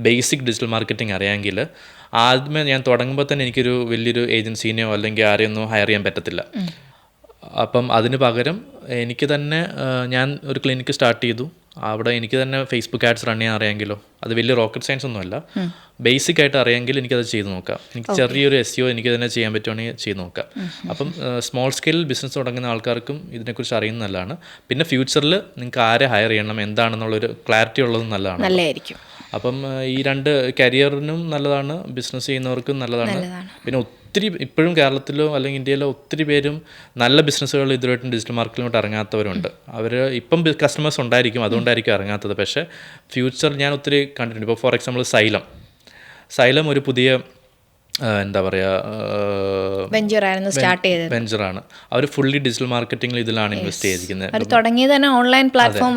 ബേസിക് ഡിജിറ്റൽ മാർക്കറ്റിംഗ് അറിയാമെങ്കിൽ ആദ്യമേ ഞാൻ തുടങ്ങുമ്പോൾ തന്നെ എനിക്കൊരു വലിയൊരു ഏജൻസീനെയോ അല്ലെങ്കിൽ ആരെയൊന്നും ഹയർ ചെയ്യാൻ പറ്റത്തില്ല. അപ്പം അതിന് പകരം എനിക്ക് തന്നെ ഞാൻ ഒരു ക്ലിനിക്ക് സ്റ്റാർട്ട് ചെയ്തു. അവിടെ എനിക്ക് തന്നെ ഫേസ്ബുക്ക് ആഡ്സ് റൺ ചെയ്യാൻ അറിയാമെങ്കിലോ, അത് വലിയ റോക്കറ്റ് സയൻസ് ഒന്നുമല്ല, ബേസിക് ആയിട്ട് അറിയാമെങ്കിൽ എനിക്കത് ചെയ്ത് നോക്കാം. എനിക്ക് ചെറിയൊരു SEO എനിക്ക് തന്നെ ചെയ്യാൻ പറ്റുവാണെങ്കിൽ ചെയ്ത് നോക്കാം. അപ്പം സ്മോൾ സ്കെയിൽ ബിസിനസ് തുടങ്ങുന്ന ആൾക്കാർക്കും ഇതിനെക്കുറിച്ച് അറിയുന്നത് നല്ലതാണ്. പിന്നെ ഫ്യൂച്ചറിൽ നിങ്ങൾക്ക് ആരെ ഹയർ ചെയ്യണം എന്താണെന്നുള്ളൊരു ക്ലാരിറ്റി ഉള്ളത് നല്ലതായിരിക്കും. അപ്പം ഈ 2 കരിയറിനും നല്ലതാണ്, ബിസിനസ് ചെയ്യുന്നവർക്കും നല്ലതാണ്. പിന്നെ ഒത്തിരി ഇപ്പോഴും കേരളത്തിലോ അല്ലെങ്കിൽ ഇന്ത്യയിലോ ഒത്തിരി പേരും നല്ല ബിസിനസ്സുകൾ ഇതുവരെയായിട്ടും ഡിജിറ്റൽ മാർക്കറ്റിലോട്ട് ഇറങ്ങാത്തവരുണ്ട്. അവർ ഇപ്പം കസ്റ്റമേഴ്സ് ഉണ്ടായിരിക്കും, അതുകൊണ്ടായിരിക്കും ഇറങ്ങാത്തത്. പക്ഷേ ഫ്യൂച്ചർ ഞാൻ ഒത്തിരി കണ്ടിട്ടുണ്ട്. ഇപ്പോൾ ഫോർ എക്സാമ്പിൾ സൈലം ഒരു പുതിയ എന്താ പറയുക വെഞ്ചറാണ്. അവർ ഫുള്ളി ഡിജിറ്റൽ മാർക്കറ്റിംഗിൽ ഇതിലാണ് ഇൻവെസ്റ്റ് ചെയ്തിരിക്കുന്നത്. തുടങ്ങിയത് തന്നെ ഓൺലൈൻ പ്ലാറ്റ്ഫോം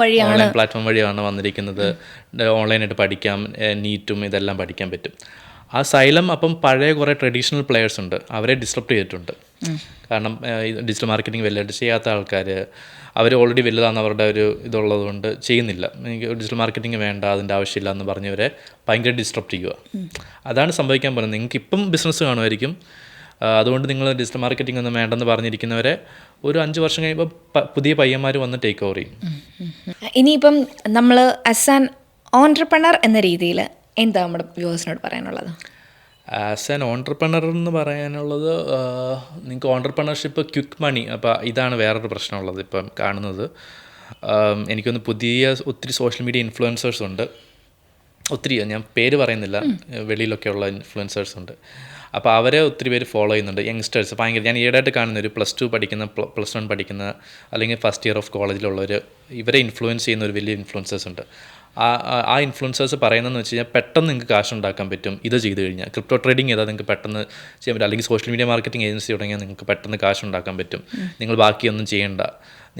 വഴിയാണ് വന്നിരിക്കുന്നത്. ഓൺലൈനായിട്ട് പഠിക്കാം, നീറ്റും ഇതെല്ലാം പഠിക്കാൻ പറ്റും. ആ സൈലം അപ്പം പഴയ കുറേ ട്രഡീഷണൽ പ്ലെയേഴ്സ് ഉണ്ട്, അവരെ ഡിസ്റപ്റ്റ് ചെയ്തിട്ടുണ്ട്. കാരണം ഡിജിറ്റൽ മാർക്കറ്റിംഗ് വലുതായിട്ട് ചെയ്യാത്ത ആൾക്കാർ, അവർ ഓൾറെഡി വലുതാണ് അവരുടെ ഒരു ഇതുള്ളത് കൊണ്ട് ചെയ്യുന്നില്ല. എനിക്ക് ഡിജിറ്റൽ മാർക്കറ്റിംഗ് വേണ്ട, അതിൻ്റെ ആവശ്യമില്ല എന്ന് പറഞ്ഞവരെ ഭയങ്കര ഡിസ്ട്രപ്റ്റ് ചെയ്യുക. അതാണ് സംഭവിക്കാൻ പോകുന്നത്. നിങ്ങൾക്ക് ഇപ്പം ബിസിനസ് കാണുമായിരിക്കും, അതുകൊണ്ട് നിങ്ങൾ ഡിജിറ്റൽ മാർക്കറ്റിംഗ് ഒന്നും വേണ്ടെന്ന് പറഞ്ഞിരിക്കുന്നവരെ ഒരു 5 വർഷം കഴിയുമ്പോൾ പുതിയ പയ്യന്മാർ വന്ന് ടേക്ക് ഓവർ ചെയ്യും. ഇനിയിപ്പം നമ്മൾ ആസ് ആൻ ഓൺട്രപ്രണർ എന്ന രീതിയിൽ എന്താ നമ്മുടെ വ്യൂവേഴ്സിനോട് പറയാനുള്ളത്? ആസ് ആൻ ഓൺട്രപ്രണർ എന്ന് പറയാനുള്ളത്, നിങ്ങൾക്ക് ഓൺട്രപ്രണർഷിപ്പ് ക്വിക്ക് മണി, അപ്പോൾ ഇതാണ് വേറൊരു പ്രശ്നമുള്ളത് ഇപ്പം കാണുന്നത്. എനിക്കൊന്ന് ഒത്തിരി സോഷ്യൽ മീഡിയ ഇൻഫ്ലുവൻസേഴ്സ് ഉണ്ട്, ഒത്തിരി, ഞാൻ പേര് പറയുന്നില്ല, വെളിയിലൊക്കെയുള്ള ഇൻഫ്ലുവൻസേഴ്സ് ഉണ്ട്. അപ്പോൾ അവരെ ഒത്തിരി പേര് ഫോളോ ചെയ്യുന്നുണ്ട്, യങ്സ്റ്റേഴ്സ് ഭയങ്കര. ഞാൻ ഈയിടെയായിട്ട് കാണുന്ന ഒരു +2 പഠിക്കുന്ന അല്ലെങ്കിൽ ഫസ്റ്റ് ഇയർ ഓഫ് കോളേജിലുള്ളവർ, ഇവരെ ഇൻഫ്ലുവൻസ് ചെയ്യുന്ന ഒരു വലിയ ഇൻഫ്ലുവൻസേഴ്സ് ഉണ്ട്. ആ ഇൻഫ്ലുവൻസേഴ്സ് പറയുന്നതെന്ന് വെച്ച് കഴിഞ്ഞാൽ പെട്ടെന്ന് നിങ്ങൾക്ക് കാശ് ഉണ്ടാക്കാൻ പറ്റും ഇത് ചെയ്ത് കഴിഞ്ഞാൽ. ക്രിപ്റ്റോ ട്രേഡിംഗ് ചെയ്താൽ നിങ്ങൾക്ക് പെട്ടെന്ന് ചെയ്യാൻ പറ്റും. അല്ലെങ്കിൽ സോഷ്യൽ മീഡിയ മാർക്കറ്റിംഗ് ഏജൻസി തുടങ്ങിയാൽ നിങ്ങൾക്ക് പെട്ടെന്ന് കാശ് ഉണ്ടാക്കാൻ പറ്റും. നിങ്ങൾ ബാക്കിയൊന്നും ചെയ്യേണ്ട,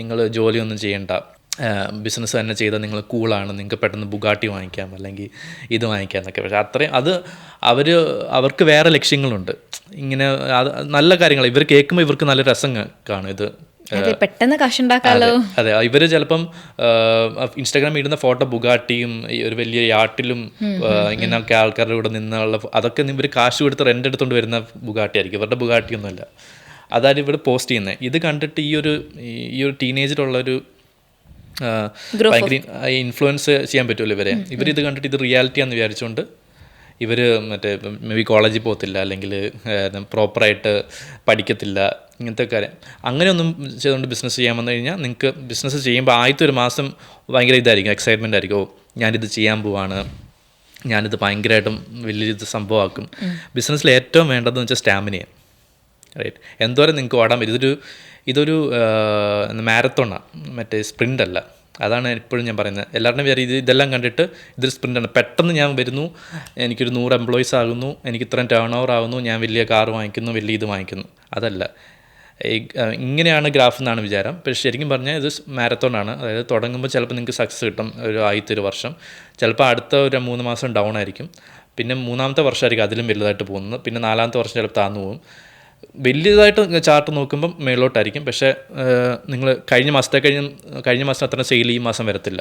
നിങ്ങൾ ജോലിയൊന്നും ചെയ്യേണ്ട, ബിസിനസ് തന്നെ ചെയ്താൽ നിങ്ങൾ കൂളാണ്, നിങ്ങൾക്ക് പെട്ടെന്ന് ബുഗാട്ടി വാങ്ങിക്കാം അല്ലെങ്കിൽ ഇത് വാങ്ങിക്കാം എന്നൊക്കെ. പക്ഷേ അത്രയും അവർക്ക് വേറെ ലക്ഷ്യങ്ങളുണ്ട്. ഇങ്ങനെ നല്ല കാര്യങ്ങൾ ഇവർ കേൾക്കുമ്പോൾ ഇവർക്ക് നല്ല രസം കാണും. ഇത് പെട്ടെന്ന് കാശുണ്ടാക്കാലോ. അതെ, ഇവർ ചിലപ്പം ഇൻസ്റ്റാഗ്രാമിൽ ഇടുന്ന ഫോട്ടോ ബുഗാട്ടിയും ഒരു വലിയ യാട്ടിലും ഇങ്ങനെയൊക്കെ ആൾക്കാരുടെ കൂടെ നിന്നുള്ള, അതൊക്കെ ഇവർ കാശ് കൊടുത്ത് റെൻ്റ് എടുത്തുകൊണ്ട് വരുന്ന ബുഗാട്ടി ആയിരിക്കും, ഇവരുടെ ബുഗാട്ടിയൊന്നുമല്ല. അതായത് ഇവർ പോസ്റ്റ് ചെയ്യുന്നത്. ഇത് കണ്ടിട്ട് ഈ ഒരു ടീനേജിലുള്ളൊരു ഭയങ്കര ഇൻഫ്ലുവൻസ് ചെയ്യാൻ പറ്റുമല്ലോ ഇവരിത് കണ്ടിട്ട് ഇത് റിയാലിറ്റിയാണെന്ന് വിചാരിച്ചുകൊണ്ട് ഇവർ മേ ബി കോളേജിൽ പോകത്തില്ല, അല്ലെങ്കിൽ പ്രോപ്പറായിട്ട് പഠിക്കത്തില്ല, ഇങ്ങനത്തെ കാര്യം. അങ്ങനെയൊന്നും ചെയ്തുകൊണ്ട് ബിസിനസ് ചെയ്യാൻ വന്നു കഴിഞ്ഞാൽ നിങ്ങൾക്ക് ബിസിനസ് ചെയ്യുമ്പോൾ ആദ്യത്തെ ഒരു മാസം ഭയങ്കര ഇതായിരിക്കും, എക്സൈറ്റ്മെൻ്റ് ആയിരിക്കും. ഞാനിത് ചെയ്യാൻ പോവാണ്, ഞാനിത് ഭയങ്കരമായിട്ടും വലിയൊരു സംഭവമാക്കും. ബിസിനസ്സിൽ ഏറ്റവും വേണ്ടതെന്ന് വെച്ചാൽ സ്റ്റാമിനയാണ്. റൈറ്റ്, എന്തോരം നിങ്ങൾക്ക് ഓടാൻ പറ്റും. ഇതൊരു മാരത്തോണാണ്, മറ്റേ സ്പ്രിൻ്റ് അല്ല. അതാണ് എപ്പോഴും ഞാൻ പറയുന്നത്. എല്ലാവരുടെയും വിചാരം ഇതെല്ലാം കണ്ടിട്ട് ഇതൊരു സ്പ്രിൻ്റാണ്. പെട്ടെന്ന് ഞാൻ വരുന്നു, എനിക്കൊരു 100 എംപ്ലോയീസ് ആകുന്നു, എനിക്ക് ഇത്രയും ടേൺ ഓവർ ആകുന്നു, ഞാൻ വലിയ കാർ വാങ്ങിക്കുന്നു, വലിയ ഇത് വാങ്ങിക്കുന്നു. അതല്ല, ഇങ്ങനെയാണ് ഗ്രാഫ് എന്നാണ് വിചാരം. പക്ഷേ ശരിക്കും പറഞ്ഞാൽ ഇത് മാരത്തോണാണ്. അതായത് തുടങ്ങുമ്പോൾ ചിലപ്പോൾ നിങ്ങൾക്ക് സക്സസ് കിട്ടും ആദ്യത്തെ ഒരു വർഷം, ചിലപ്പോൾ അടുത്ത ഒരു 3 മാസം ഡൗൺ ആയിരിക്കും, പിന്നെ 3-ാമത്തെ വർഷമായിരിക്കും അതിലും വലുതായിട്ട് പോകുന്നത്, പിന്നെ 4-ാമത്തെ വർഷം ചിലപ്പോൾ താന്നു പോകും. വലിയതായിട്ട് ചാർട്ട് നോക്കുമ്പം മേളിലോട്ടായിരിക്കും. പക്ഷേ നിങ്ങൾ കഴിഞ്ഞ മാസം അത്ര സെയിൽ ഈ മാസം വരത്തില്ല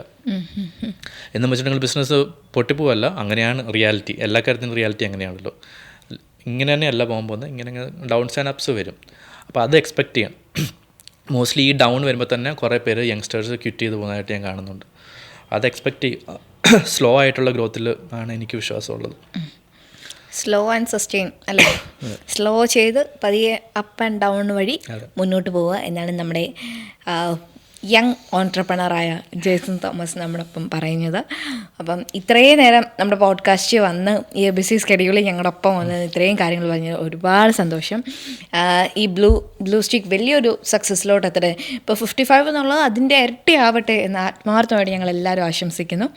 എന്ന് വെച്ചിട്ടുണ്ടെങ്കിൽ ബിസിനസ് പൊട്ടിപ്പോവല്ല. അങ്ങനെയാണ് റിയാലിറ്റി. എല്ലാ കാര്യത്തിനും റിയാലിറ്റി അങ്ങനെയാണല്ലോ. ഇങ്ങനെ തന്നെയല്ല പോകാൻ പോകുന്നത്. ഇങ്ങനെ ഡൗൺസ് ആൻഡ് അപ്സ് വരും. അപ്പോൾ അത് എക്സ്പെക്റ്റ് ചെയ്യണം. മോസ്റ്റ്ലി ഈ ഡൗൺ വരുമ്പോൾ തന്നെ കുറേ പേര് യങ്സ്റ്റേഴ്സ് ക്വിറ്റ് ചെയ്ത് പോകുന്നതായിട്ട് ഞാൻ കാണുന്നുണ്ട്. അത് എക്സ്പെക്റ്റ് ചെയ്യുക. സ്ലോ ആയിട്ടുള്ള ഗ്രോത്തിൽ ആണ് എനിക്ക് വിശ്വാസമുള്ളത്. സ്ലോ ആൻഡ് സസ്റ്റെയിൻ അല്ലേ? സ്ലോ ചെയ്ത് പതിയെ അപ്പ് ആൻഡ് ഡൗൺ വഴി മുന്നോട്ട് പോവുക എന്നാണ് നമ്മുടെ യങ് ഓൺട്രപ്രണറായ ജേസൺ തോമസ് നമ്മോടൊപ്പം പറയുന്നത്. അപ്പം ഇത്രയും നേരം നമ്മുടെ പോഡ്കാസ്റ്റ് വന്ന് ഈ ബിസി സ്കെഡ്യൂളിൽ ഞങ്ങളുടെ ഒപ്പം വന്ന് ഇത്രയും കാര്യങ്ങൾ പറഞ്ഞ് ഒരുപാട് സന്തോഷം. ഈ ബ്ലൂ സ്റ്റിക്ക് വലിയൊരു സക്സസ്സിലോട്ട് എത്തട്ടെ. ഇപ്പോൾ 55 എന്നുള്ളത് അതിൻ്റെ ഇരട്ടി ആവട്ടെ എന്ന് ആത്മാർത്ഥമായിട്ട് ഞങ്ങൾ എല്ലാവരും ആശംസിക്കുന്നു.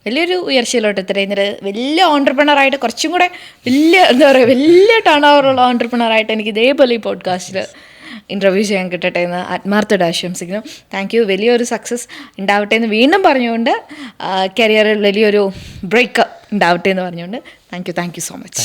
വലിയൊരു ഉയർച്ചയിലോട്ട് എത്തട്ടെ. എന്നിട്ട് വലിയ ഓൺട്രപ്രണറായിട്ട് കുറച്ചും കൂടെ വലിയ ടേൺ ഓവറുള്ള ഓൺട്രപ്രണറായിട്ട് എനിക്ക് ഇതേപോലെ ഈ പോഡ്കാസ്റ്റിൽ ഇൻ്റർവ്യൂ ചെയ്യാൻ കിട്ടട്ടെ എന്ന് ആത്മാർത്ഥമായിട്ട് ആശംസിക്കുന്നു. Thank you. വലിയൊരു സക്സസ് ഉണ്ടാവട്ടെ എന്ന് വീണ്ടും പറഞ്ഞുകൊണ്ട്, കരിയറിൽ വലിയൊരു ബ്രേക്ക് ഉണ്ടാവട്ടെ എന്ന് പറഞ്ഞുകൊണ്ട് താങ്ക് യു സോ മച്ച്.